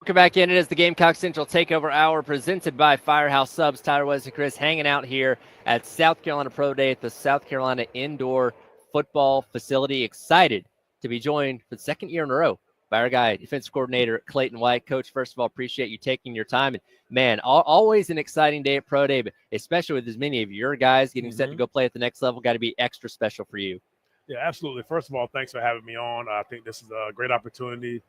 Welcome back in. It is the Gamecock Central Takeover Hour presented by Firehouse Subs. Tyler, Wes, and Chris hanging out here at South Carolina Pro Day at the South Carolina Indoor Football Facility. Excited to be joined for the second year in a row by our guy, defensive coordinator Clayton White. Coach, first of all, appreciate you taking your time. And man, always an exciting day at Pro Day, but especially with as many of your guys getting set to go play at the next level, got to be extra special for you. Yeah, absolutely. First of all, thanks for having me on. I think this is a great opportunity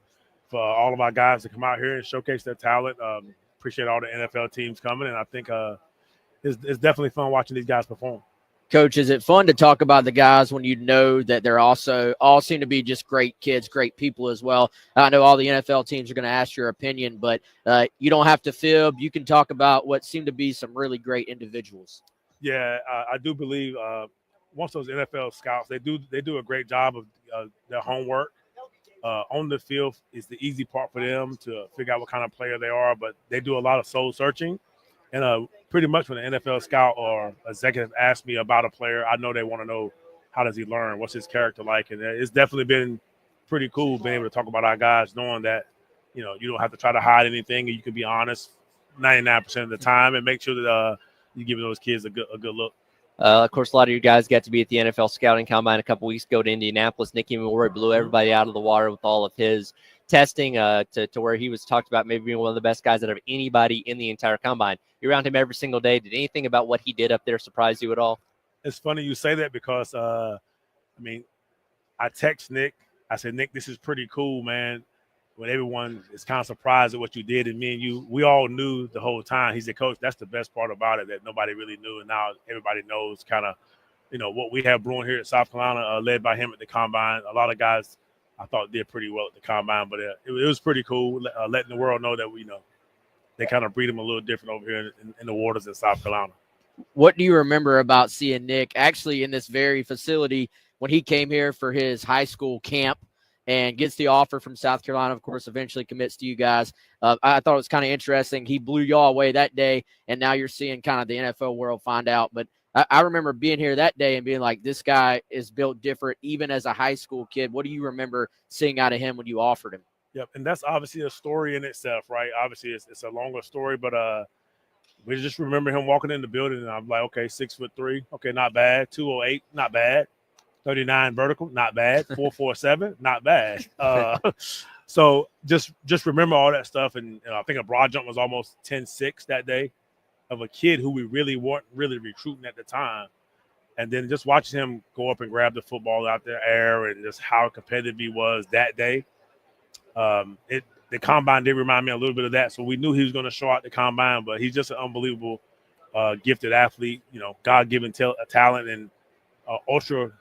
for all of our guys to come out here and showcase their talent. Appreciate all the NFL teams coming, and I think it's definitely fun watching these guys perform. Coach, is it fun to talk about the guys when you know that they're also all seem to be just great kids, great people as well? I know all the NFL teams are going to ask your opinion, but you don't have to fib. You can talk about what seem to be some really great individuals. Yeah, I do believe once those NFL scouts, they do a great job of their homework. On the field is the easy part for them to figure out what kind of player they are, but they do a lot of soul searching. And pretty much when an NFL scout or executive asks me about a player, I know they want to know how does he learn, what's his character like, and it's definitely been pretty cool being able to talk about our guys, knowing that you don't have to try to hide anything, and you can be honest 99% of the time, and make sure that you're giving those kids a good look. Of course, a lot of you guys got to be at the NFL Scouting Combine a couple weeks ago to Indianapolis. Nicky Moore blew everybody out of the water with all of his testing to where he was talked about maybe being one of the best guys out of anybody in the entire combine. You're around him every single day. Did anything about what he did up there surprise you at all? It's funny you say that because, I text Nick. I said, Nick, this is pretty cool, man. When everyone is kind of surprised at what you did, and me and you, we all knew the whole time. He said, Coach, that's the best part about it, that nobody really knew, and now everybody knows kind of, what we have brewing here at South Carolina, led by him at the Combine. A lot of guys I thought did pretty well at the Combine, but it was pretty cool letting the world know that they kind of breed him a little different over here in the waters in South Carolina. What do you remember about seeing Nick actually in this very facility when he came here for his high school camp and gets the offer from South Carolina, of course, eventually commits to you guys? I thought it was kind of interesting. He blew y'all away that day, and now you're seeing kind of the NFL world find out. But I remember being here that day and being like, this guy is built different, even as a high school kid. What do you remember seeing out of him when you offered him? Yep, and that's obviously a story in itself, right? Obviously, it's a longer story, but we just remember him walking in the building, and I'm like, okay, 6'3", okay, not bad. 208, not bad. 39 vertical, not bad. 447, not bad. So just remember all that stuff, and I think a broad jump was almost 10.6 that day of a kid who we really weren't really recruiting at the time. And then just watching him go up and grab the football out the air and just how competitive he was that day. The Combine did remind me a little bit of that. So we knew he was going to show out the Combine, but he's just an unbelievable gifted athlete, God-given talent and ultra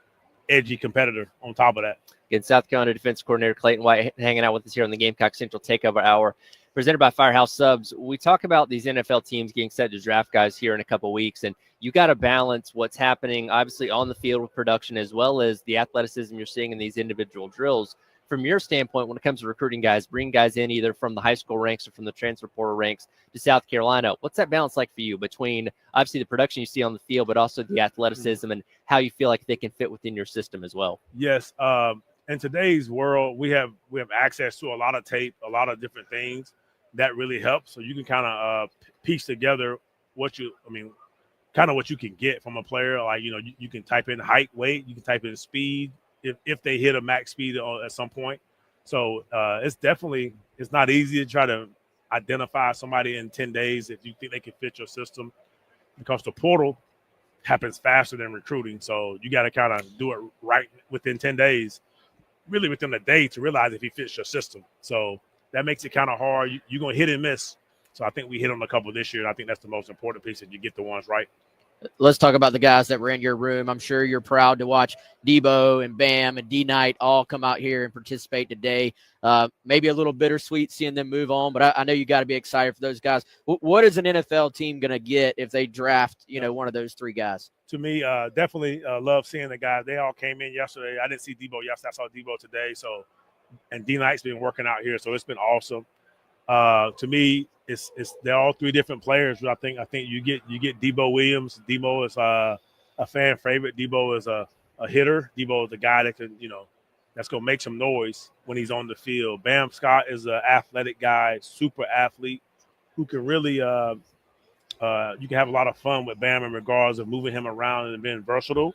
edgy competitor on top of that. Again, South Carolina defensive coordinator Clayton White hanging out with us here on the Gamecock Central Takeover Hour, presented by Firehouse Subs. We talk about these NFL teams getting set to draft guys here in a couple weeks, and you got to balance what's happening, obviously, on the field with production as well as the athleticism you're seeing in these individual drills. From your standpoint, when it comes to recruiting guys, bring guys in either from the high school ranks or from the transfer portal ranks to South Carolina, what's that balance like for you between obviously the production you see on the field, but also the athleticism and how you feel like they can fit within your system as well? Yes. In today's world, we have access to a lot of tape, a lot of different things that really helps. So you can kind of piece together what you can get from a player. Like, you can type in height, weight, you can type in speed, if they hit a max speed at some point. So it's not easy to try to identify somebody in 10 days if you think they can fit your system, because the portal happens faster than recruiting. So you got to kind of do it right within 10 days, really within a day, to realize if he fits your system. So that makes it kind of hard. You're going to hit and miss. So I think we hit on a couple this year, and I think that's the most important piece, that you get the ones right. Let's talk about the guys that were in your room. I'm sure you're proud to watch Debo and Bam and D-Knight all come out here and participate today. Maybe a little bittersweet seeing them move on, but I know you got to be excited for those guys. What is an NFL team going to get if they draft, one of those three guys? To me, definitely love seeing the guys. They all came in yesterday. I didn't see Debo yesterday. I saw Debo today. So, and D-Knight's been working out here, so it's been awesome. To me, they're all three different players. I think you get Debo Williams. Debo is a fan favorite. Debo is a hitter. Debo is a guy that can that's going to make some noise when he's on the field. Bam Scott is an athletic guy, super athlete, who can really you can have a lot of fun with Bam in regards of moving him around and being versatile.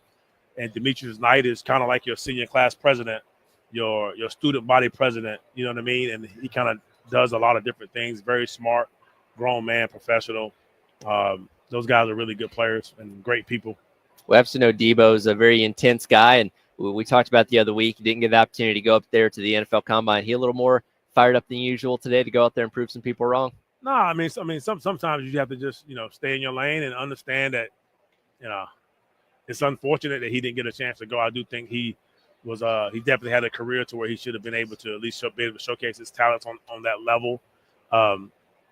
And Demetrius Knight is kind of like your senior class president, your student body president, you know what I mean? And he kind of does a lot of different things, very smart, grown man, professional. Those guys are really good players and great people. We have to know Debo is a very intense guy, and we talked about the other week. He didn't get the opportunity to go up there to the NFL Combine. He a little more fired up than usual today to go out there and prove some people wrong. No, I mean, sometimes you have to just stay in your lane and understand that it's unfortunate that he didn't get a chance to go. I do think he definitely had a career to where he should have been able to at least be able to showcase his talents on that level.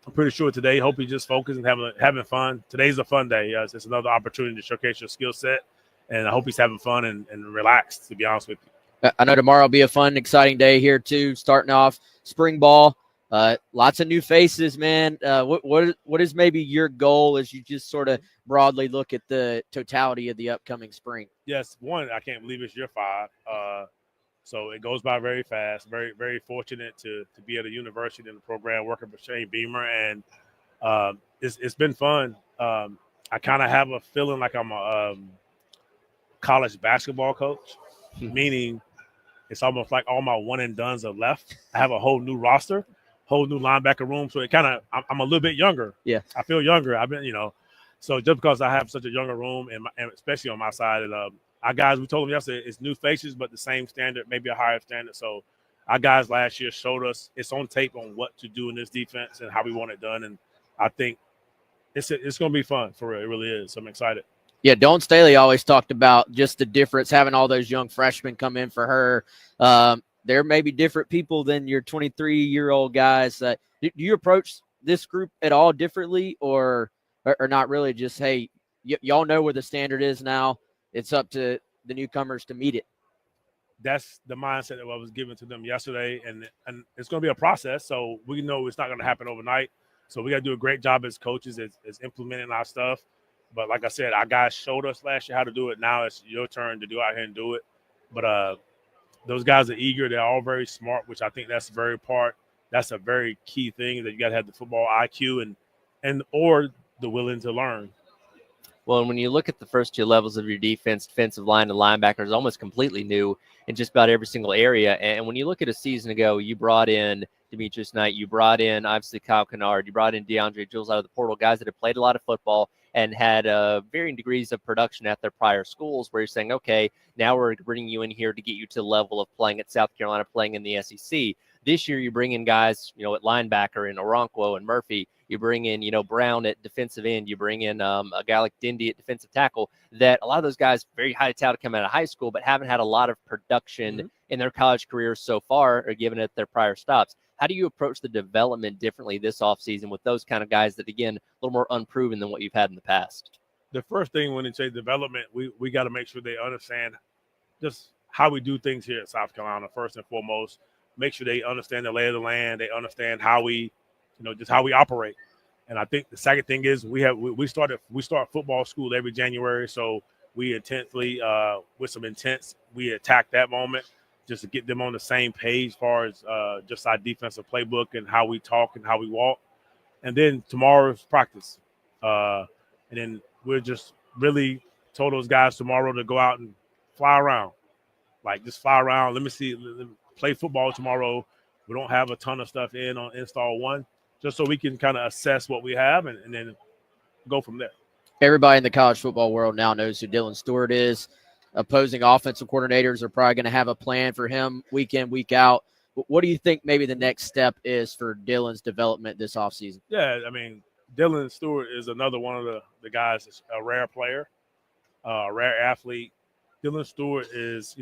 I'm pretty sure today, hope he just focused and having fun. Today's a fun day. It's another opportunity to showcase your skill set, and I hope he's having fun and relaxed, to be honest with you. I know tomorrow will be a fun, exciting day here too. Starting off spring ball, lots of new faces, man. What is maybe your goal as you just sort of broadly look at the totality of the upcoming spring? Yes, one, I can't believe it's year 5. So it goes by very fast. Very, very fortunate to be at a university in the program working for Shane Beamer, and it's been fun. I kind of have a feeling like I'm a college basketball coach, meaning it's almost like all my one and dones are left. I have a whole new roster, whole new linebacker room, so it kind of I'm a little bit younger. Yeah, I feel younger. I've been so just because I have such a younger room and especially on my side, and our guys, we told them yesterday, it's new faces, but the same standard, maybe a higher standard. So our guys last year showed us it's on tape on what to do in this defense and how we want it done. And I think it's going to be fun for real. It really is. So I'm excited. Yeah, Dawn Staley always talked about just the difference, having all those young freshmen come in for her. There may be different people than your 23-year-old guys. Do you approach this group at all differently or not really? Just, hey, y'all know where the standard is now. It's up to the newcomers to meet it. That's the mindset that I was given to them yesterday, and it's going to be a process. So we know it's not going to happen overnight. So we got to do a great job as coaches as implementing our stuff. But like I said, our guys showed us last year how to do it. Now it's your turn to do out here and do it. But those guys are eager. They're all very smart, which I think that's a very key thing, that you got to have the football IQ or the willing to learn. Well, and when you look at the first 2 levels of your defense, defensive line and linebackers, almost completely new in just about every single area. And when you look at a season ago, you brought in Demetrius Knight, you brought in, obviously, Kyle Kennard, you brought in DeAndre Jules out of the portal, guys that have played a lot of football and had varying degrees of production at their prior schools, where you're saying, okay, now we're bringing you in here to get you to the level of playing at South Carolina, playing in the SEC. This year, you bring in guys, at linebacker in Oronquo and Murphy. You bring in, Brown at defensive end. You bring in a guy like Dindy at defensive tackle. That a lot of those guys, very high talent, come out of high school, but haven't had a lot of production in their college careers so far, or given at their prior stops. How do you approach the development differently this offseason with those kind of guys that, again, a little more unproven than what you've had in the past? The first thing when they say development, we got to make sure they understand just how we do things here at South Carolina, first and foremost. Make sure they understand the lay of the land. They understand how we, just how we operate. And I think the second thing is we start football school every January. So we intensely, with some intents, we attack that moment just to get them on the same page as far as just our defensive playbook and how we talk and how we walk. And then tomorrow's practice. And then we're just really told those guys tomorrow to go out and fly around. Like, just fly around. Let me play football tomorrow. We don't have a ton of stuff on install 1, just so we can kind of assess what we have and then go from there. Everybody in the college football world now knows who Dylan Stewart is. Opposing offensive coordinators are probably going to have a plan for him week in, week out. What do you think maybe the next step is for Dylan's development this offseason? Yeah, I mean, Dylan Stewart is another one of the guys that's a rare player, a rare athlete. Dylan Stewart is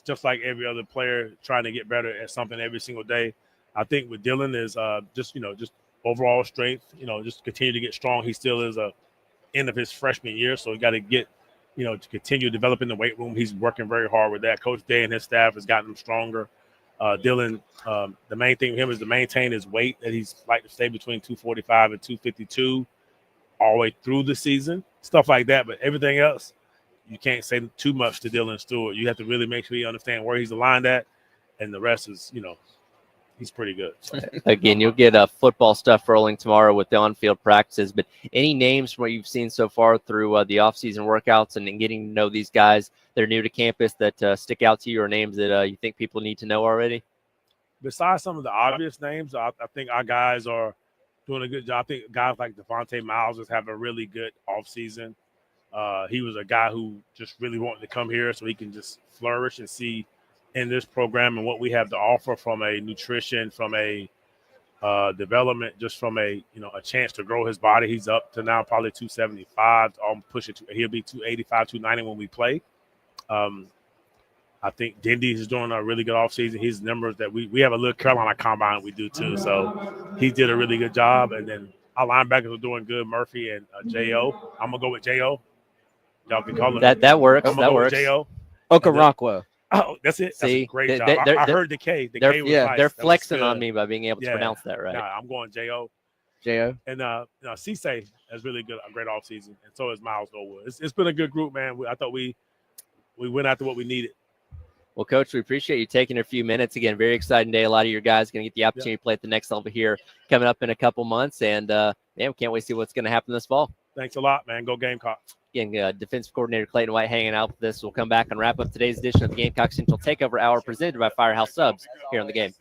just like every other player trying to get better at something every single day. I think with Dylan is just overall strength, just continue to get strong. He still is end of his freshman year, so he got to get, to continue developing the weight room. He's working very hard with that. Coach Day and his staff has gotten him stronger. Dylan, the main thing with him is to maintain his weight, that he's like to stay between 245 and 252 all the way through the season, stuff like that. But everything else, you can't say too much to Dylan Stewart. You have to really make sure you understand where he's aligned at, and the rest is, he's pretty good. So. Again, you'll get football stuff rolling tomorrow with the on-field practices, but any names from what you've seen so far through the off-season workouts and getting to know these guys that are new to campus that stick out to you, or names that you think people need to know already? Besides some of the obvious names, I think our guys are doing a good job. I think guys like Devontae Miles is having a really good offseason. He was a guy who just really wanted to come here so he can just flourish and see in this program and what we have to offer from a nutrition, from a development, just from a chance to grow his body. He's up to now probably 275. He'll be 285, 290 when we play. I think Dindy is doing a really good offseason. His numbers that we have a little Carolina combine we do too. So he did a really good job. And then our linebackers are doing good, Murphy and J.O. I'm going to go with J.O. Y'all can call him. That works. I'm going to go with J.O. Okoronkwo. Oh, that's it. That's a great job. I heard the K. The K was nice. They're flexing on me by being able to pronounce that right. Nah, I'm going J.O. J.O. And Cisse has really good, a great offseason. And so is Miles Norwood. It's been a good group, man. I thought we went after what we needed. Well, Coach, we appreciate you taking a few minutes. Again, very exciting day. A lot of your guys going to get the opportunity to play at the next level here coming up in a couple months. And, we can't wait to see what's going to happen this fall. Thanks a lot, man. Go Gamecocks. Again, defensive coordinator Clayton White hanging out with us. We'll come back and wrap up today's edition of the Gamecock Central Takeover Hour presented by Firehouse Subs here on The Game.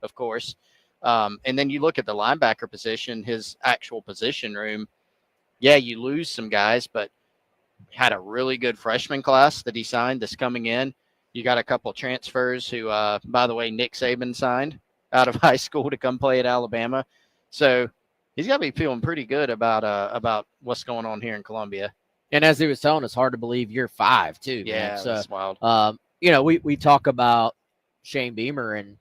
of course. And then you look at the linebacker position, his actual position room. Yeah, you lose some guys, but had a really good freshman class that he signed that's coming in. You got a couple transfers who, by the way, Nick Saban signed out of high school to come play at Alabama. So he's got to be feeling pretty good about what's going on here in Columbia. And as he was telling us, hard to believe year 5 too. Yeah, man. So that's wild. you know, we talk about Shane Beamer and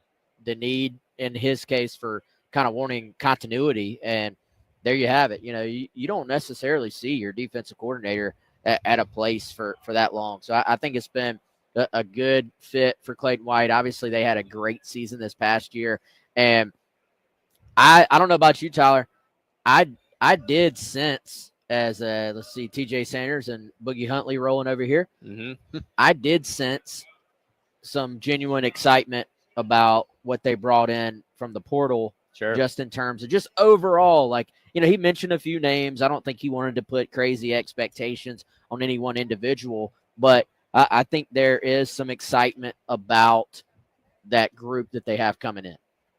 the need in his case for kind of wanting continuity, and there you have it. You know, you don't necessarily see your defensive coordinator at a place for that long. So I think it's been a good fit for Clayton White. Obviously, they had a great season this past year, and I don't know about you, Tyler. I did sense as let's see, TJ Sanders and Boogie Huntley rolling over here. I did sense some genuine excitement about what they brought in from the portal. Sure. Just in terms of just overall, like, you know, he mentioned a few names. I don't think he wanted to put crazy expectations on any one individual, but I think there is some excitement about that group that they have coming in.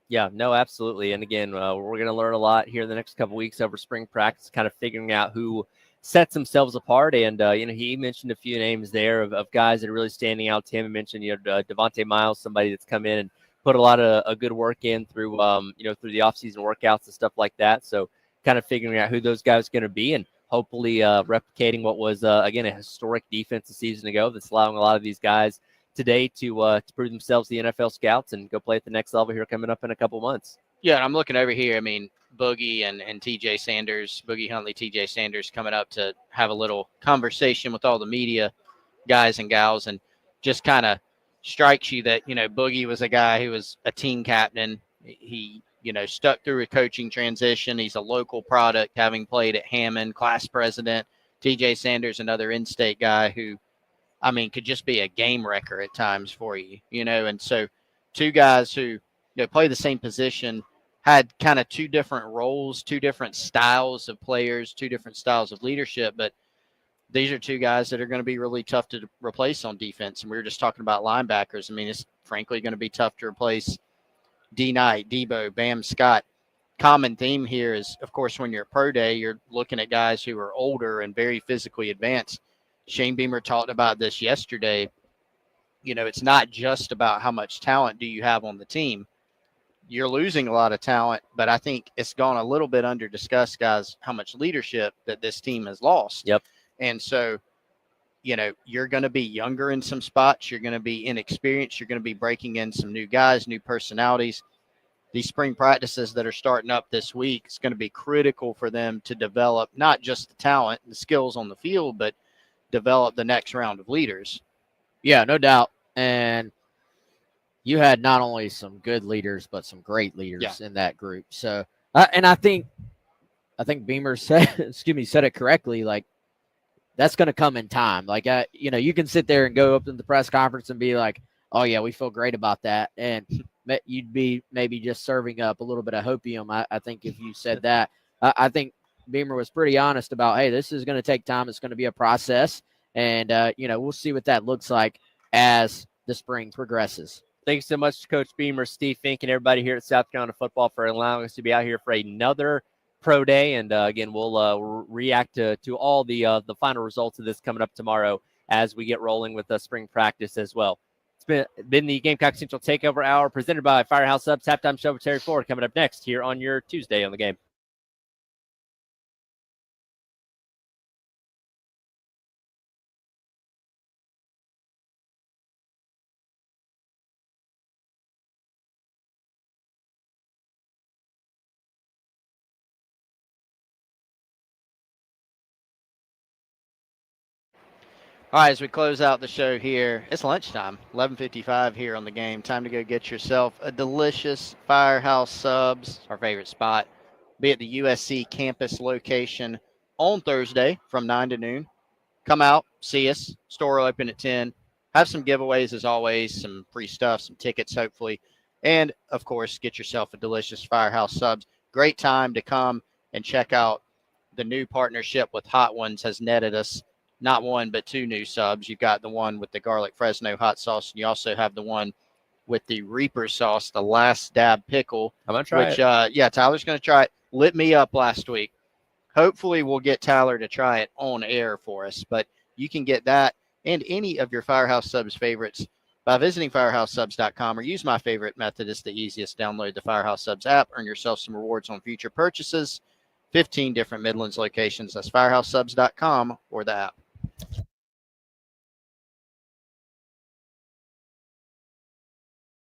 Yeah, no, absolutely. And again, we're going to learn a lot here in the next couple of weeks over spring practice, kind of figuring out who sets themselves apart. And, you know, he mentioned a few names there of guys that are really standing out to him. He mentioned, you know, Devontae Miles, somebody that's come in and put a lot of good work in through, you know, through the offseason workouts and stuff like that. So kind of figuring out who those guys are going to be and hopefully replicating what was, again, a historic defense a season ago that's allowing a lot of these guys today to prove themselves the NFL scouts and go play at the next level here coming up in a couple months. Yeah, and I'm looking over here. I mean, Boogie and TJ Sanders, Boogie Huntley, TJ Sanders coming up to have a little conversation with all the media guys and gals, and just kind of strikes you that, you know, Boogie was a guy who was a team captain. He, you know, stuck through a coaching transition. He's a local product, having played at Hammond, class president. TJ Sanders, another in-state guy who, I mean, could just be a game wrecker at times for you, you know. And so two guys who, you know, play the same position, had kind of two different roles, two different styles of players, two different styles of leadership. But these are two guys that are going to be really tough to replace on defense. And we were just talking about linebackers. I mean, it's frankly going to be tough to replace D Knight, Debo, Bam Scott. Common theme here is, of course, when you're at pro day, you're looking at guys who are older and very physically advanced. Shane Beamer talked about this yesterday. You know, it's not just about how much talent do you have on the team. You're losing a lot of talent, but I think it's gone a little bit under discussed, guys, how much leadership that this team has lost. Yep. And so, you know, you're going to be younger in some spots. You're going to be inexperienced. You're going to be breaking in some new guys, new personalities. These spring practices that are starting up this week, it's going to be critical for them to develop not just the talent and the skills on the field, but develop the next round of leaders. Yeah, no doubt. And you had not only some good leaders, but some great leaders in that group. So, and I think Beamer said, said it correctly. Like, that's going to come in time. Like, you know, you can sit there and go up in the press conference and be like, oh yeah, we feel great about that. And you'd be maybe just serving up a little bit of hopium. I think if you said that, I think Beamer was pretty honest about, hey, this is going to take time. It's going to be a process. And, you know, we'll see what that looks like as the spring progresses. Thanks so much to Coach Beamer, Steve Fink, and everybody here at South Carolina Football for allowing us to be out here for another pro day. And again, we'll react to all the final results of this coming up tomorrow as we get rolling with the spring practice as well. It's been the Gamecock Central Takeover Hour presented by Firehouse Subs. Halftime show with Terry Ford coming up next here on your Tuesday on the Game. All right, as we close out the show here, it's lunchtime, 11:55 here on the Game. Time to go get yourself a delicious Firehouse Subs, our favorite spot. Be at the USC campus location on Thursday from 9 to noon. Come out, see us. Store open at 10. Have some giveaways as always, some free stuff, some tickets hopefully. And, of course, get yourself a delicious Firehouse Subs. Great time to come and check out the new partnership with Hot Ones has netted us not one, but two new subs. You've got the one with the garlic Fresno hot sauce, and you also have the one with the Reaper sauce, the last dab pickle. I'm gonna try Which, it. yeah, Tyler's going to try it. Lit me up last week. Hopefully, we'll get Tyler to try it on air for us. But you can get that and any of your Firehouse Subs favorites by visiting firehousesubs.com or use my favorite method. It's the easiest. Download the Firehouse Subs app. Earn yourself some rewards on future purchases. 15 different Midlands locations. That's firehousesubs.com or the app.